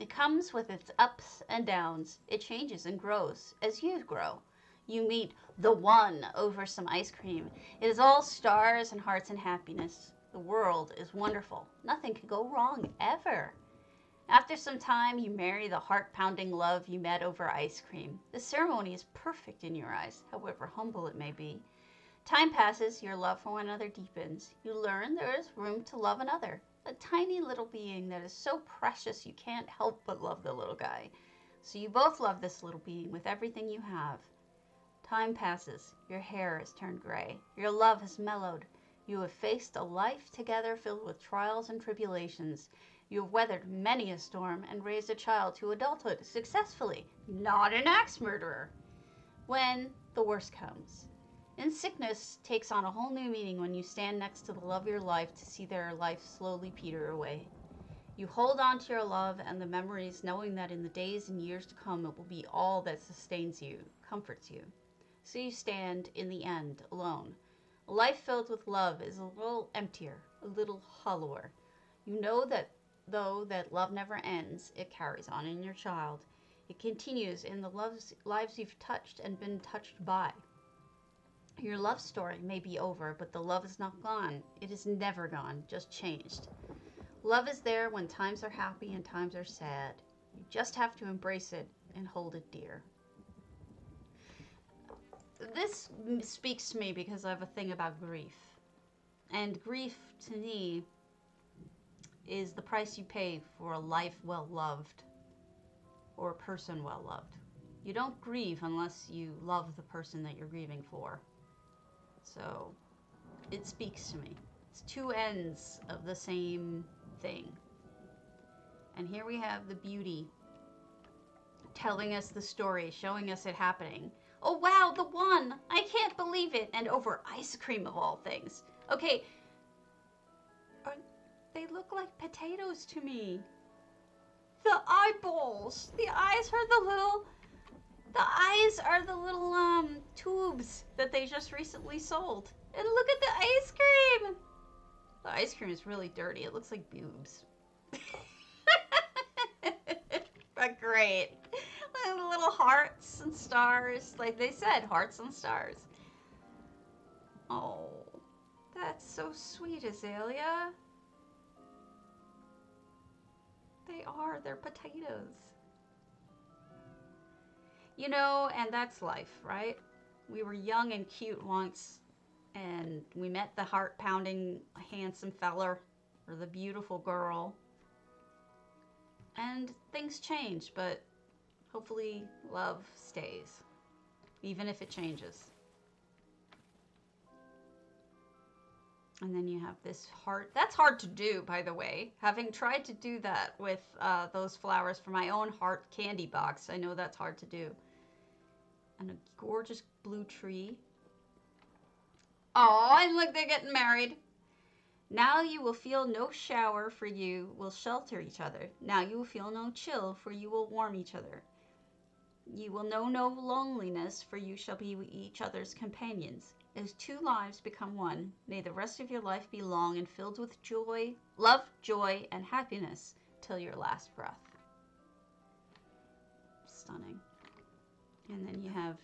S1: It comes with its ups and downs. It changes and grows as you grow. You meet the one over some ice cream. It is all stars and hearts and happiness. The world is wonderful. Nothing can go wrong, ever. After some time, you marry the heart-pounding love you met over ice cream. The ceremony is perfect in your eyes, however humble it may be. Time passes, your love for one another deepens. You learn there is room to love another. a tiny little being that is so precious you can't help but love the little guy. So you both love this little being with everything you have. Time passes. Your hair has turned gray. Your love has mellowed. You have faced a life together filled with trials and tribulations. You have weathered many a storm and raised a child to adulthood successfully, not an axe murderer. When the worst comes, and sickness takes on a whole new meaning when you stand next to the love of your life to see their life slowly peter away. You hold on to your love and the memories, knowing that in the days and years to come it will be all that sustains you, comforts you. So you stand, in the end, alone. A life filled with love is a little emptier, a little hollower. You know that though that love never ends, it carries on in your child. It continues in the lives you've touched and been touched by. Your love story may be over, but the love is not gone. It is never gone, just changed. Love is there when times are happy and times are sad. You just have to embrace it and hold it dear. This speaks to me because I have a thing about grief. And grief, to me, is the price you pay for a life well loved or a person well loved. You don't grieve unless you love the person that you're grieving for. So it speaks to me. It's two ends of the same thing. And here we have the beauty telling us the story, showing us it happening. Oh wow, the one! I can't believe it! And over ice cream of all things. Okay, they look like potatoes to me. The eyeballs! The eyes are the little tubes that they just recently sold. And look at the ice cream! The ice cream is really dirty. It looks like boobs. But great. The little hearts and stars. Like they said, hearts and stars. Oh, that's so sweet, Azalea. They are. They're potatoes. You know, and that's life, right? We were young and cute once, and we met the heart-pounding, handsome feller, or the beautiful girl. And things change, but hopefully love stays, even if it changes. And then you have this heart. That's hard to do, by the way. Having tried to do that with those flowers for my own heart candy box, I know that's hard to do. And a gorgeous blue tree. Oh, and look, they're getting married. Now you will feel no shower, for you will shelter each other. Now you will feel no chill, for you will warm each other. You will know no loneliness, for you shall be each other's companions. As two lives become one, may the rest of your life be long and filled with joy, love, joy, and happiness till your last breath. Stunning. And then you have,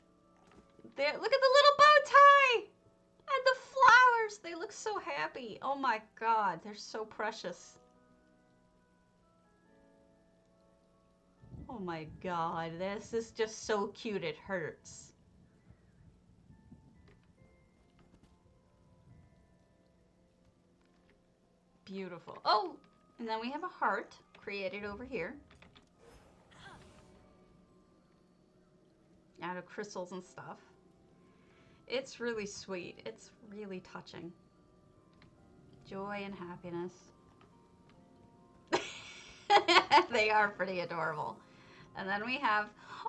S1: there, look at the little bow tie! And the flowers, they look so happy. Oh my God, they're so precious. Oh my God, this is just so cute, it hurts. Beautiful. Oh, and then we have a heart created over here. Out of crystals and stuff. It's really sweet. It's really touching. Joy and happiness. They are pretty adorable. And then we have,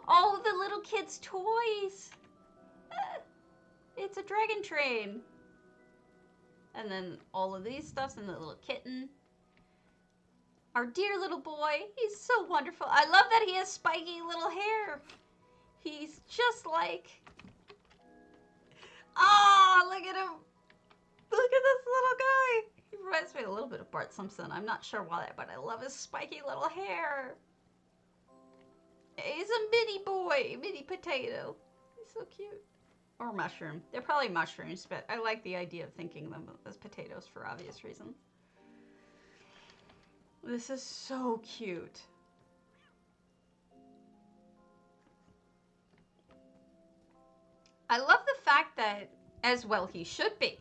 S1: oh, the little kids' toys. It's a dragon train. And then all of these stuffs and the little kitten. Our dear little boy. He's so wonderful. I love that he has spiky little hair. He's just like... Oh, look at him. Look at this little guy. He reminds me a little bit of Bart Simpson. I'm not sure why, but I love his spiky little hair. He's a mini boy, mini potato. He's so cute. Or mushroom. They're probably mushrooms, but I like the idea of thinking them as potatoes for obvious reasons. This is so cute. I love the fact that, as well he should be,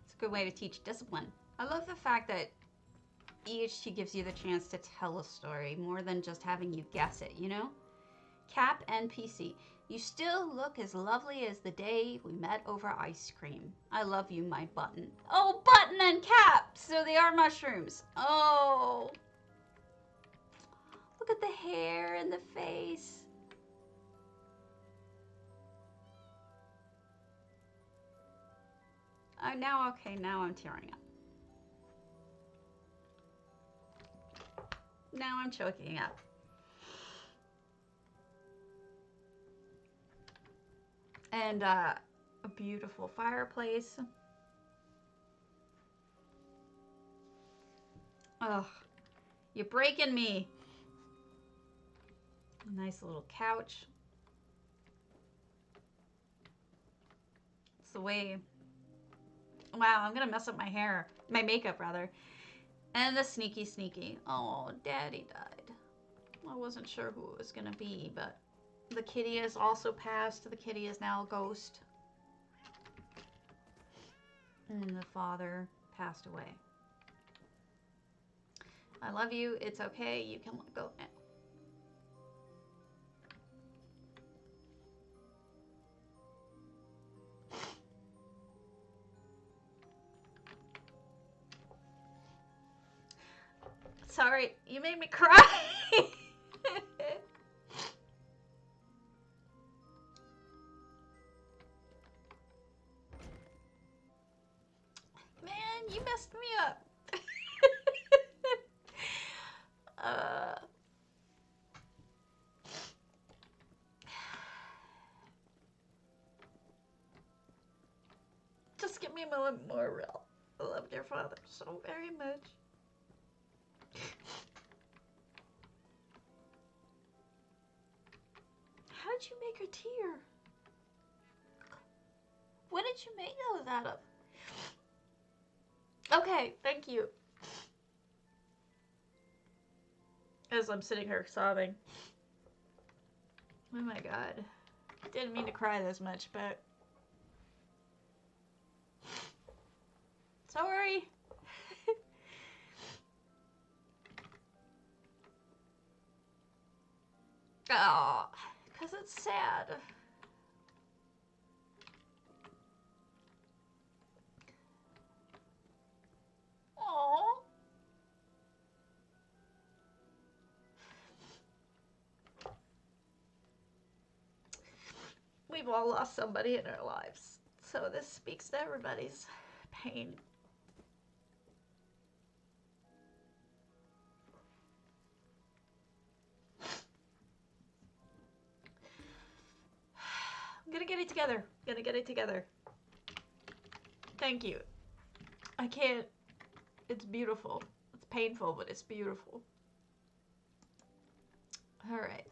S1: it's a good way to teach discipline. I love the fact that EHT gives you the chance to tell a story more than just having you guess it, you know? Cap NPC. You still look as lovely as the day we met over ice cream. I love you, my button. Oh, button and cap! So they are mushrooms. Oh. Look at the hair and the face. Now, okay, now I'm tearing up. Now I'm choking up. And a beautiful fireplace. Ugh, you're breaking me. A nice little couch. It's the way. Wow, I'm gonna mess up my hair. My makeup, rather. And the sneaky sneaky. Oh, Daddy died. I wasn't sure who it was gonna be, but the kitty has also passed. The kitty is now a ghost. And the father passed away. I love you. It's okay. You can let go now. Sorry, you made me cry. Man, you messed me up. Just give me a moment more real. I loved your father so very much. How did you make a tear? What did you make those out of? Okay, thank you. As I'm sitting here sobbing. Oh my god. Didn't mean to cry this much, but... Sorry. Oh, because it's sad. Oh. We've all lost somebody in our lives, so this speaks to everybody's pain. I'm gonna get it together. Gonna get it together. Thank you. I can't. It's beautiful. It's painful, but it's beautiful. All right.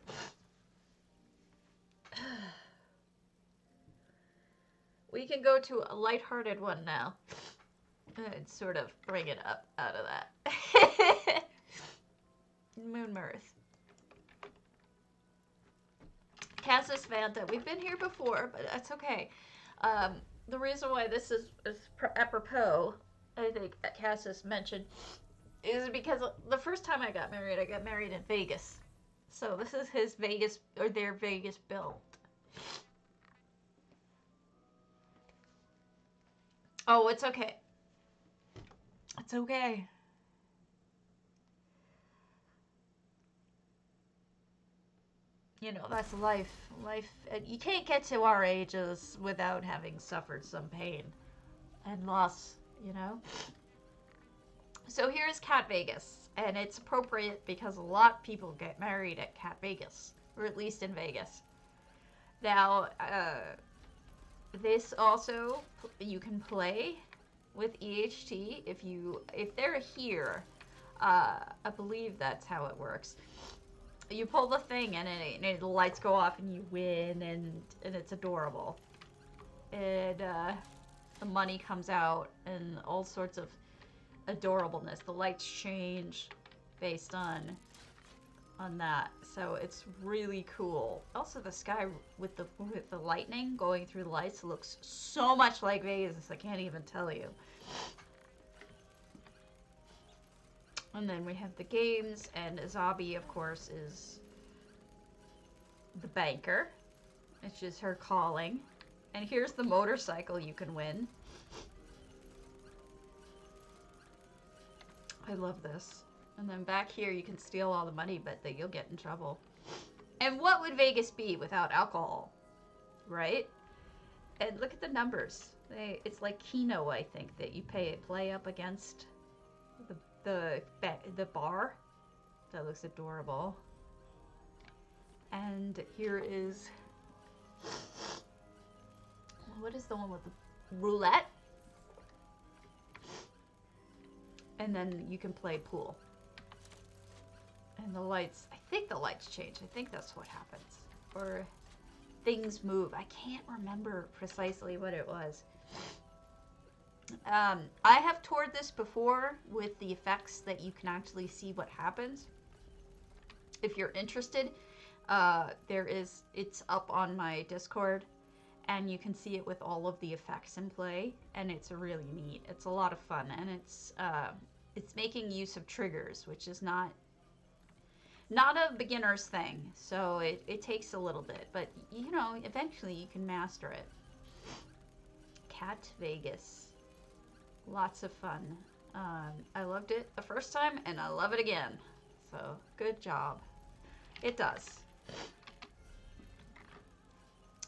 S1: We can go to a lighthearted one now. And sort of bring it up out of that. Moonmirth. Cassis Vanta. We've been here before, but that's okay. The reason why this is apropos, I think Cassis mentioned, is because the first time I got married in Vegas. So this is his Vegas, or their Vegas build. Oh, it's okay. It's okay. You know, that's life. Life, you can't get to our ages without having suffered some pain and loss, you know? So here's Cat Vegas, and it's appropriate because a lot of people get married at Cat Vegas, or at least in Vegas. Now, this also, you can play with EHT if they're here. I believe that's how it works. You pull the thing and the lights go off and you win, and it's adorable. And the money comes out and all sorts of adorableness. The lights change based on that, so it's really cool. Also, the sky with the lightning going through the lights looks so much like Vegas. I can't even tell you. And then we have the games, and Azabi, of course, is the banker. It's just her calling. And here's the motorcycle you can win. I love this. And then back here you can steal all the money, but that you'll get in trouble. And what would Vegas be without alcohol? Right? And look at the numbers. It's like Keno, I think, that you play up against the bar. That looks adorable. And here is, what is the one with the roulette? And then you can play pool. And the lights, I think the lights change. I think that's what happens. Or things move. I can't remember precisely what it was. I have toured this before with the effects that you can actually see what happens. If you're interested, it's up on my Discord, and you can see it with all of the effects in play, and it's really neat. It's a lot of fun, and it's making use of triggers, which is not a beginner's thing, so it takes a little bit, but you know, eventually you can master it. Cat Vegas. Lots of fun. I loved it the first time, and I love it again. So, good job. It does.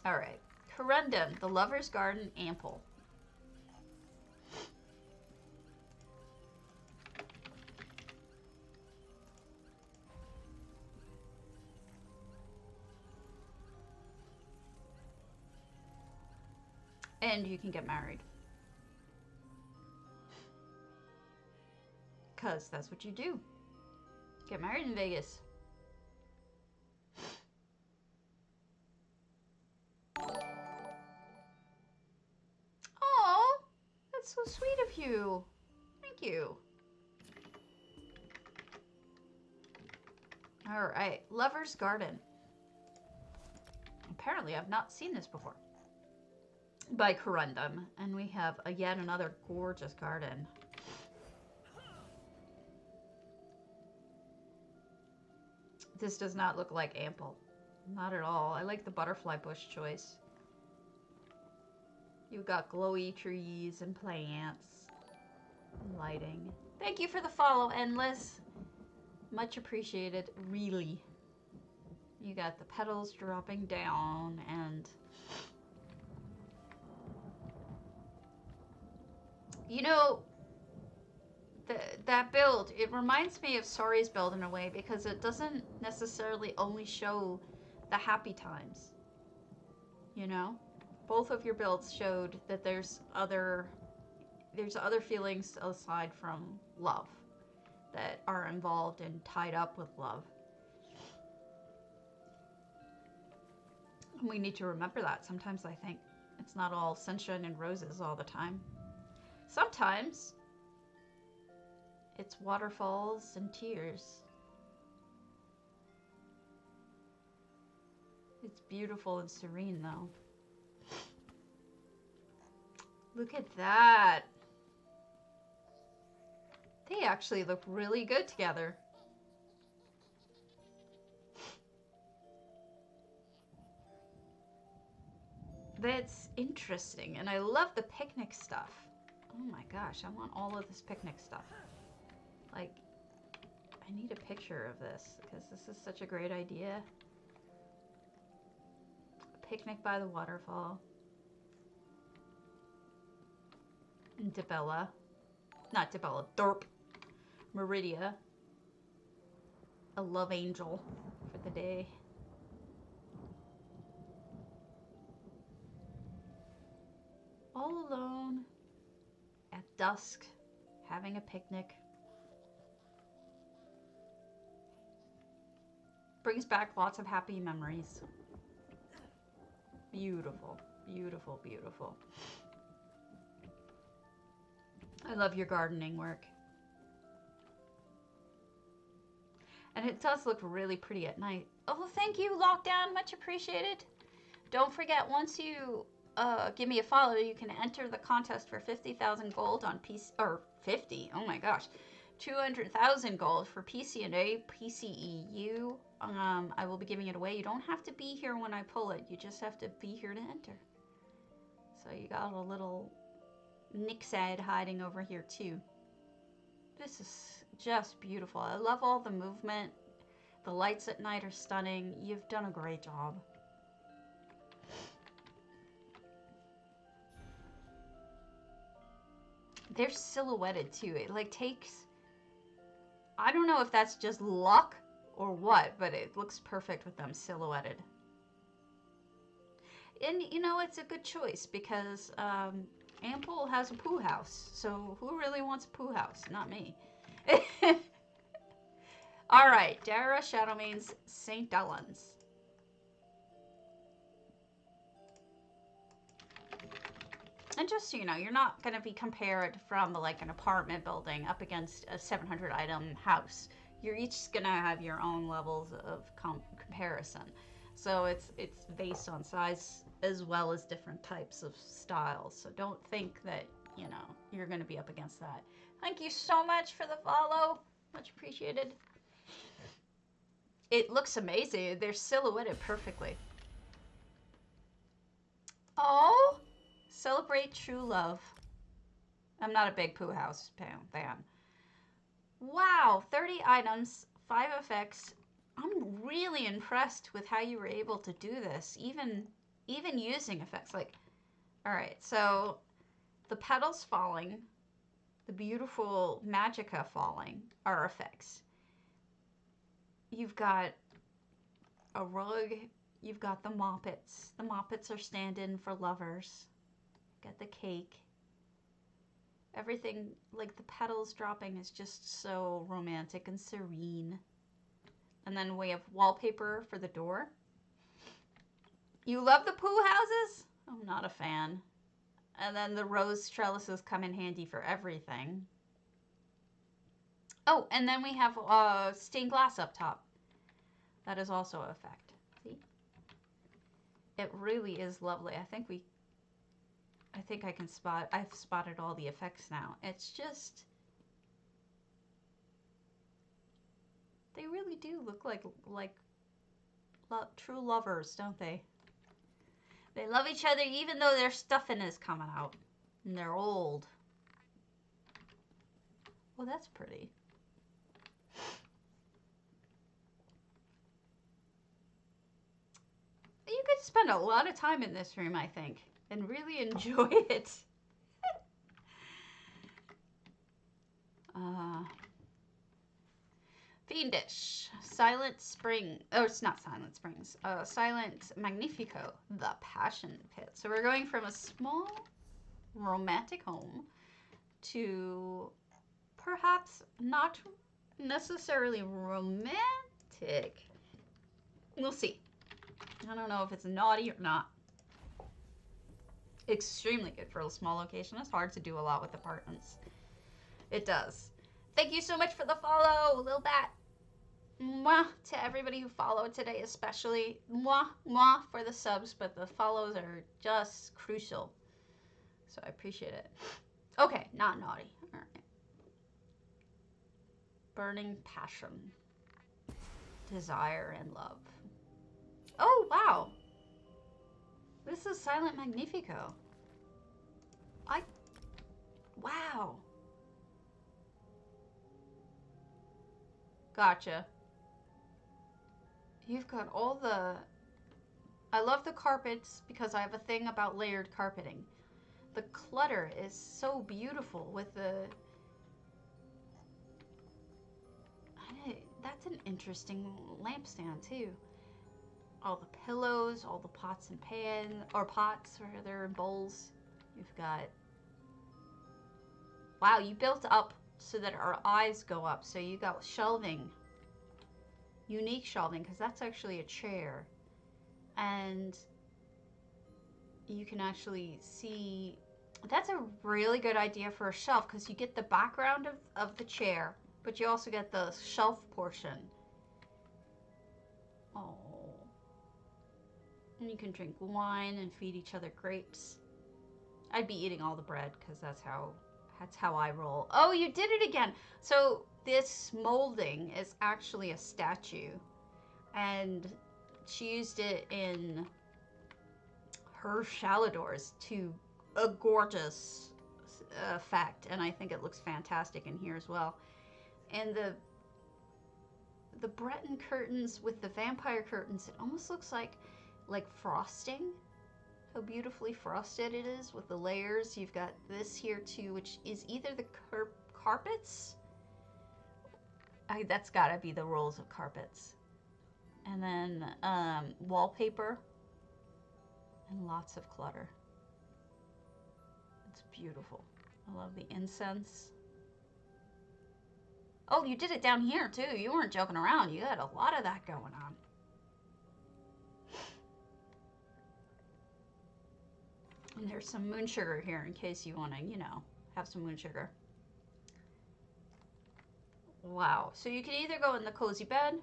S1: Alright. Corundum, the Lover's Garden Ample. And you can get married. Because that's what you do. Get married in Vegas. Oh, that's so sweet of you. Thank you. Alright, Lover's Garden. Apparently I've not seen this before. By Corundum. And we have yet another gorgeous garden. This does not look like Ample. Not at all. I like the butterfly bush choice. You've got glowy trees and plants. And lighting. Thank you for the follow, Endless. Much appreciated. Really. You got the petals dropping down and... You know, that build, it reminds me of Sorry's build in a way, because it doesn't necessarily only show the happy times. You know? Both of your builds showed that there's other feelings aside from love that are involved and tied up with love. And we need to remember that. Sometimes I think it's not all sunshine and roses all the time. Sometimes it's waterfalls and tears. It's beautiful and serene, though. Look at that. They actually look really good together. That's interesting, and I love the picnic stuff. Oh my gosh, I want all of this picnic stuff. Like, I need a picture of this, because this is such a great idea. A picnic by the waterfall. And Debella. Not Debella, Derp. Meridia. A love angel for the day. All alone at dusk, having a picnic. Brings back lots of happy memories. Beautiful, beautiful, beautiful. I love your gardening work. And it does look really pretty at night. Oh, thank you, Lockdown. Much appreciated. Don't forget, once you give me a follow, you can enter the contest for 50,000 gold on PC, or 50, oh my gosh, 200,000 gold for PCNA, PCEU. I will be giving it away. You don't have to be here when I pull it. You just have to be here to enter. So you got a little Nixad hiding over here too. This is just beautiful. I love all the movement. The lights at night are stunning. You've done a great job. They're silhouetted too. It like takes, I don't know if that's just luck or what, but it looks perfect with them silhouetted. And you know, it's a good choice because Ample has a poo house. So who really wants a poo house? Not me. All right, Dara Shadow means St. Delyns. And just so you know, you're not going to be compared from like an apartment building up against a 700 item house. You're each going to have your own levels of comparison. So it's based on size as well as different types of styles. So don't think that, you know, you're going to be up against that. Thank you so much for the follow. Much appreciated. It looks amazing. They're silhouetted perfectly. Oh! Celebrate true love. I'm not a big poo house fan. Wow, 30 items, 5 effects. I'm really impressed with how you were able to do this, even using effects. Like, all right, so the petals falling, the beautiful magicka falling are effects. You've got a rug. You've got the moppets. The moppets are stand-in for lovers. Get the cake. Everything, like the petals dropping, is just so romantic and serene. And then we have wallpaper for the door. You love the poo houses? I'm not a fan. And then the rose trellises come in handy for everything. Oh, and then we have stained glass up top. That is also an effect. See? It really is lovely. I think I can spot, I've spotted all the effects now. It's just, they really do look like true lovers, don't they? They love each other even though their stuffing is coming out. And they're old. Oh, that's pretty. You could spend a lot of time in this room, I think, and really enjoy it. Fiendish. Silent Spring. Oh, it's not Silent Springs. Silent Magnifico. The Passion Pit. So we're going from a small romantic home to perhaps not necessarily romantic. We'll see. I don't know if it's naughty or not. Extremely good for a small location. It's hard to do a lot with apartments. It does. Thank you so much for the follow, Lil Bat. Mwah to everybody who followed today, especially. Mwah, mwah for the subs, but the follows are just crucial. So I appreciate it. Okay, not naughty. All right. Burning passion. Desire and love. Oh, wow. This is Silent Magnifico. Wow. Gotcha. You've got all the... I love the carpets because I have a thing about layered carpeting. The clutter is so beautiful with the... That's an interesting lampstand too. All the pillows, all the pots and pans, or pots rather, bowls. You've got... Wow, you built up so that our eyes go up. So you got shelving. Unique shelving, because that's actually a chair. And you can actually see... That's a really good idea for a shelf, because you get the background of the chair, but you also get the shelf portion. Oh. And you can drink wine and feed each other grapes. I'd be eating all the bread, because that's how I roll. Oh, you did it again. So this molding is actually a statue, and she used it in her Shaladors to a gorgeous effect, and I think it looks fantastic in here as well. And the Breton curtains with the vampire curtains, it almost looks like frosting. How beautifully frosted it is with the layers. You've got this here too, which is either the carpets. That's gotta be the rolls of carpets. And then wallpaper and lots of clutter. It's beautiful. I love the incense. Oh, you did it down here too. You weren't joking around. You had a lot of that going on. And there's some moon sugar here in case you want to, you know, have some moon sugar. Wow. So you can either go in the cozy bed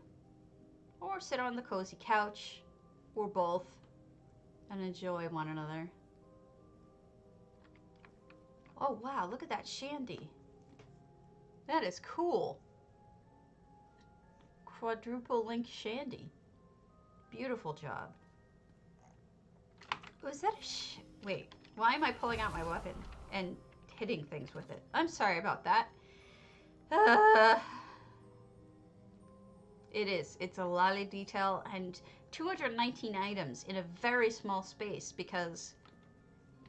S1: or sit on the cozy couch or both and enjoy one another. Oh, wow. Look at that shandy. That is cool. Quadruple link shandy. Beautiful job. Was that a wait, why am I pulling out my weapon and hitting things with it? I'm sorry about that. It is. It's a lot of detail and 219 items in a very small space because,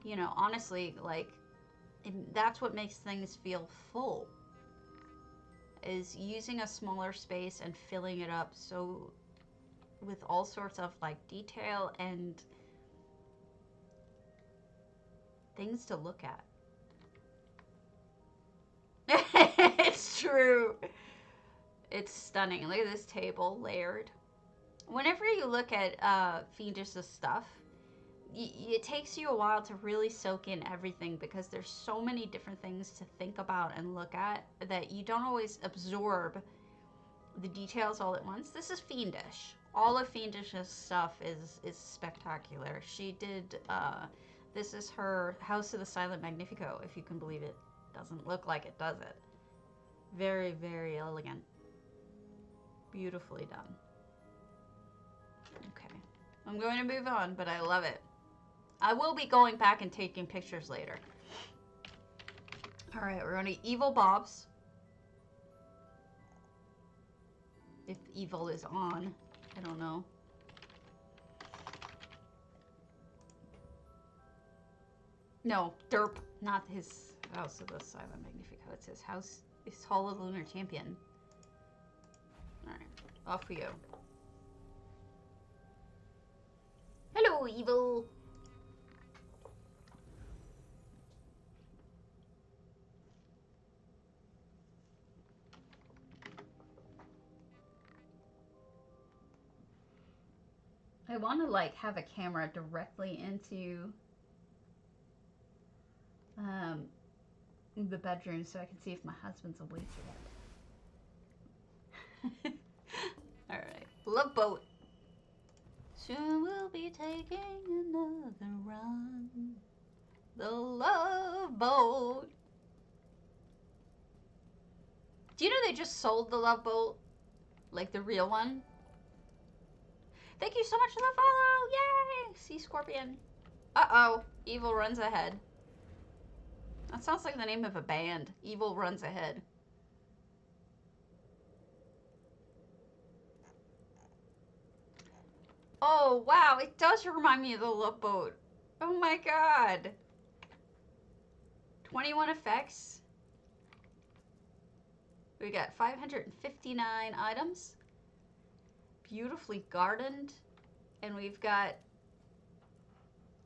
S1: you know, honestly, like, that's what makes things feel full. Is using a smaller space and filling it up so with all sorts of like detail and things to look at. It's true. It's stunning. Look at this table layered. Whenever you look at fiendish stuff, it takes you a while to really soak in everything because there's so many different things to think about and look at that you don't always absorb the details all at once. This is fiendish. All of fiendish's stuff is spectacular. She did, this is her House of the Silent Magnifico, if you can believe it. Doesn't look like it, does it? Very, very elegant. Beautifully done. Okay. I'm going to move on, but I love it. I will be going back and taking pictures later. All right, we're going to evilbobs. If evil is on, I don't know. No, derp, not his House of the Silent Magnifico. It's his house, his Hall of the Lunar Champion. All right, off we go. Hello, evil. I want to like have a camera directly into the bedroom so I can see if my husband's awake yet. All right, love boat. Soon we'll be taking another run. The love boat. Do you know they just sold the love boat? Like the real one? Thank you so much for the follow! Yay! Sea Scorpion. Uh-oh. Evil runs ahead. That sounds like the name of a band. Evil runs ahead. Oh, wow. It does remind me of the Love Boat. Oh my god. 21 effects. We got 559 items. Beautifully gardened. And we've got...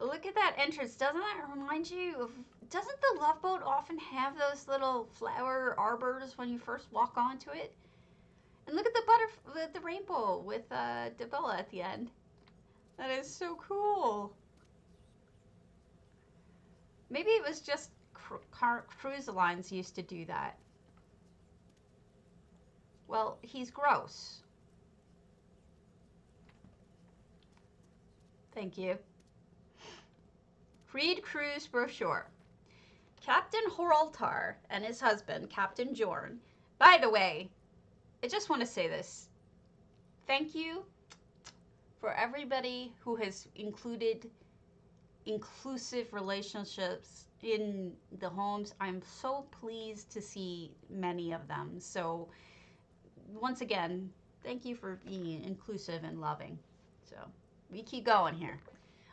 S1: Look at that entrance. Doesn't that remind you of... Doesn't the Love Boat often have those little flower arbors when you first walk onto it? And look at the rainbow with Debella at the end. That is so cool. Maybe it was just cruise lines used to do that. Well, he's gross. Thank you. Freed Cruise Brochure. Captain Horaltar and his husband, Captain Jorn, By the way, I just want to say this. Thank you for everybody who has included inclusive relationships in the homes. I'm so pleased to see many of them. So, once again, thank you for being inclusive and loving. So, we keep going here.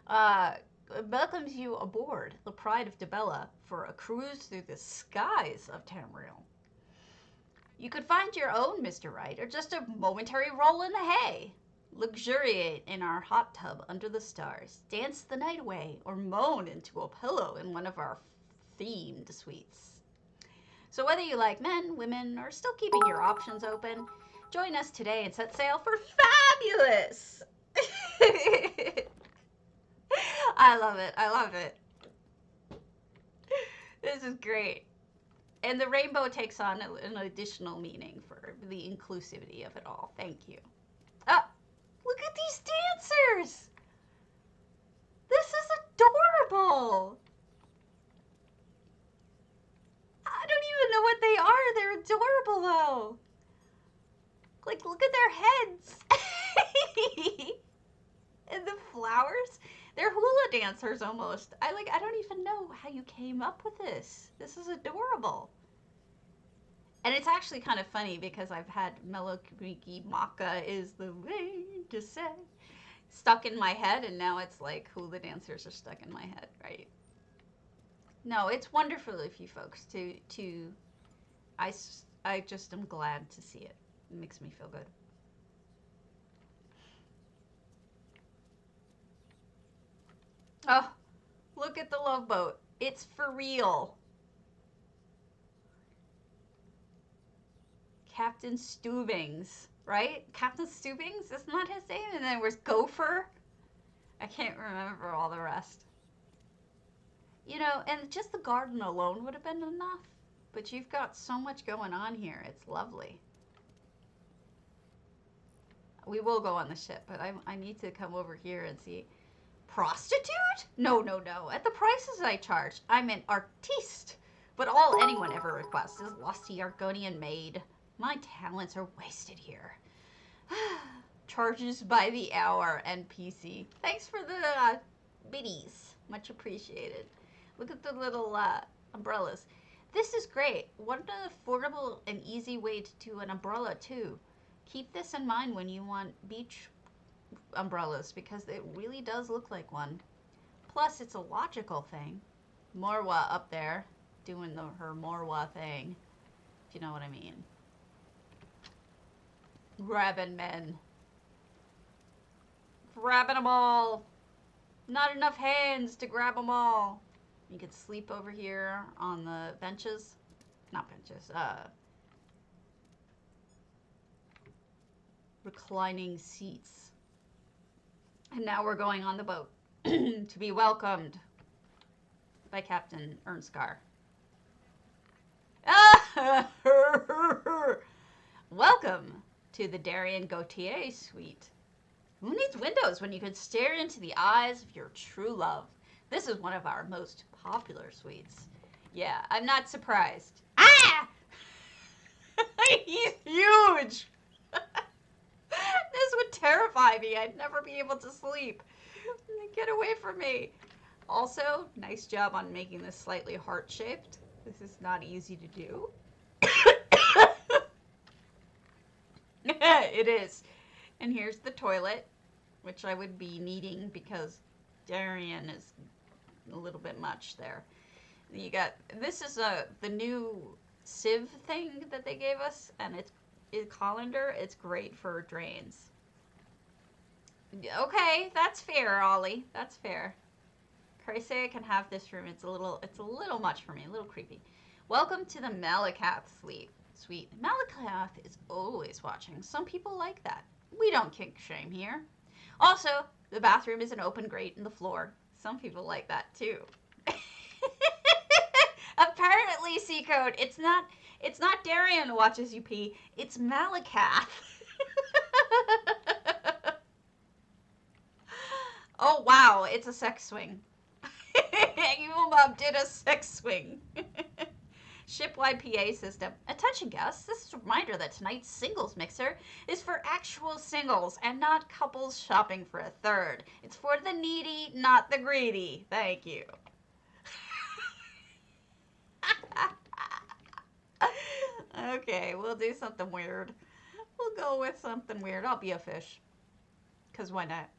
S1: Uh, Welcomes you aboard the Pride of Debella for a cruise through the skies of Tamriel. You could find your own Mr. Right or just a momentary roll in the hay. Luxuriate in our hot tub under the stars, dance the night away, or moan into a pillow in one of our themed suites. So whether you like men, women, or still keeping your options open, join us today and set sail for fabulous! I love it. I love it. This is great. And the rainbow takes on an additional meaning for the inclusivity of it all. Thank you. Oh, look at these dancers. This is adorable. I don't even know what they are. They're adorable, though. Like, look at their heads. And the flowers. They're hula dancers almost. I don't even know how you came up with this. This is adorable. And it's actually kind of funny because I've had Melokiki Maka is the way to say stuck in my head, and now it's like hula dancers are stuck in my head, right? No, it's wonderful of you folks I just am glad to see it. It makes me feel good. Oh, look at the love boat. It's for real. Captain Stubings, right? Captain Stubings? Isn't that his name? And then there's Gopher. I can't remember all the rest. You know, and just the garden alone would have been enough. But you've got so much going on here. It's lovely. We will go on the ship, but I need to come over here and see. Prostitute? No, no, no. At the prices I charge, I'm an artiste. But all anyone ever requests is lusty Argonian maid. My talents are wasted here. Charges by the hour, NPC. Thanks for the biddies. Much appreciated. Look at the little umbrellas. This is great. What an affordable and easy way to do an umbrella, too. Keep this in mind when you want beach umbrellas, because it really does look like one. Plus, it's a logical thing. Morwa up there doing her Morwa thing. If you know what I mean. Grabbing men. Grabbing them all. Not enough hands to grab them all. You could sleep over here on the benches. Not benches. Reclining seats. And now we're going on the boat to be welcomed by Captain Ernskar. Welcome to the Darien Gautier suite. Who needs windows when you can stare into the eyes of your true love? This is one of our most popular suites. Yeah, I'm not surprised. Ah! He's huge! This would terrify me. I'd never be able to sleep. Get away from me. Also, nice job on making this slightly heart-shaped. This is not easy to do. It is. And here's the toilet, which I would be needing because Darien is a little bit much there. You got, this is the new sieve thing that they gave us, and it's colander. It's great for drains. Okay, that's fair, Ollie. That's fair. Crazy, I can have this room. It's a little much for me. A little creepy. Welcome to the Malakath suite. Malakath is always watching. Some people like that. We don't kink shame here. Also, the bathroom is an open grate in the floor. Some people like that too. Apparently, Seacode, it's not Darien who watches you pee. It's Malakath. Oh wow, it's a sex swing. Evilbob did a sex swing. Shipwide PA system. Attention guests, this is a reminder that tonight's singles mixer is for actual singles and not couples shopping for a third. It's for the needy, not the greedy. Thank you. Okay, we'll do something weird. We'll go with something weird. I'll be a fish. Because why not?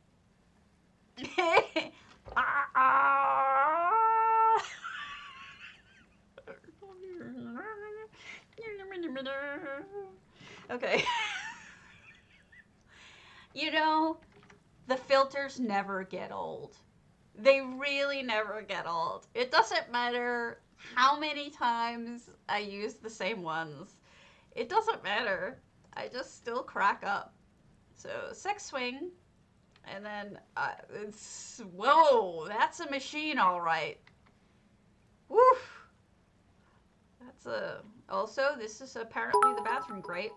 S1: Okay. You know, the filters never get old. They really never get old. It doesn't matter how many times I use the same ones. It doesn't matter. I just still crack up. So, sex swing. And then, it's... Whoa! That's a machine, all right. Woof! That's a... Also, this is apparently the bathroom grate.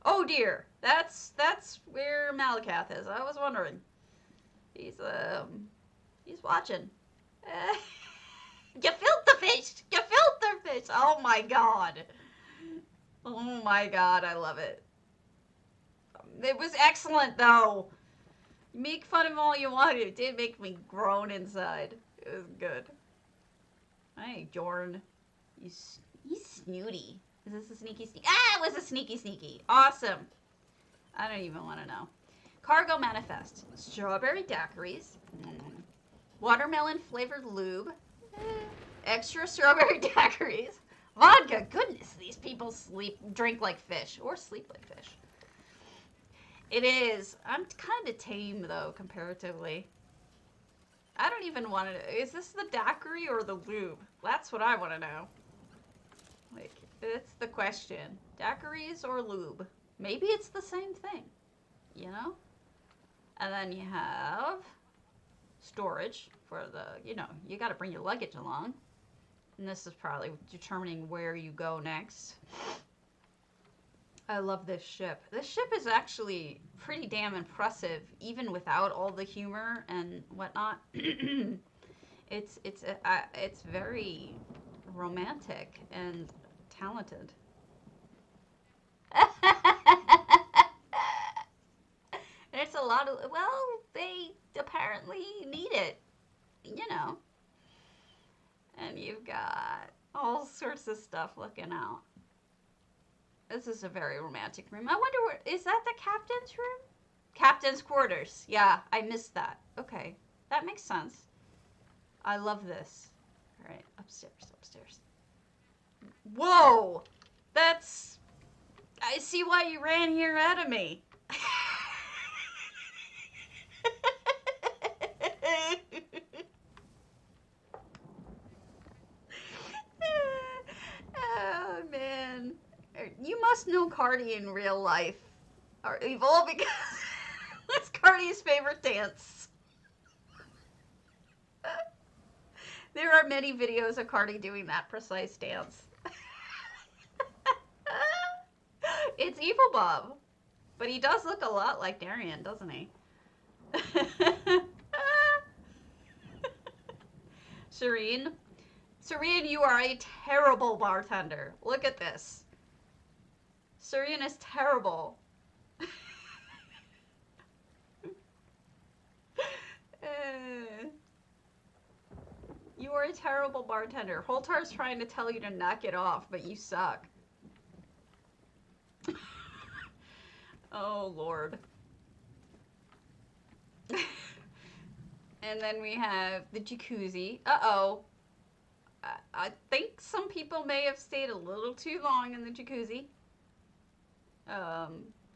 S1: Oh dear, that's where Malakath is. I was wondering. He's watching. You filter fish! You filter fish! Oh my god. Oh my god, I love it. It was excellent though. Make fun of all you want. It did make me groan inside. It was good. Hey, Jorn. He's snooty. Is this a sneaky sneaky? Ah, it was a sneaky sneaky. Awesome. I don't even want to know. Cargo manifest. Strawberry daiquiris. Watermelon flavored lube. Extra strawberry daiquiris. Vodka. Goodness, these people drink like fish. Or sleep like fish. It is. I'm kind of tame, though, comparatively. I don't even want to... Is this the daiquiri or the lube? That's what I want to know. Like, that's the question. Daiquiris or lube? Maybe it's the same thing. You know? And then you have storage for the, you know, you got to bring your luggage along. And this is probably determining where you go next. I love this ship. This ship is actually pretty damn impressive, even without all the humor and whatnot. It's very romantic and talented. It's a lot of, well, they apparently need it, you know. And you've got all sorts of stuff looking out. This is a very romantic room. I wonder where, is that the captain's room? Captain's quarters. Yeah, I missed that. Okay, that makes sense. I love this. All right, upstairs, upstairs. Whoa! That's... I see why you ran here out of me. Oh, man. You must know Cardi in real life. Or evil, because it's Cardi's favorite dance. There are many videos of Cardi doing that precise dance. It's evilbob. But he does look a lot like Darian, doesn't he? Serene. Serene, you are a terrible bartender. Look at this. Serene is terrible. You are a terrible bartender. Holtar's trying to tell you to knock it off, but you suck. Oh, Lord. And then we have the jacuzzi. Uh-oh. I think some people may have stayed a little too long in the jacuzzi.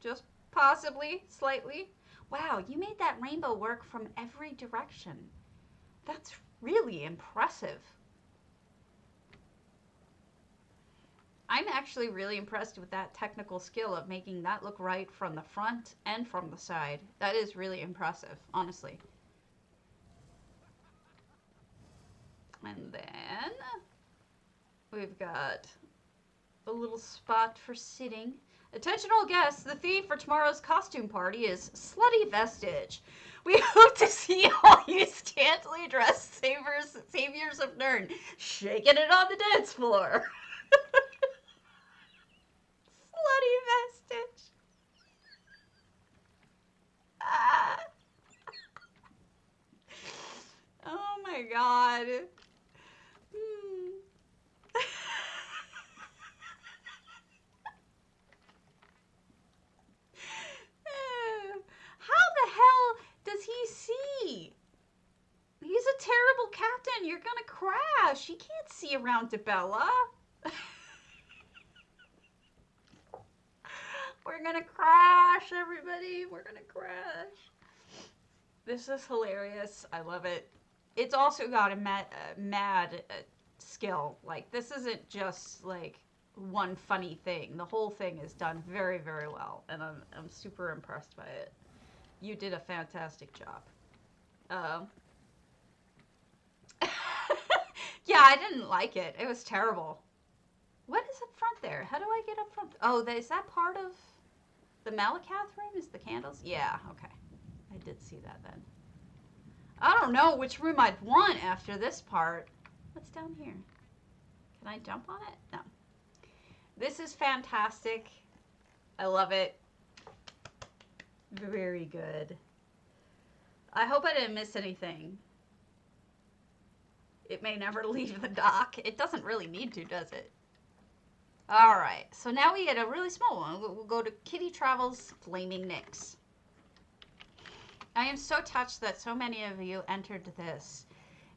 S1: Just possibly, slightly. Wow, you made that rainbow work from every direction. That's really impressive. I'm actually really impressed with that technical skill of making that look right from the front and from the side. That is really impressive, honestly. And then we've got a little spot for sitting. Attention all guests, the theme for tomorrow's costume party is Slutty Vestige. We hope to see all you scantily dressed saviors of Nern shaking it on the dance floor. Slutty vestige. Ah. Oh my god. Hmm. How the hell does he see? He's a terrible captain. You're gonna crash. He can't see around Debella. We're gonna crash, everybody. We're gonna crash. This is hilarious. I love it. It's also got a mad skill. Like, this isn't just like one funny thing. The whole thing is done very, very well, and I'm super impressed by it. You did a fantastic job. Yeah, I didn't like it. It was terrible. What is up front there? How do I get up front? Oh, is that part of the Malakath room? Is the candles? Yeah, okay. I did see that then. I don't know which room I'd want after this part. What's down here? Can I jump on it? No. This is fantastic. I love it. Very good. I hope I didn't miss anything. It may never leave the dock. It doesn't really need to, does it? Alright, so now we get a really small one. We'll go to Kittytravel's Flaming Nyx. I am so touched that so many of you entered this.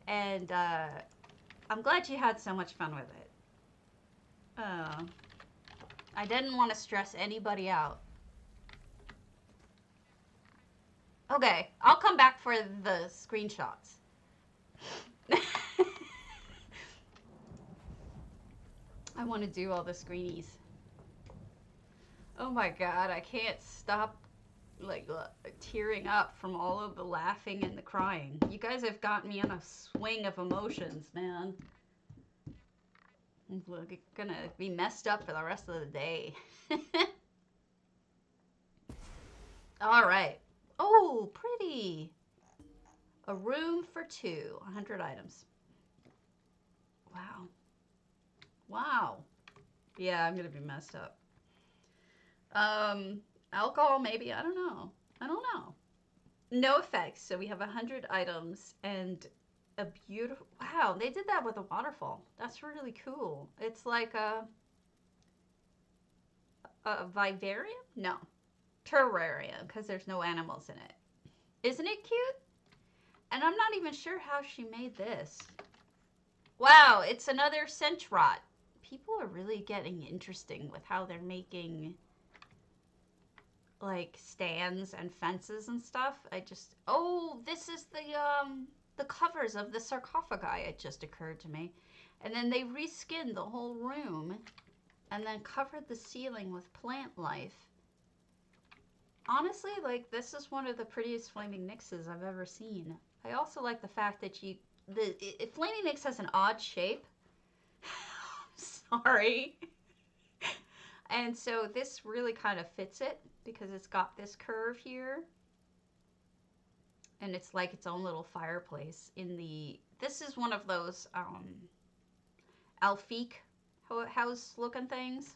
S1: And I'm glad you had so much fun with it. I didn't want to stress anybody out. Okay, I'll come back for the screenshots. I want to do all the screenies. Oh my god, I can't stop like tearing up from all of the laughing and the crying. You guys have gotten me on a swing of emotions, man. I'm gonna be messed up for the rest of the day. Alright. Oh, pretty. A room for 2. 100 items. Wow. Wow. Yeah, I'm gonna be messed up. Alcohol, maybe. I don't know. I don't know. No effects. So we have 100 items and a beautiful... Wow, they did that with a waterfall. That's really cool. It's like a vivarium? No. Terrarium, because there's no animals in it. Isn't it cute? And I'm not even sure how she made this. Wow, it's another cinch rot. People are really getting interesting with how they're making like stands and fences and stuff. Oh, this is the covers of the sarcophagi. It just occurred to me. And then they reskinned the whole room and then covered the ceiling with plant life. Honestly, like, this is one of the prettiest Flaming Nyxes I've ever seen. I also like the fact that Flaming Nyx has an odd shape. Sorry. And so this really kind of fits it because it's got this curve here. And it's like its own little fireplace in the... This is one of those Alfique house looking things.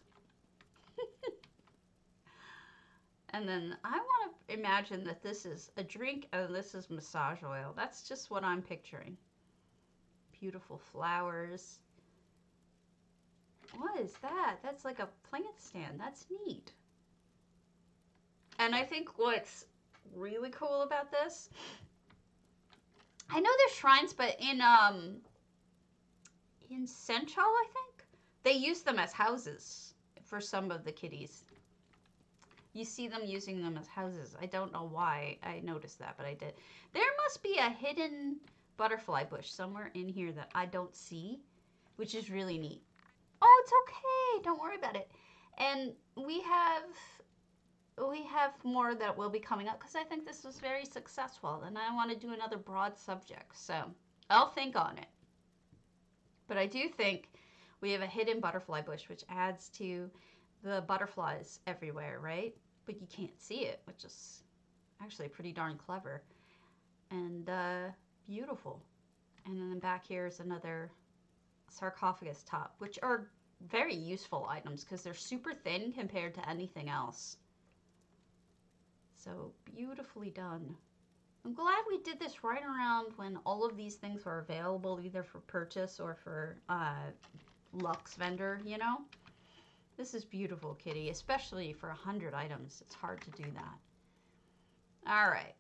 S1: And then I want to imagine that this is a drink and this is massage oil. That's just what I'm picturing. Beautiful flowers. What is that? That's like a plant stand. That's neat. And I think what's really cool about this, I know there's shrines, but in Senchal, I think, they use them as houses for some of the kitties. You see them using them as houses. I don't know why I noticed that, but I did. There must be a hidden butterfly bush somewhere in here that I don't see, which is really neat. Oh, it's okay. Don't worry about it. And we have more that will be coming up because I think this was very successful and I want to do another broad subject. So I'll think on it. But I do think we have a hidden butterfly bush, which adds to the butterflies everywhere, right? But you can't see it, which is actually pretty darn clever. And beautiful. And then back here is another sarcophagus top, which are very useful items because they're super thin compared to anything else. So beautifully done. I'm glad we did this right around when all of these things were available, either for purchase or for Lux vendor, you know? This is beautiful, Kitty, especially for 100 items. It's hard to do that. All right.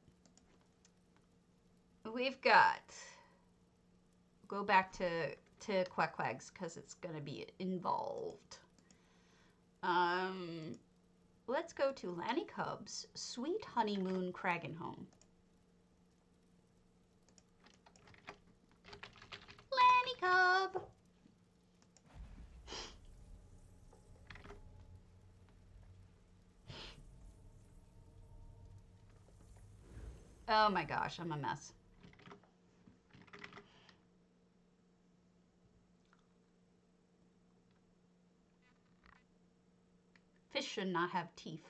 S1: We've got, go back to Quackwags because it's going to be involved. Let's go to Lannicub's Sweet Honeymoon Kragenhome. Lannicub! Oh my gosh, I'm a mess. Fish should not have teeth.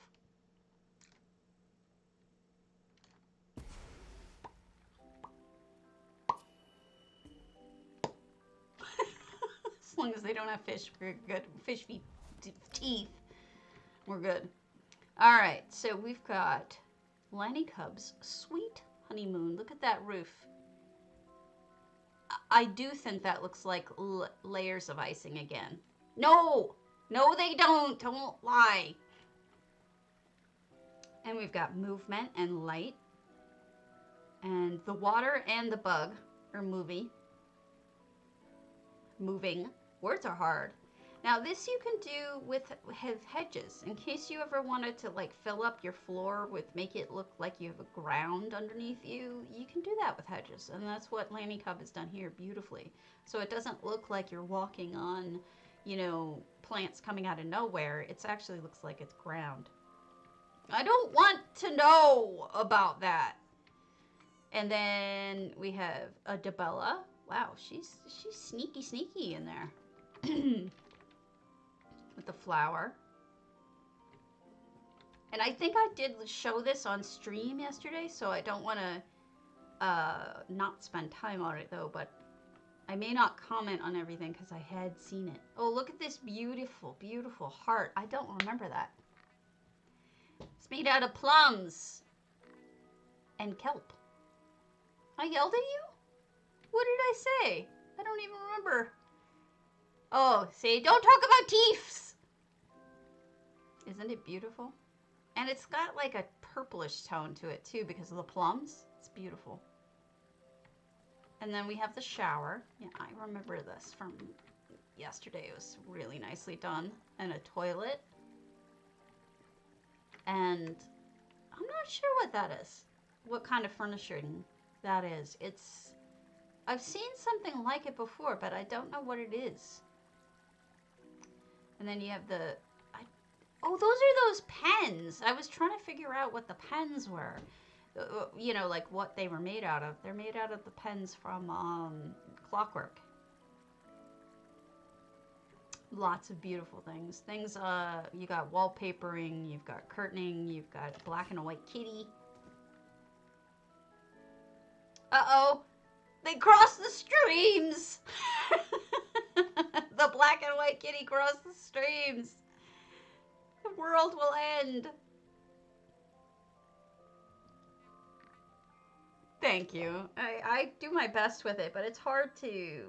S1: As long as they don't have fish, we're good. Fish teeth, we're good. All right, so we've got Lannicub's Sweet Honeymoon. Look at that roof. I do think that looks like layers of icing again. No! No, they don't. Don't lie. And we've got movement and light. And the water and the bug are moving. Words are hard. Now this you can do with hedges. In case you ever wanted to like fill up your floor with, make it look like you have a ground underneath you, you can do that with hedges. And that's what Lannicub has done here beautifully. So it doesn't look like you're walking on, you know, plants coming out of nowhere. It actually looks like it's ground. I don't want to know about that. And then we have a Debella. Wow, she's sneaky in there. With the flower. And I think I did show this on stream yesterday, so I don't want to not spend time on it though, but I may not comment on everything because I had seen it. Oh, look at this beautiful, beautiful heart. I don't remember that. It's made out of plums and kelp. I yelled at you? What did I say? I don't even remember. Oh, see, don't talk about teeths. Isn't it beautiful? And it's got like a purplish tone to it too because of the plums. It's beautiful. And then we have the shower. Yeah, I remember this from yesterday. It was really nicely done. And a toilet. And I'm not sure what that is. What kind of furnishing that is. I've seen something like it before, but I don't know what it is. And then you have oh, those are those pens. I was trying to figure out what the pens were. You know, like what they were made out of. They're made out of the pens from Clockwork. Lots of beautiful things. You got wallpapering, you've got curtaining, you've got black and a white kitty. Uh-oh! They crossed the streams! The black and white kitty crossed the streams. The world will end. Thank you. I do my best with it, but it's hard to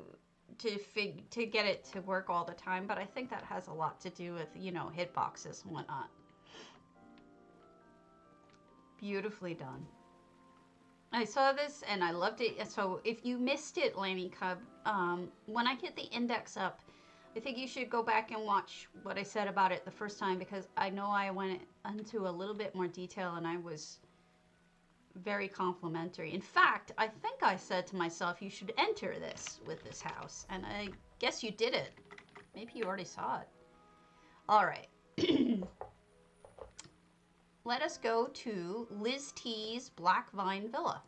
S1: get it to work all the time, but I think that has a lot to do with, you know, hitboxes and whatnot. Beautifully done. I saw this and I loved it. So if you missed it, Lannicub, when I get the index up, I think you should go back and watch what I said about it the first time, because I know I went into a little bit more detail and I was very complimentary. In fact, I think I said to myself, you should enter this with this house. And I guess you did it. Maybe you already saw it. All right. Let us go to Lisztea's Black Vine Villa,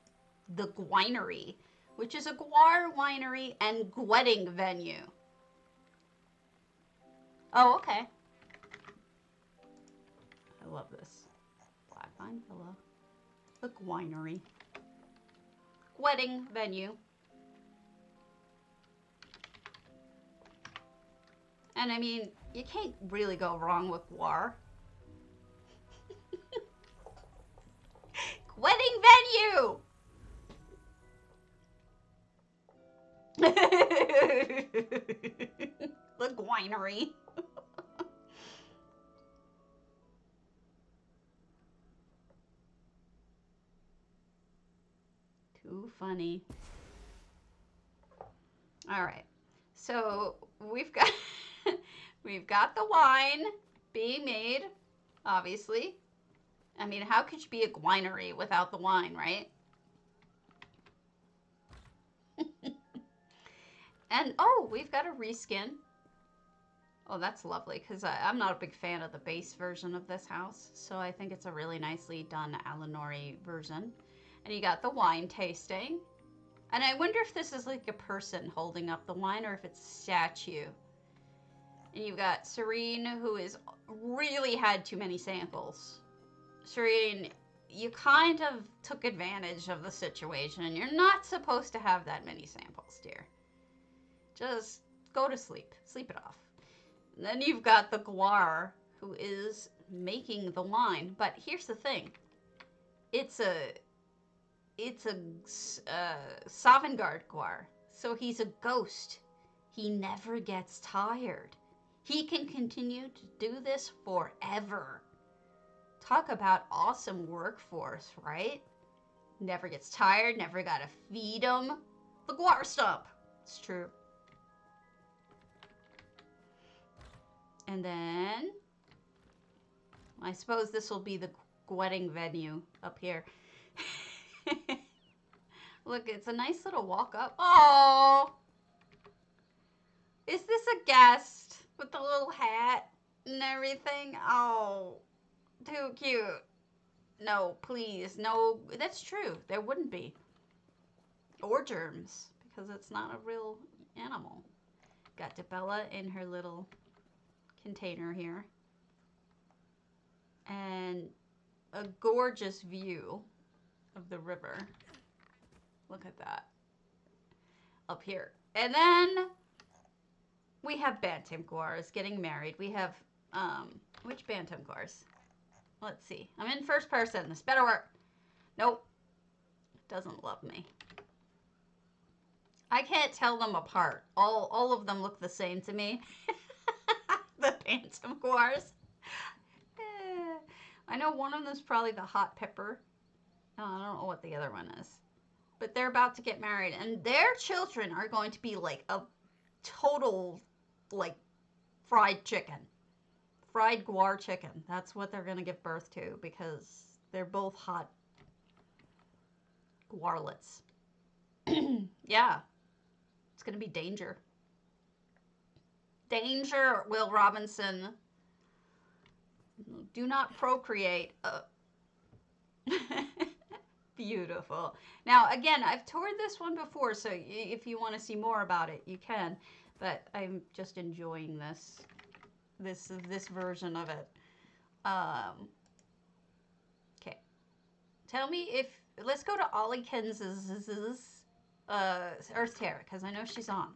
S1: the Gwinery, which is a guar winery and wedding venue. Oh, okay. I love this. Black Vine Villa, the Gwinery. wedding venue. And I mean, you can't really go wrong with guar. Wedding venue! The winery. Too funny. All right. So we've got we've got the wine being made, obviously. I mean, how could you be a winery without the wine, right? And, oh, we've got a reskin. Oh, that's lovely, because I'm not a big fan of the base version of this house, so I think it's a really nicely done Alinori version. And you got the wine tasting. And I wonder if this is like a person holding up the wine, or if it's a statue. And you've got Serene, who is really had too many samples. Serene, you kind of took advantage of the situation, and you're not supposed to have that many samples, dear. Just go to sleep. Sleep it off. And then you've got the guar, who is making the wine. But here's the thing. It's a Sovngarde guar. So he's a ghost. He never gets tired. He can continue to do this forever. Talk about awesome workforce, right? Never gets tired, never gotta feed him. The guar stump. It's true. And then, I suppose this will be the wedding venue up here. Look, it's a nice little walk up. Oh! Is this a guest with the little hat and everything? Oh, too cute. No, please. No, that's true. There wouldn't be. Or germs, because it's not a real animal. Got Debella in her little container here. And a gorgeous view of the river. Look at that. Up here. And then we have Bantam guars getting married. We have, which Bantam guars? Let's see. I'm in first person. This better work. Nope. Doesn't love me. I can't tell them apart. All of them look the same to me. The Bantam guars. I know one of them is probably the hot pepper. Oh, I don't know what the other one is. But they're about to get married. And their children are going to be like a total, like, fried chicken. Fried guar chicken. That's what they're going to give birth to. Because they're both hot guarlets. Yeah. It's going to be danger. Danger, Will Robinson. Do not procreate. Beautiful. Now, again, I've toured this one before, so if you want to see more about it, you can. But I'm just enjoying this version of it. Okay. Tell me if... Let's go to olliekins' earthtear, because I know she's on.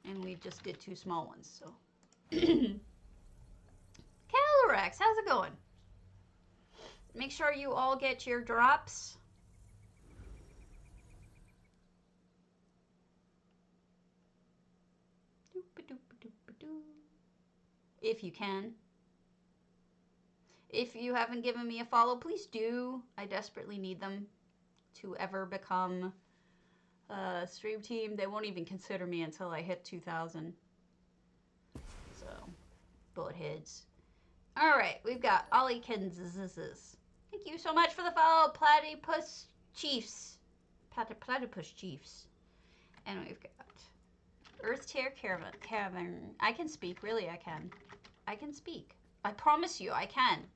S1: And we just did 2 small ones, so. Calorex, how's it going? Make sure you all get your drops. If you can. If you haven't given me a follow, please do. I desperately need them to ever become stream team. They won't even consider me until I hit 2,000. So, bullet heads. All right, we've got olliekins. Thank you so much for the follow, Platypus Chiefs. Platypus Chiefs. And we've got earthtear cavern. I can speak, really, I can. I can speak. I promise you, I can.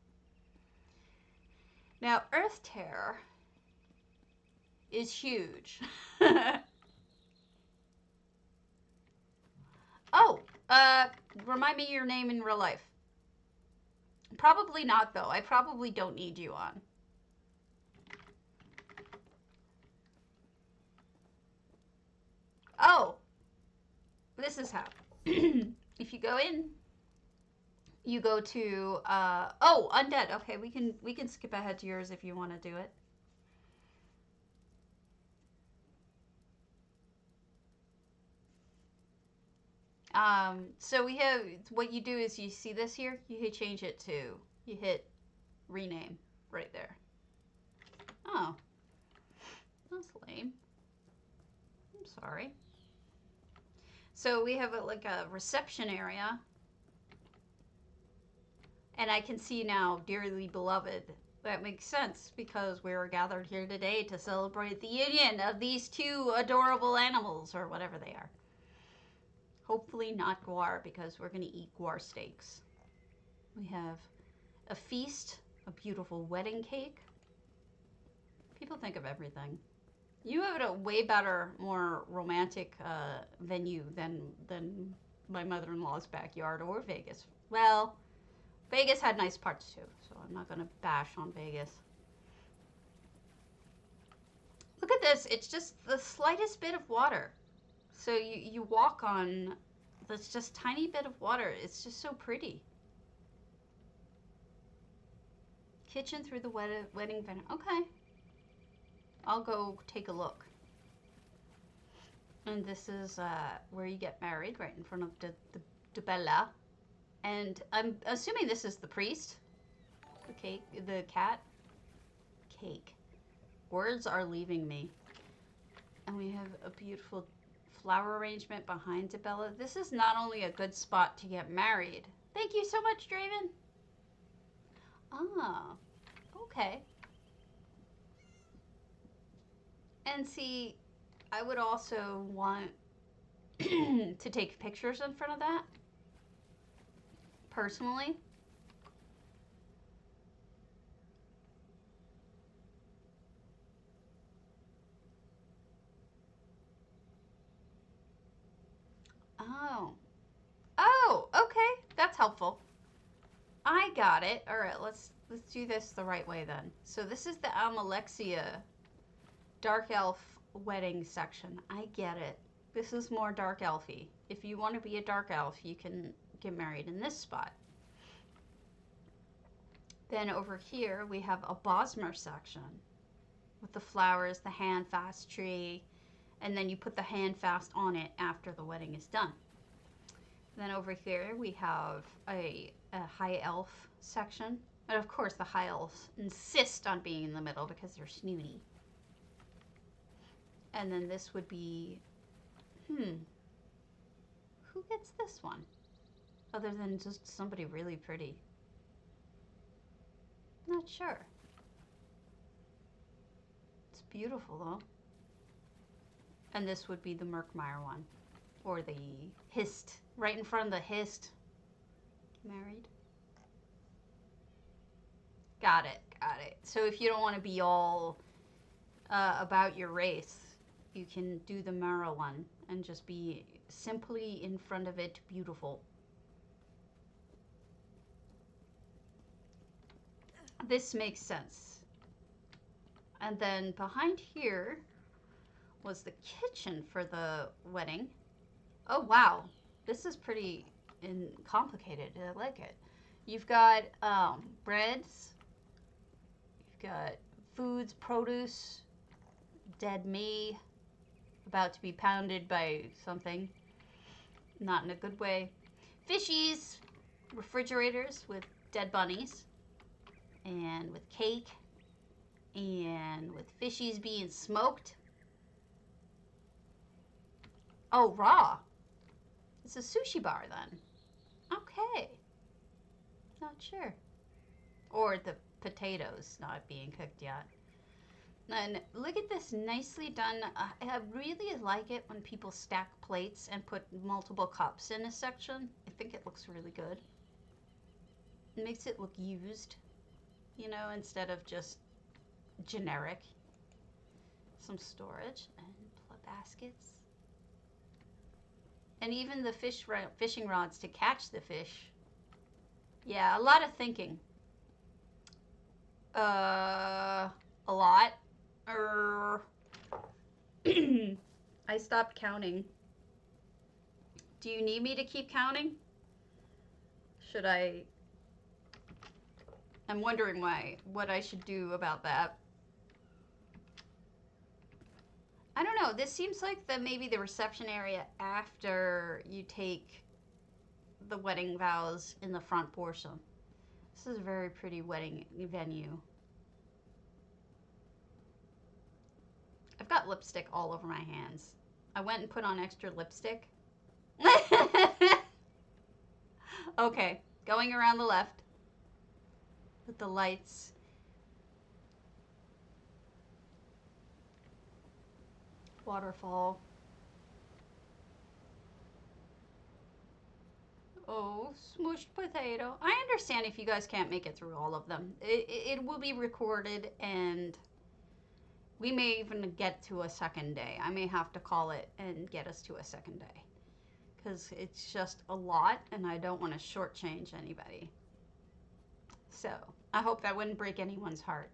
S1: Now, earthtear is huge. Oh, remind me your name in real life. Probably not, though. I probably don't need you on. Oh, this is how. If you go in, you go to oh, undead. Okay, we can skip ahead to yours if you want to do it. So we have, what you do is you see this here, you change it to, you hit rename right there. Oh, that's lame. I'm sorry. So we have like a reception area, and I can see now, dearly beloved. That makes sense because we are gathered here today to celebrate the union of these two adorable animals, or whatever they are. Hopefully not guar, because we're going to eat guar steaks. We have a feast, a beautiful wedding cake. People think of everything. You have a way better, more romantic venue than my mother-in-law's backyard or Vegas. Well, Vegas had nice parts too, so I'm not going to bash on Vegas. Look at this. It's just the slightest bit of water. So you walk on this just tiny bit of water. It's just so pretty. Kitchen through the wedding venue. Okay. I'll go take a look. And this is where you get married, right in front of the bella. And I'm assuming this is the priest. The cake, the cat. Cake. Words are leaving me. And we have a beautiful flower arrangement behind Debella. This is not only a good spot to get married. Thank you so much, Draven. Ah, okay. And see, I would also want to take pictures in front of that, personally. Oh. Oh, okay. That's helpful. I got it. All right, let's do this the right way then. So this is the Almalexia Dark Elf wedding section. I get it. This is more dark elfy. If you want to be a dark elf, you can get married in this spot. Then over here we have a Bosmer section with the flowers, the handfast tree, and then you put the handfast on it after the wedding is done. Then over here we have a high elf section. And of course the high elves insist on being in the middle because they're snooty. And then this would be, who gets this one? Other than just somebody really pretty. Not sure. It's beautiful though. And this would be the Merkmeyer one. Or the Hist. Right in front of the Hist. Married. Got it, got it. So if you don't want to be all about your race, you can do the Mara one and just be simply in front of it beautiful. This makes sense. And then behind here was the kitchen for the wedding. Oh wow, this is pretty complicated. I like it. You've got breads, you've got foods, produce, dead meat, about to be pounded by something, not in a good way. Fishies, refrigerators with dead bunnies, and with cake, and with fishies being smoked. Oh, raw. It's a sushi bar then. Okay. Not sure. Or the potatoes not being cooked yet. And look at this, nicely done. I really like it when people stack plates and put multiple cups in a section. I think it looks really good. It makes it look used, you know, instead of just generic. Some storage and baskets. And even the fishing rods to catch the fish. Yeah, a lot of thinking. A lot. I stopped counting. Do you need me to keep counting? Should I? I'm wondering what I should do about that. I don't know. This seems like maybe the reception area after you take the wedding vows in the front portion. This is a very pretty wedding venue. I've got lipstick all over my hands. I went and put on extra lipstick. Okay, going around the left with the lights. Waterfall. Oh, smushed potato. I understand if you guys can't make it through all of them. It will be recorded, and we may even get to a second day. I may have to call it and get us to a second day. Because it's just a lot, and I don't want to shortchange anybody. So, I hope that wouldn't break anyone's heart.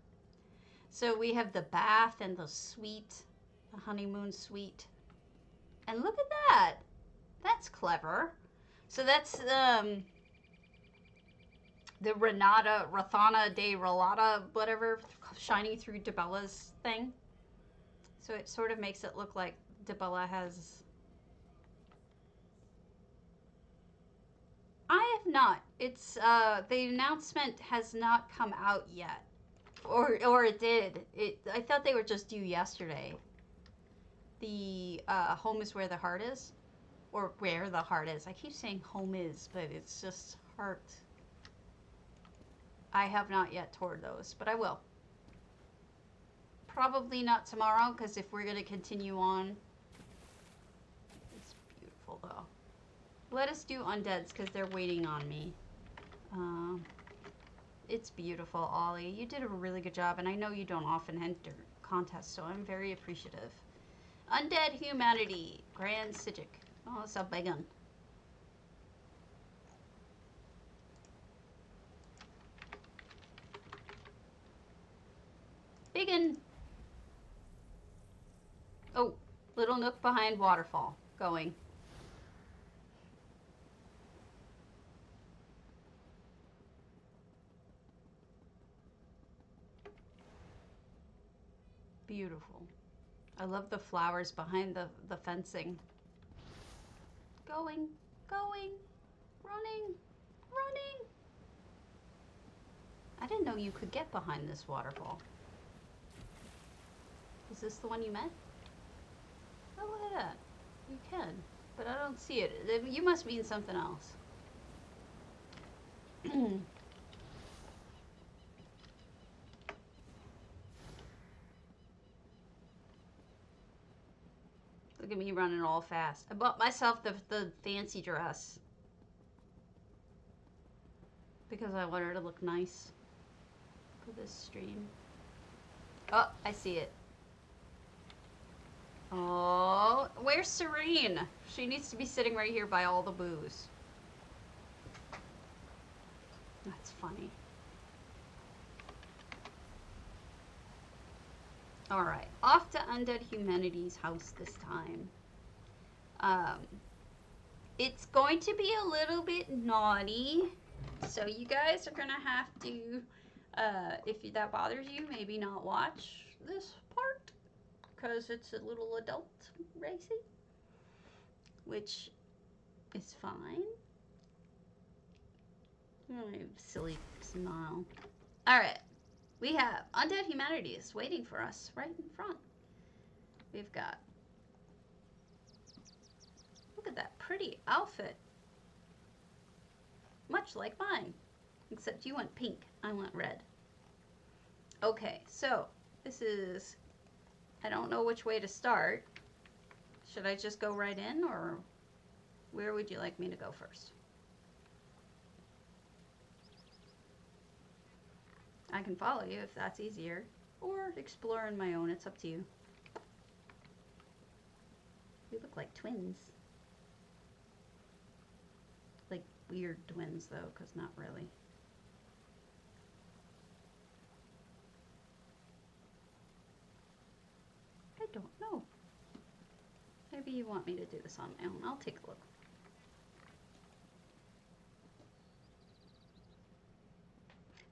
S1: So, we have the bath and the suite, the honeymoon suite. And look at that! That's clever. So, that's the Rathana de Relata, whatever, shining through Debella's thing. So, it sort of makes it look like Debella has... I have not. It's the announcement has not come out yet, or it did. I thought they were just due yesterday. The home is where the heart is, or where the heart is. I keep saying home is, but it's just heart. I have not yet toured those, but I will. Probably not tomorrow, because if we're gonna continue on, it's beautiful though. Let us do undeads because they're waiting on me. It's beautiful, Ollie. You did a really good job, and I know you don't often enter contests, so I'm very appreciative. Undead Humanity, Grand Psijic. Oh, it's a big one. Biggin. Oh, little nook behind waterfall. Going. Beautiful. I love the flowers behind the fencing. Going, going, running, running. I didn't know you could get behind this waterfall. Is this the one you meant? Oh, look at that. You can, but I don't see it. You must mean something else. Look at me running all fast. I bought myself the fancy dress because I want her to look nice for this stream. Oh, I see it. Oh, where's Serene? She needs to be sitting right here by all the booze. That's funny. Alright, off to Undead Humanity's house this time. It's going to be a little bit naughty, so you guys are gonna have to, if that bothers you, maybe not watch this part, because it's a little adult racy, which is fine. Oh, silly smile. Alright. We have Undead Humanity is waiting for us right in front. We've got... Look at that pretty outfit. Much like mine. Except you went pink. I went red. Okay, so this is... I don't know which way to start. Should I just go right in, or where would you like me to go first? I can follow you if that's easier, or explore on my own. It's up to you. We look like twins. like weird twins though, because not really. I don't know. Maybe you want me to do this on my own. I'll take a look.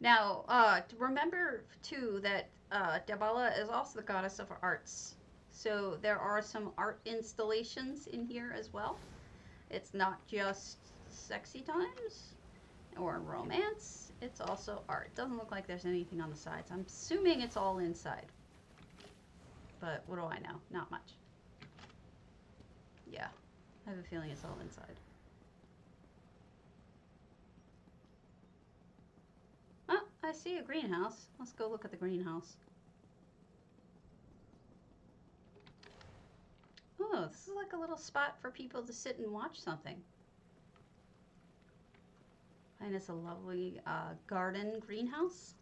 S1: Now, remember too that Dabala is also the goddess of arts. So there are some art installations in here as well. It's not just sexy times or romance. It's also art. It doesn't look like there's anything on the sides. I'm assuming it's all inside. But what do I know? Not much. Yeah, I have a feeling it's all inside. Oh, I see a greenhouse. Let's go look at the greenhouse. Oh, this is like a little spot for people to sit and watch something. And it's a lovely garden greenhouse.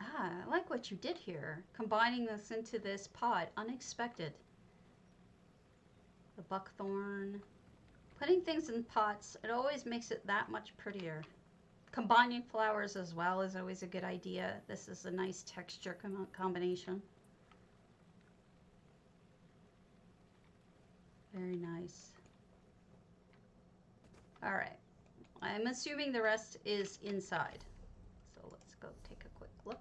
S1: Ah, I like what you did here. Combining this into this pot. Unexpected. The buckthorn. Putting things in pots, it always makes it that much prettier. Combining flowers as well is always a good idea. This is a nice texture combination. Very nice. All right. I'm assuming the rest is inside. So let's go take a quick look.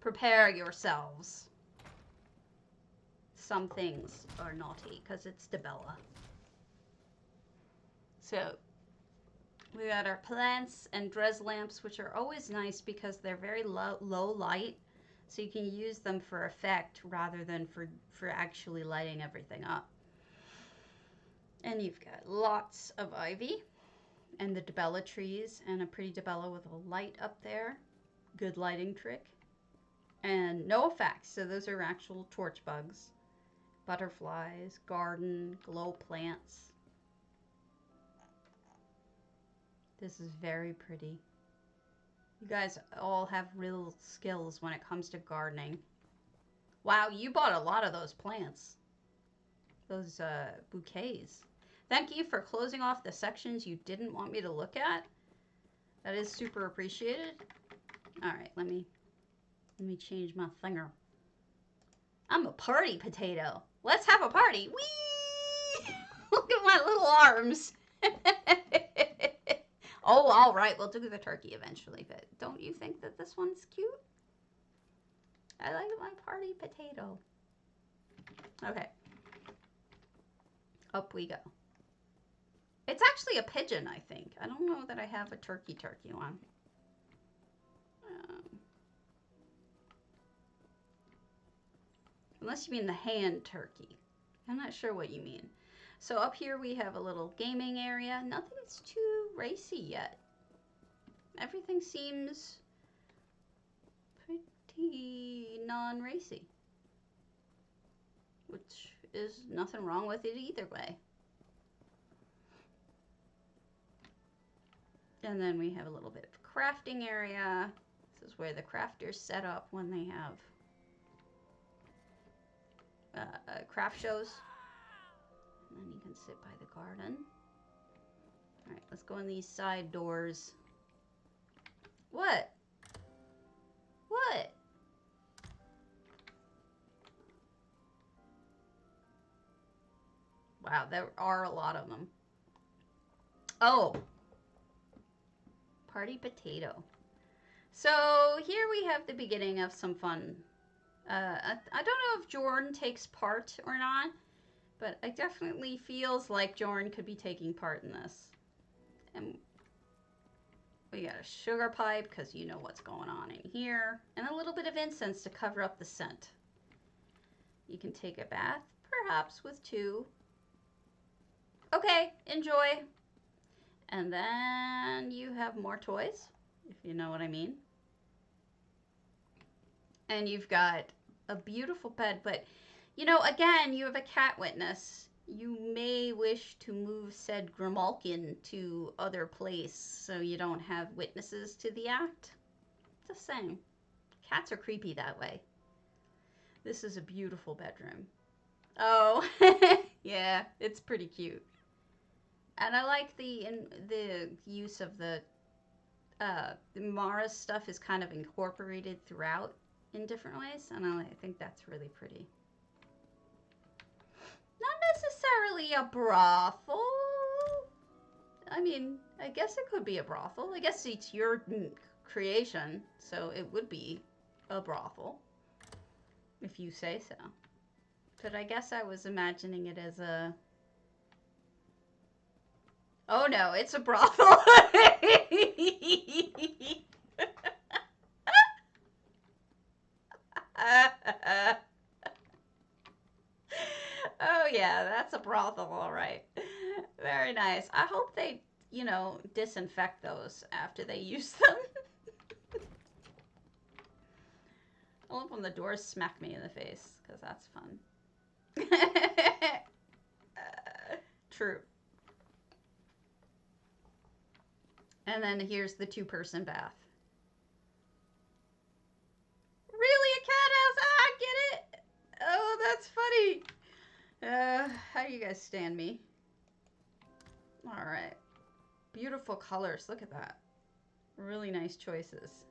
S1: Prepare yourselves. Some things are naughty because it's Debella. So we got our plants and dress lamps, which are always nice because they're very low light. So you can use them for effect rather than for actually lighting everything up. And you've got lots of ivy and the Debella trees and a pretty Debella with a light up there. Good lighting trick. And no effects, so those are actual torch bugs. Butterflies, garden, glow plants. This is very pretty. You guys all have real skills when it comes to gardening. Wow, you bought a lot of those plants. Those bouquets. Thank you for closing off the sections you didn't want me to look at. That is super appreciated. All right, let me change my thinger. I'm a party potato. Let's have a party. Whee! Look at my little arms. Oh, all right. We'll do the turkey eventually, but don't you think that this one's cute? I like my party potato. Okay. Up we go. It's actually a pigeon, I think. I don't know that I have a turkey one. Unless you mean the hand turkey. I'm not sure what you mean. So up here we have a little gaming area. Nothing's too racy yet. Everything seems pretty non-racy. Which is nothing wrong with it either way. And then we have a little bit of crafting area. This is where the crafters set up when they have craft shows. And then you can sit by the garden. All right, let's go in these side doors. What? What? Wow, there are a lot of them. Oh. Party potato. So here we have the beginning of some fun. I don't know if Jordan takes part or not, but it definitely feels like Jordan could be taking part in this. And we got a sugar pipe because you know what's going on in here, and a little bit of incense to cover up the scent. You can take a bath, perhaps with two. Okay, enjoy. And then you have more toys, if you know what I mean. And you've got a beautiful bed, but you know, again, you have a cat witness. You may wish to move said grimalkin to other place so you don't have witnesses to the act. Just saying. Cats are creepy that way. This is a beautiful bedroom. Oh, yeah, it's pretty cute. And I like the use of the Mara's stuff is kind of incorporated throughout in different ways, and I think that's really pretty. Not necessarily a brothel. I mean, I guess it could be a brothel. I guess it's your creation, so it would be a brothel, if you say so. But I guess I was imagining it as a... Oh no, it's a brothel. Oh yeah, that's a brothel, all right. Very nice. I hope they, you know, disinfect those after they use them. I love when the doors smack me in the face, because that's fun. True. And then here's the two-person bath. Really, a cat house? Ah, I get it. Oh, that's funny. How do you guys stand me? All right. Beautiful colors. Look at that. Really nice choices.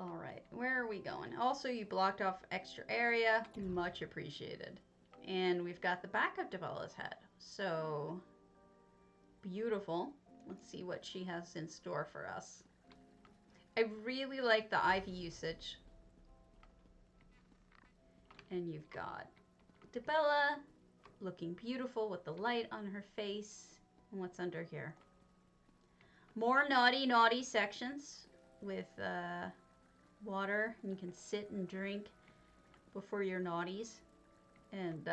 S1: All right. Where are we going? Also, you blocked off extra area. Much appreciated. And we've got the back of Debella's head. So, beautiful. Let's see what she has in store for us. I really like the ivy usage. And you've got Debella looking beautiful with the light on her face. And what's under here? More naughty sections with water. You can sit and drink before your naughties. And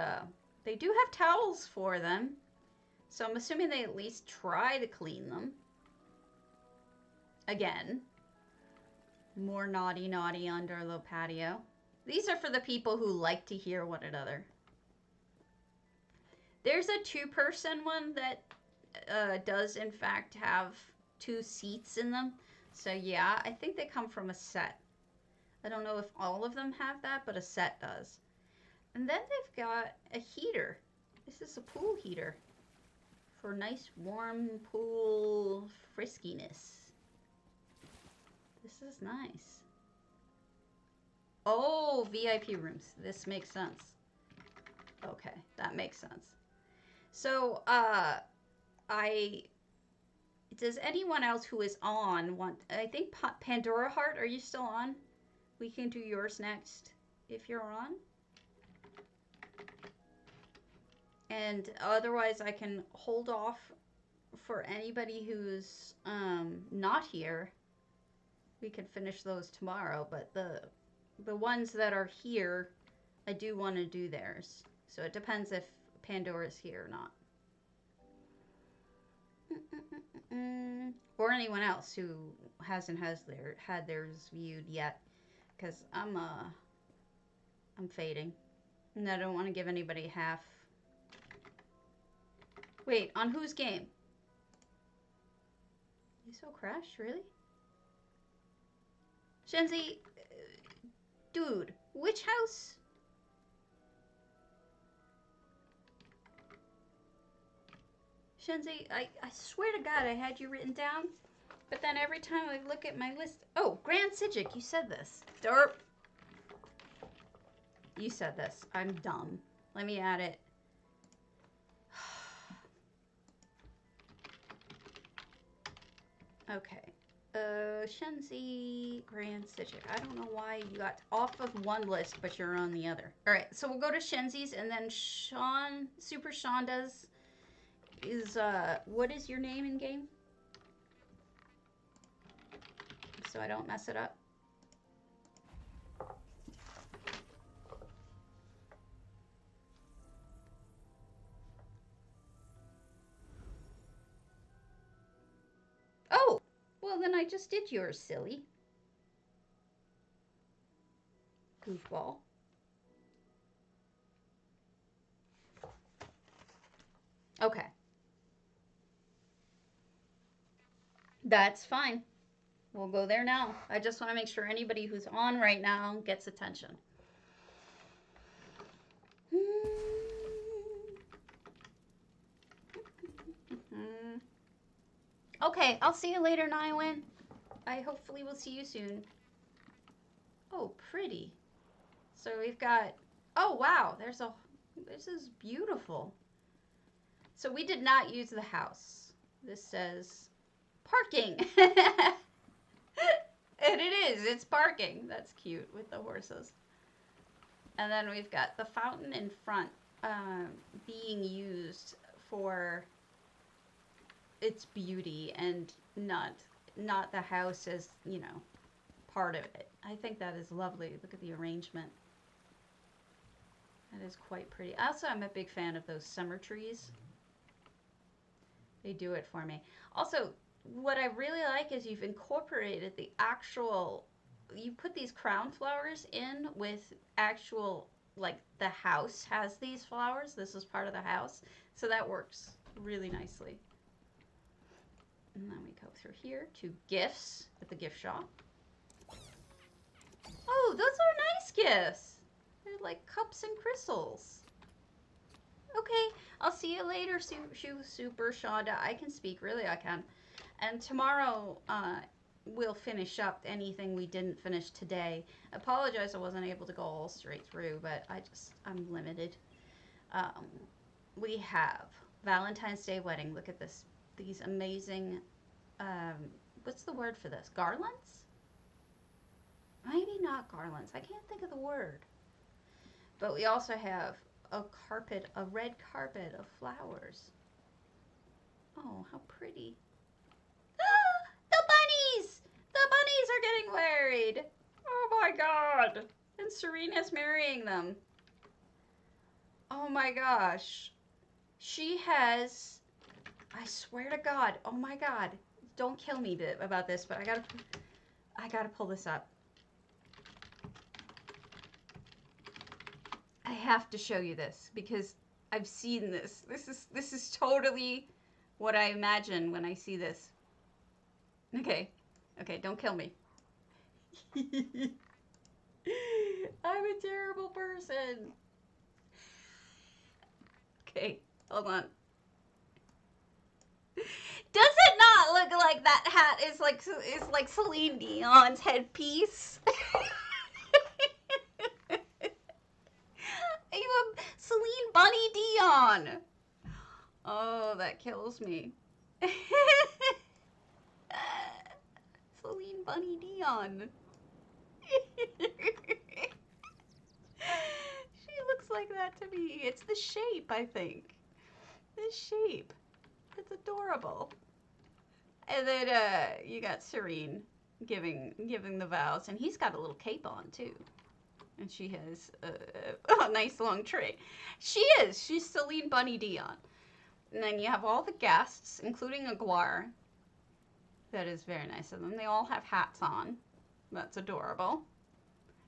S1: they do have towels for them. So I'm assuming they at least try to clean them. Again, more naughty under the patio. These are for the people who like to hear one another. There's a two-person one that does in fact have 2 seats in them. So yeah, I think they come from a set. I don't know if all of them have that, but a set does. And then they've got a heater. This is a pool heater for nice warm pool friskiness. This is nice. Oh, VIP rooms. This makes sense. Okay, that makes sense. So, does anyone else who is on want, I think Pandora Heart, are you still on? We can do yours next if you're on. And otherwise I can hold off for anybody who's not here. We can finish those tomorrow, but the ones that are here, I do want to do theirs. So it depends if Pandora's here or not. Or anyone else who hasn't had theirs viewed yet, because I'm fading, and I don't want to give anybody half. Wait, on whose game? You so crashed, really? Shenzi, dude, which house? Shenzi, I swear to God I had you written down, but then every time I look at my list... Oh, Grand Psijic, you said this. Derp. You said this. I'm dumb. Let me add it. Okay. Shenzi, Grand Psijic. I don't know why you got off of one list, but you're on the other. Alright, so we'll go to Shenzi's, and then Sean, Super Shonda's is, what is your name in game? So I don't mess it up. Oh! Well, then I just did yours, silly. Goofball. Okay. That's fine. We'll go there now. I just want to make sure anybody who's on right now gets attention. Okay, I'll see you later, Nywin. I hopefully will see you soon. Oh, pretty. So we've got, oh wow, this is beautiful. So we did not use the house. This says parking. And it's parking. That's cute with the horses. And then we've got the fountain in front being used for its beauty and not the house as, you know, part of it. I think that is lovely. Look at the arrangement. That is quite pretty. Also, I'm a big fan of those summer trees. They do it for me. Also, what I really like is you've incorporated the actual, you put these crown flowers in with actual, like the house has these flowers. This is part of the house. So that works really nicely. And then we go through here to gifts at the gift shop. Oh, those are nice gifts. They're like cups and crystals. Okay, I'll see you later, Super Shonda. I can speak, really I can. And tomorrow we'll finish up anything we didn't finish today. I apologize I wasn't able to go all straight through, but I'm limited. We have Valentine's Day wedding. Look at this. These amazing, what's the word for this? Garlands? Maybe not garlands. I can't think of the word. But we also have a carpet, a red carpet of flowers. Oh, how pretty. Ah, the bunnies! The bunnies are getting married. Oh my god. And Serena's marrying them. Oh my gosh. She has, I swear to God, oh my god. Don't kill me about this, but I gotta pull this up. I have to show you this because I've seen this. This is totally what I imagine when I see this. Okay, don't kill me. I'm a terrible person. Okay, hold on. Does it not look like that hat is like Celine Dion's headpiece? I'm Celine Bunny Dion. Oh, that kills me. Celine Bunny Dion. She looks like that to me. It's the shape, I think. The shape. It's adorable. And then you got Serene giving the vows, and he's got a little cape on too. And she has a nice long tray. She's Celine Bunny Dion. And then you have all the guests, including Aguar. That is very nice of them. They all have hats on. That's adorable.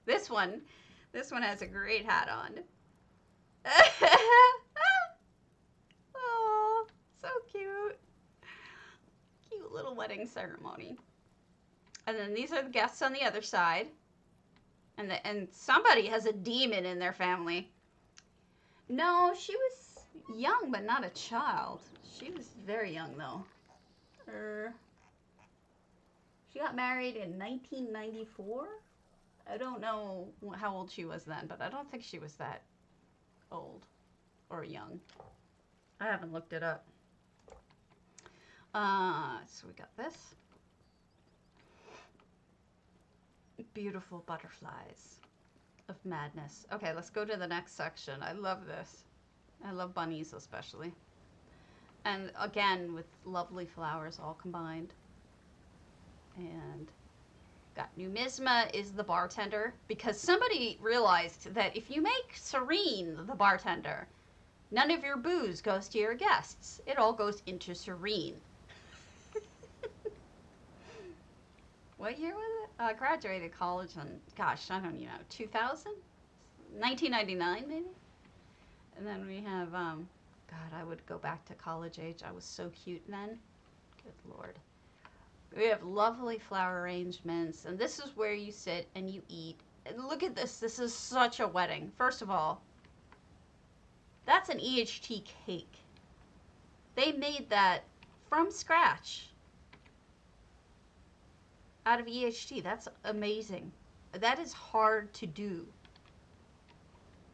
S1: This one has a great hat on. Oh, so cute. Cute little wedding ceremony. And then these are the guests on the other side. And somebody has a demon in their family. No, she was young, but not a child. She was very young, though. She got married in 1994. I don't know how old she was then, but I don't think she was that old or young. I haven't looked it up. So we got this. Beautiful butterflies of madness. Okay, let's go to the next section. I love this. I love bunnies especially. And again, with lovely flowers all combined. And got Numisma is the bartender, because somebody realized that if you make Serene the bartender, none of your booze goes to your guests. It all goes into Serene. What year was it? I graduated college in, gosh, I don't even know, 2000? 1999 maybe? And then we have, God, I would go back to college age. I was so cute then. Good Lord. We have lovely flower arrangements, and this is where you sit and you eat. And look at this. This is such a wedding. First of all, that's an EHT cake. They made that from scratch out of EHT. That's amazing. That is hard to do.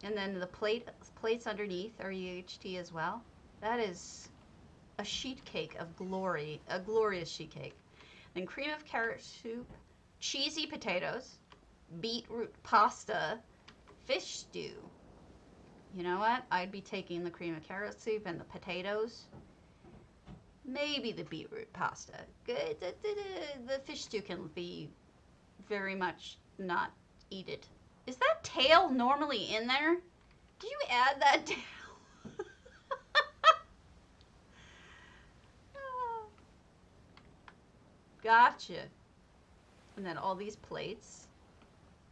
S1: And then the plates underneath are EHT as well. That is a sheet cake of glory, a glorious sheet cake. Then cream of carrot soup, cheesy potatoes, beetroot pasta, fish stew. You know what? I'd be taking the cream of carrot soup and the potatoes. Maybe the beetroot pasta. The fish stew can be very much not eaten. Is that tail normally in there? Do you add that tail? Gotcha. And then all these plates.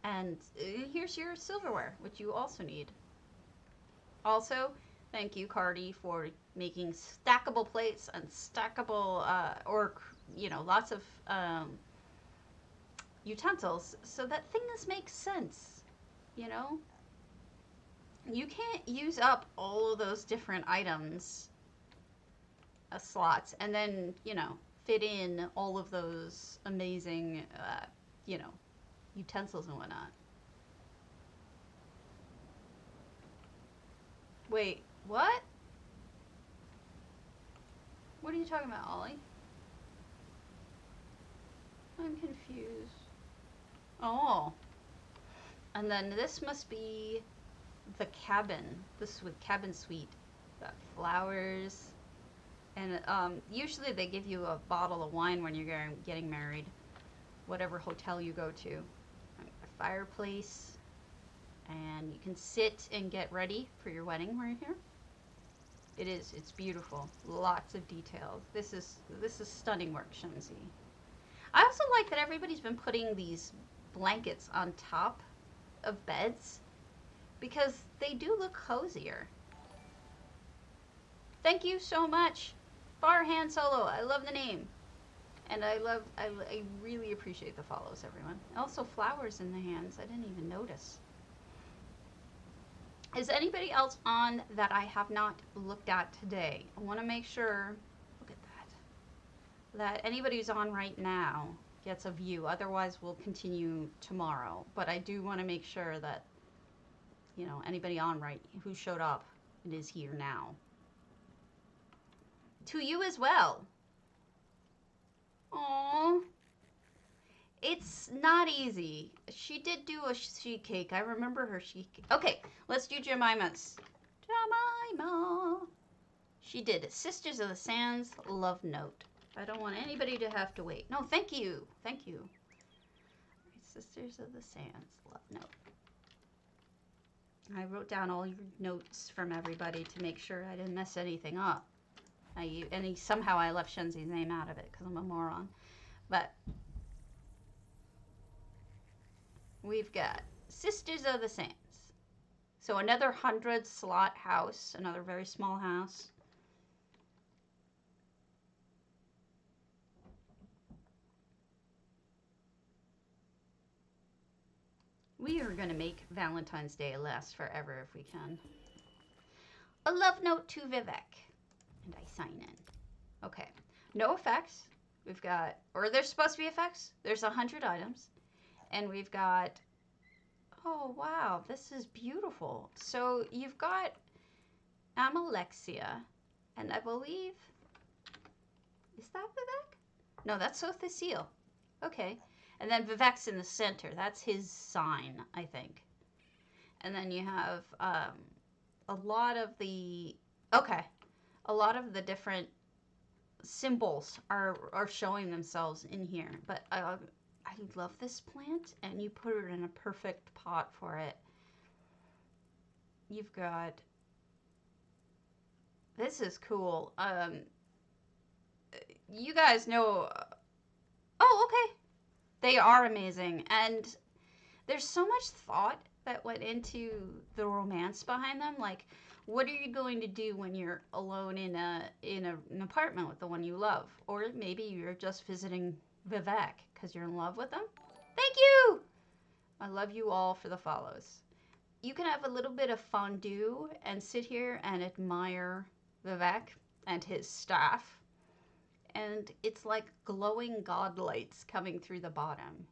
S1: And here's your silverware, which you also need. Also, thank you, Cardi, for making stackable plates and stackable, lots of utensils so that things make sense, you know? You can't use up all of those different items, slots, and then, fit in all of those amazing, utensils and whatnot. Wait, what? What are you talking about, Ollie? I'm confused. Oh. And then this must be the cabin. This is with cabin suite. Got flowers. And usually they give you a bottle of wine when you're getting married. Whatever hotel you go to. A fireplace. And you can sit and get ready for your wedding right here. It's beautiful. Lots of details. This is stunning work, Shenzi. I also like that everybody's been putting these blankets on top of beds because they do look cozier. Thank you so much, Farhan Solo. I love the name. And I really appreciate the follows, everyone. Also flowers in the hands. I didn't even notice. Is anybody else on that I have not looked at today? I want to make sure, look at that anybody who's on right now gets a view. Otherwise, we'll continue tomorrow. But I do want to make sure that, anybody on who showed up and is here now. To you as well. Aww. It's not easy. She did do a sheet cake. I remember her sheet cake. Okay, let's do Jemima's. Jemima. She did Sisters of the Sands love note. I don't want anybody to have to wait. No, thank you. Thank you. Sisters of the Sands love note. I wrote down all your notes from everybody to make sure I didn't mess anything up. Somehow I left Shenzi's name out of it because I'm a moron. But we've got Sisters of the Sands. So another 100 slot house, another very small house. We are going to make Valentine's Day last forever if we can. A love note to Vivek. And I sign in. Okay. No effects. We've got, or there's supposed to be effects. There's 100 items. And we've got, oh wow, this is beautiful. So you've got Amalexia, and I believe, is that Vivek? No, that's Sothisiel. Okay. And then Vivek's in the center. That's his sign, I think. And then you have a lot of the, okay, a lot of the different symbols are showing themselves in here. But I love this plant, and you put it in a perfect pot for it. You've got, this is cool. You guys know, oh, okay. They are amazing. And there's so much thought that went into the romance behind them. Like, what are you going to do when you're alone in an apartment with the one you love? Or maybe you're just visiting Vivek, because you're in love with him. Thank you! I love you all for the follows. You can have a little bit of fondue and sit here and admire Vivek and his staff. And it's like glowing god lights coming through the bottom.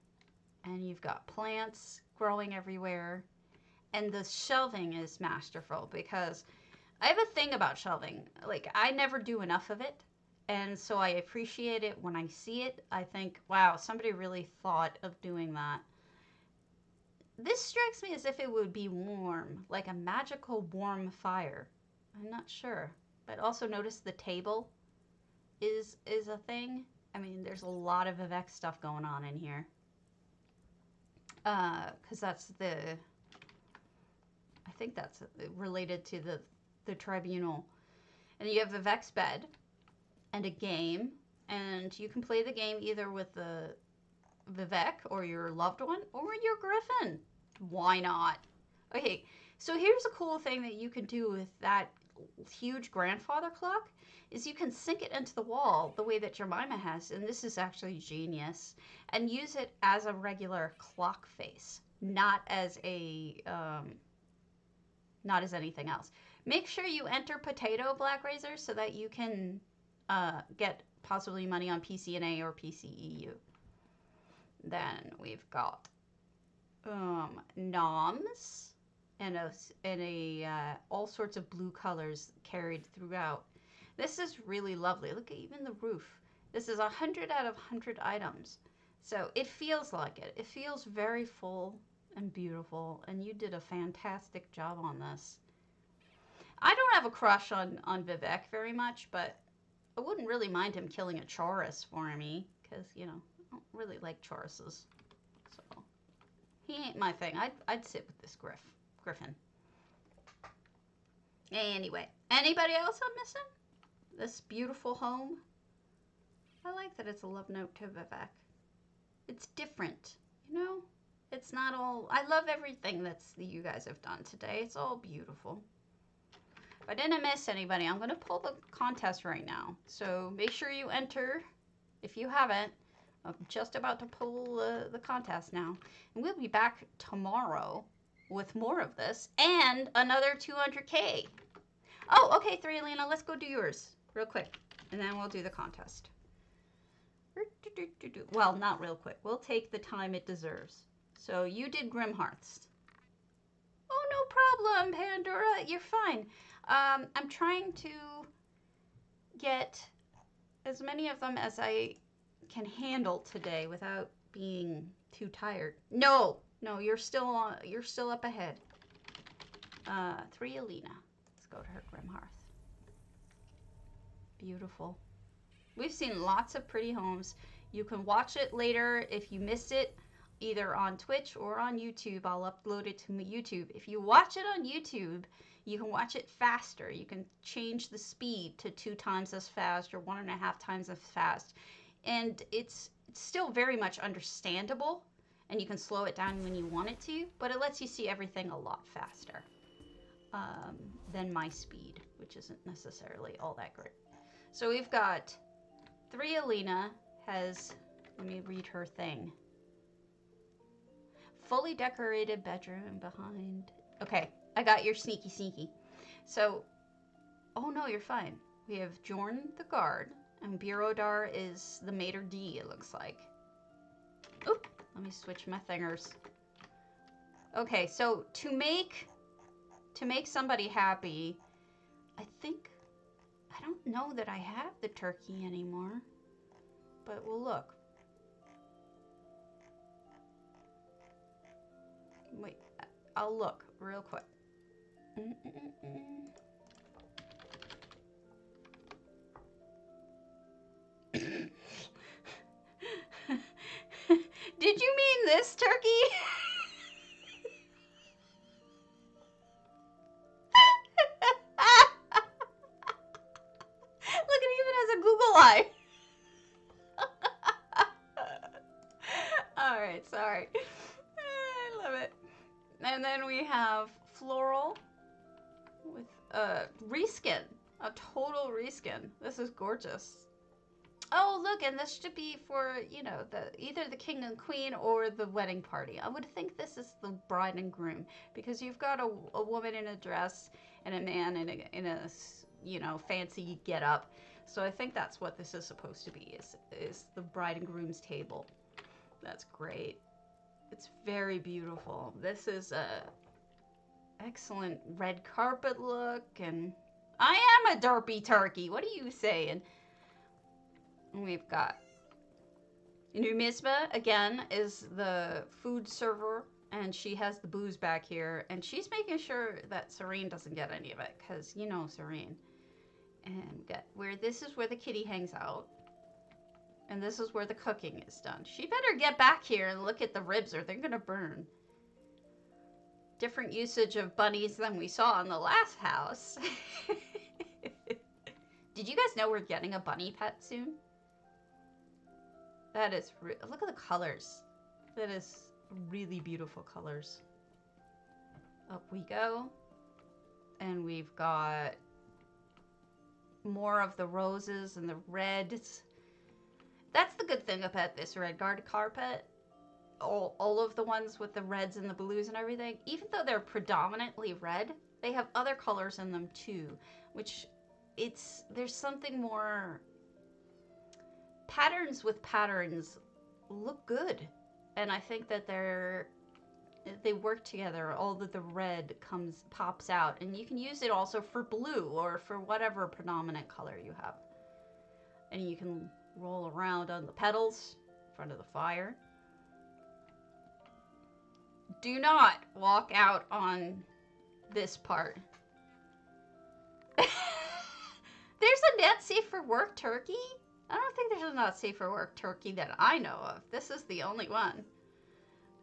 S1: And you've got plants growing everywhere. And the shelving is masterful because I have a thing about shelving. Like, I never do enough of it. And so I appreciate it when I see it. I think, wow, somebody really thought of doing that. This strikes me as if it would be warm, like a magical warm fire. I'm not sure. But also notice the table is a thing. I mean, there's a lot of Vivek stuff going on in here. Because that's the... I think that's related to the tribunal. And you have Vivek's bed and a game. And you can play the game either with the Vivek or your loved one or your griffin. Why not? Okay, so here's a cool thing that you can do with that huge grandfather clock is you can sink it into the wall the way that Jemima has, and this is actually genius, and use it as a regular clock face, not as a not as anything else. Make sure you enter potato, Black Razor, so that you can get possibly money on PCNA or PCEU. Then we've got noms and all sorts of blue colors carried throughout. This is really lovely. Look at even the roof. This is 100 out of 100 items. So it feels like it. It feels very full and beautiful, and you did a fantastic job on this. I don't have a crush on Vivek very much, but I wouldn't really mind him killing a Chaurus for me, because, you know, I don't really like Chauruses. So, he ain't my thing. I'd sit with this Griffin. Anyway, anybody else I'm missing? This beautiful home? I like that it's a love note to Vivek. It's different, you know? It's not all... I love everything that you guys have done today. It's all beautiful. If I didn't miss anybody, I'm going to pull the contest right now. So make sure you enter if you haven't. I'm just about to pull the contest now. And we'll be back tomorrow with more of this and another 200K. Oh, okay, thrielina, let's go do yours real quick. And then we'll do the contest. Well, not real quick. We'll take the time it deserves. So you did grymhearths. Oh, no problem, Pandora. You're fine. I'm trying to get as many of them as I can handle today without being too tired. No, you're still up ahead. Thrielina. Let's go to her grymhearth. Beautiful. We've seen lots of pretty homes. You can watch it later if you missed it, either on Twitch or on YouTube. I'll upload it to YouTube. If you watch it on YouTube, you can watch it faster. You can change the speed to 2 times as fast or 1.5 times as fast. And it's still very much understandable, and you can slow it down when you want it to, but it lets you see everything a lot faster than my speed, which isn't necessarily all that great. So we've got thrielina has, let me read her thing. Fully decorated bedroom behind. Okay, I got your sneaky. So, oh no, you're fine. We have Jorn the guard, and Birodar is the maitre d', it looks like. Oop, let me switch my fingers. Okay, so to make somebody happy, I don't know that I have the turkey anymore, but we'll look. Wait, I'll look real quick. Did you mean this turkey? Look, it even has a Google eye. All right, sorry. I love it. And then we have floral with a reskin, a total reskin. This is gorgeous. Oh, look, and this should be for, you know, either the king and queen or the wedding party. I would think this is the bride and groom because you've got a woman in a dress and a man in a you know, fancy get up. So I think that's what this is supposed to be, is the bride and groom's table. That's great. It's very beautiful. This is a excellent red carpet look, and I am a derpy turkey. What are you saying? We've got Numisma, again, is the food server, and she has the booze back here, and she's making sure that Serene doesn't get any of it, because you know Serene. And we got this is where the kitty hangs out, and this is where the cooking is done. She better get back here and look at the ribs, or they're gonna burn. Different usage of bunnies than we saw in the last house. Did you guys know we're getting a bunny pet soon? That is, look at the colors. That is really beautiful colors. Up we go. And we've got more of the roses and the reds. That's the good thing about this red carpet. All of the ones with the reds and the blues and everything, even though they're predominantly red, they have other colors in them too, which there's something more. Patterns with patterns look good, and I think that they work together. All of the red pops out, and you can use it also for blue or for whatever predominant color you have. And you can roll around on the petals in front of the fire. Do not walk out on this part. There's a net safe for work turkey? I don't think there's a not safe for work turkey that I know of. This is the only one.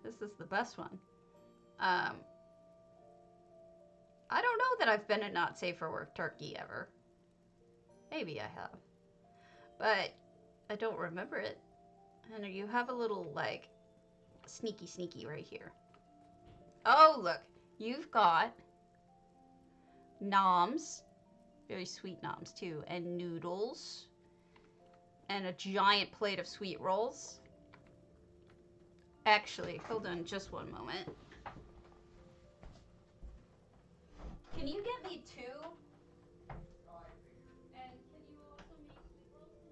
S1: This is the best one. I don't know that I've been a not safe for work turkey ever. Maybe I have. But I don't remember it. And you have a little, like, sneaky right here. Oh, look. You've got noms. Very sweet noms, too. And noodles. And a giant plate of sweet rolls. Actually, hold on just one moment. Can you get me 2? And can you also make sweet rolls tonight? Sweet rolls?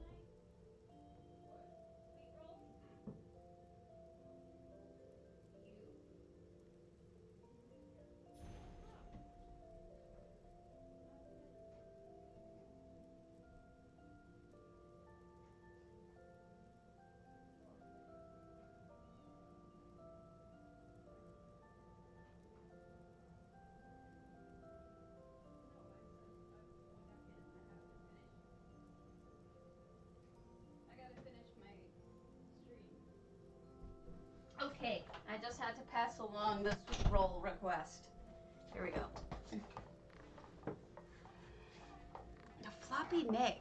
S1: Okay, I just had to pass along the sweet roll request. Here we go. A floppy neck.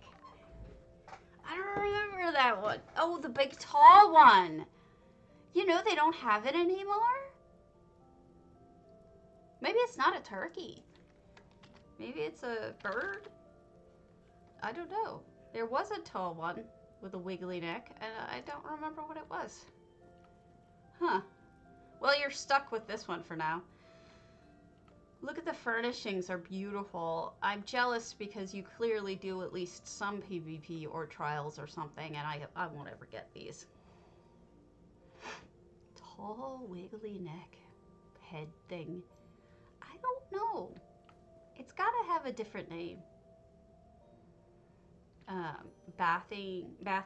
S1: I don't remember that one. Oh, the big tall one. You know they don't have it anymore? Maybe it's not a turkey. Maybe it's a bird? I don't know. There was a tall one with a wiggly neck, and I don't remember what it was. Huh. Well, you're stuck with this one for now. Look at the furnishings, are beautiful. I'm jealous because you clearly do at least some PvP or trials or something, and I won't ever get these. Tall, wiggly neck head thing. I don't know. It's got to have a different name. Bath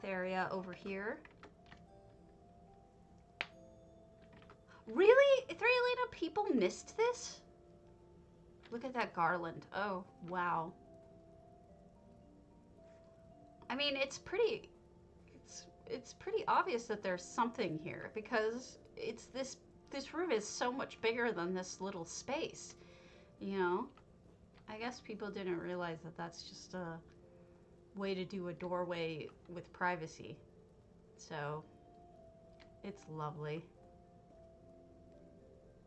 S1: area over here. Really? Thrielina, people missed this? Look at that garland. Oh, wow. I mean, it's pretty obvious that there's something here because it's this room is so much bigger than this little space, you know? I guess people didn't realize that that's just a way to do a doorway with privacy. So, it's lovely.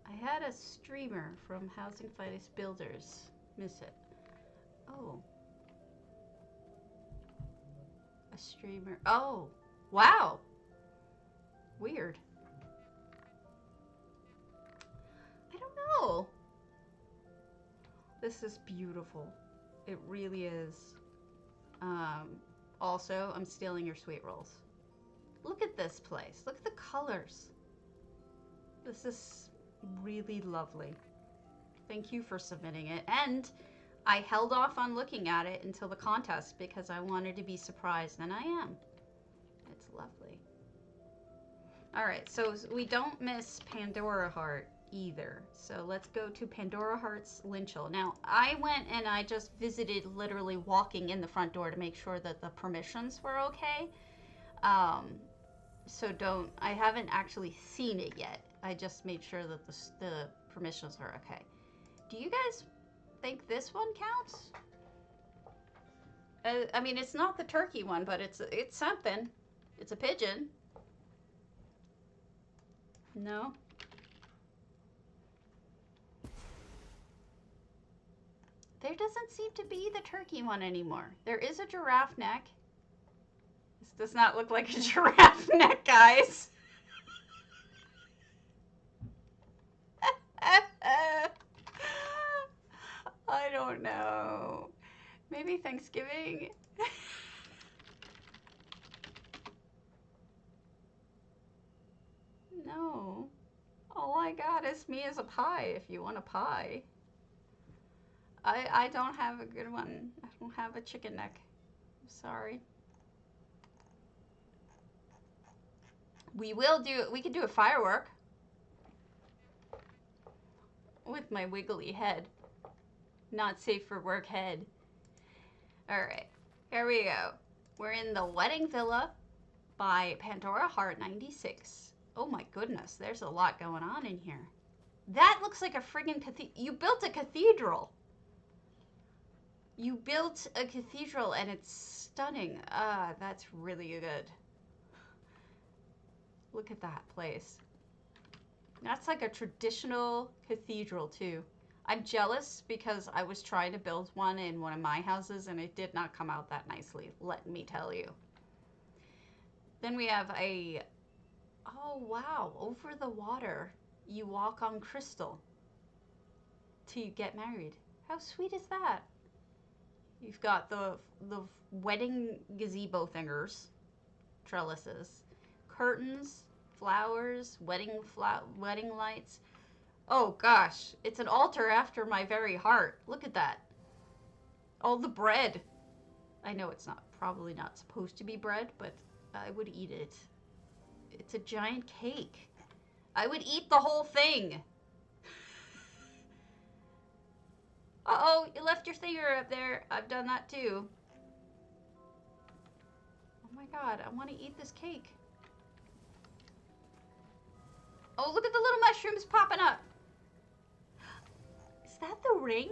S1: I had a streamer from Housing Finest Builders miss it. Oh. A streamer. Oh, wow. Weird. I don't know. This is beautiful. It really is. Also, I'm stealing your sweet rolls. Look at this place. Look at the colors. This is really lovely. Thank you for submitting it. And I held off on looking at it until the contest because I wanted to be surprised, and I am. It's lovely. All right, so we don't miss Pandora Heart either. So let's go to Pandora Heart's linchal. Now, I went and I just visited, literally walking in the front door to make sure that the permissions were okay. So I haven't actually seen it yet. I just made sure that the permissions are okay. Do you guys think this one counts? I mean, it's not the turkey one, but it's something. It's a pigeon. No? There doesn't seem to be the turkey one anymore. There is a giraffe neck. This does not look like a giraffe neck, guys. I don't know. Maybe Thanksgiving? No. All I got is me as a pie, if you want a pie. I don't have a good one. I don't have a chicken neck. I'm sorry. We could do a firework. With my wiggly head. Not safe for work head. Alright, here we go. We're in the Wedding Villa by Pandora Heart 96. Oh my goodness, there's a lot going on in here. That looks like a friggin' cathedral. You built a cathedral. You built a cathedral and it's stunning. That's really good. Look at that place. That's like a traditional cathedral too. I'm jealous because I was trying to build one in one of my houses and it did not come out that nicely, let me tell you. Then we have a, oh wow, over the water. You walk on crystal to get married. How sweet is that? You've got the wedding gazebo thingers, trellises, curtains, flowers, wedding lights. Oh gosh, it's an altar after my very heart. Look at that. All the bread. I know it's probably not supposed to be bread, but I would eat it. It's a giant cake. I would eat the whole thing. Uh-oh, you left your finger up there. I've done that too. Oh my god, I want to eat this cake. Oh, look at the little mushrooms popping up. Is that the ring?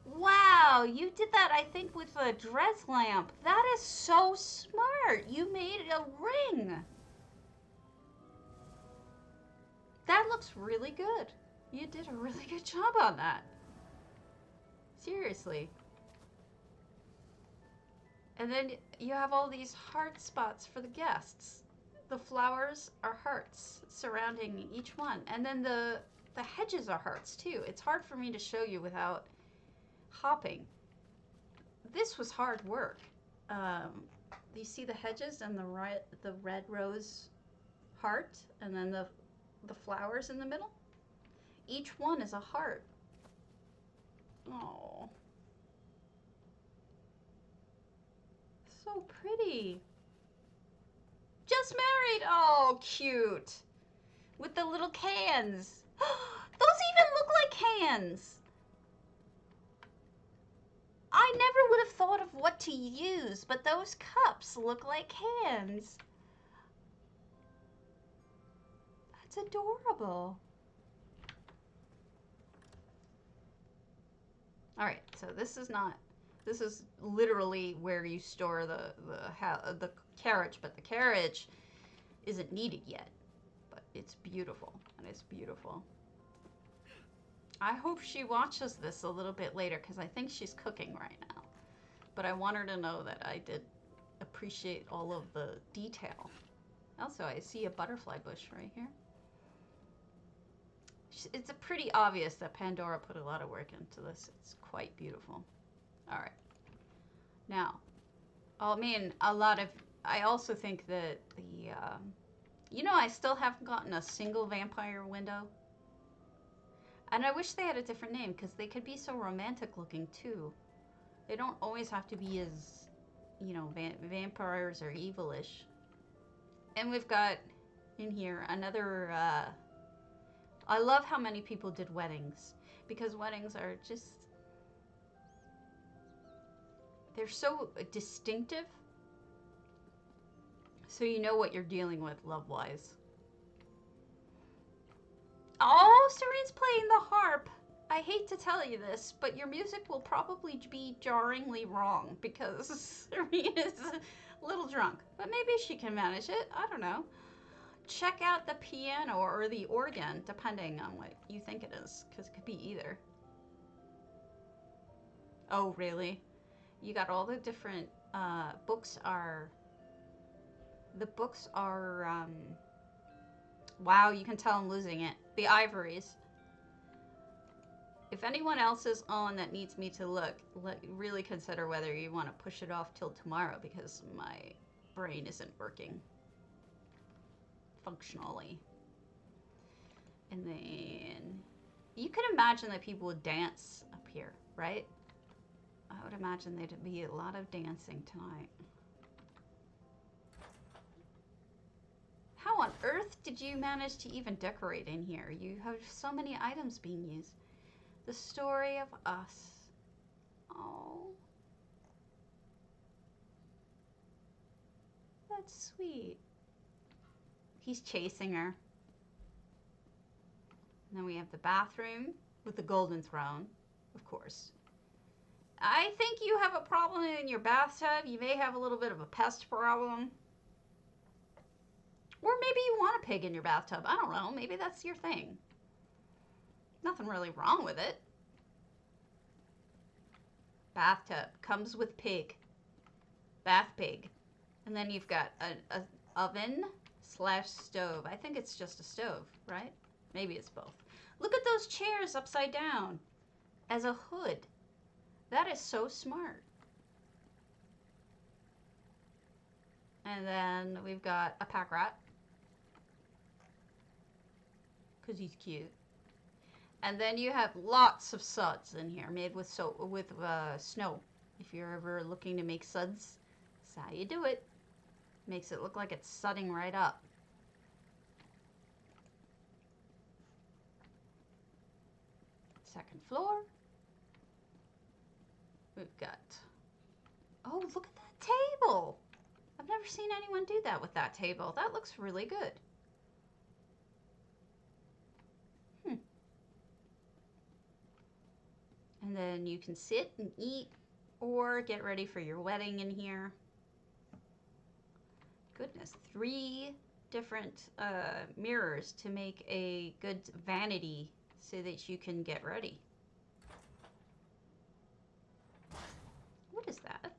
S1: Wow, you did that, I think, with a dress lamp. That is so smart. You made a ring. That looks really good. You did a really good job on that. Seriously. And then you have all these heart spots for the guests. The flowers are hearts surrounding each one. And then the hedges are hearts too. It's hard for me to show you without hopping. This was hard work. You see the hedges and the red rose heart and then the flowers in the middle? Each one is a heart. Oh. So pretty. Just married. Oh, cute. With the little cans. Those even look like cans. I never would have thought of what to use, but those cups look like cans. That's adorable. All right, so this is literally where you store the carriage, but the carriage isn't needed yet. But it's beautiful, and it's beautiful. I hope she watches this a little bit later because I think she's cooking right now. But I want her to know that I did appreciate all of the detail. Also, I see a butterfly bush right here. It's a pretty obvious that Pandora put a lot of work into this. It's quite beautiful. All right. Now, I mean, I also think that the, you know, I still haven't gotten a single vampire window. And I wish they had a different name, because they could be so romantic looking, too. They don't always have to be as, you know, vampires are evilish. And we've got in here another, I love how many people did weddings, because weddings are just, they're so distinctive, so you know what you're dealing with love-wise. Oh, Serene's playing the harp. I hate to tell you this, but your music will probably be jarringly wrong, because Serene is a little drunk. But maybe she can manage it. I don't know. Check out the piano or the organ, depending on what you think it is, because it could be either. Oh, really? You got all the different books are... The books are... Wow, you can tell I'm losing it. The ivories. If anyone else is on that needs me to look, really consider whether you want to push it off till tomorrow, because my brain isn't working functionally. And then you could imagine that people would dance up here, right? I would imagine there'd be a lot of dancing tonight. How on earth did you manage to even decorate in here? You have so many items being used. The story of us. Oh. That's sweet. He's chasing her. And then we have the bathroom with the golden throne, of course. I think you have a problem in your bathtub. You may have a little bit of a pest problem. Or maybe you want a pig in your bathtub. I don't know. Maybe that's your thing. Nothing really wrong with it. Bathtub comes with pig. Bath pig. And then you've got an oven / stove. I think it's just a stove, right? Maybe it's both. Look at those chairs upside down as a hood. That is so smart. And then we've got a pack rat, because he's cute. And then you have lots of suds in here made with snow. If you're ever looking to make suds, that's how you do it. Makes it look like it's sudding right up. Second floor. We've got, oh, look at that table. I've never seen anyone do that with that table. That looks really good. And then you can sit and eat or get ready for your wedding in here. Goodness, 3 different mirrors to make a good vanity so that you can get ready. What is that?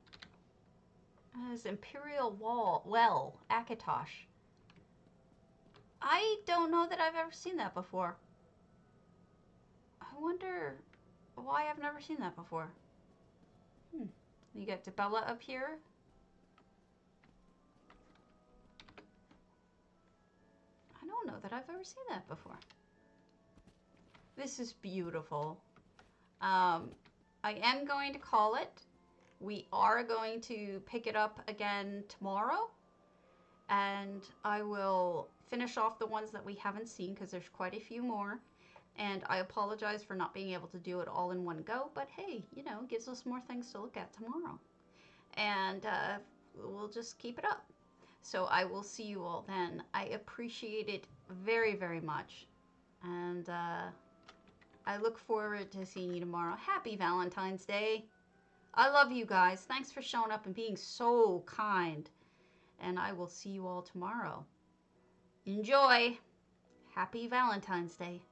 S1: As Imperial Well, Akatosh. I don't know that I've ever seen that before. I wonder why I've never seen that before. You got Debella up here. I don't know that I've ever seen that before. This is beautiful. I am going to call it. We are going to pick it up again tomorrow. And I will finish off the ones that we haven't seen, because there's quite a few more. And I apologize for not being able to do it all in one go, but hey, you know, it gives us more things to look at tomorrow. And we'll just keep it up. So I will see you all then. I appreciate it very, very much. And I look forward to seeing you tomorrow. Happy Valentine's Day. I love you guys. Thanks for showing up and being so kind. And I will see you all tomorrow. Enjoy. Happy Valentine's Day.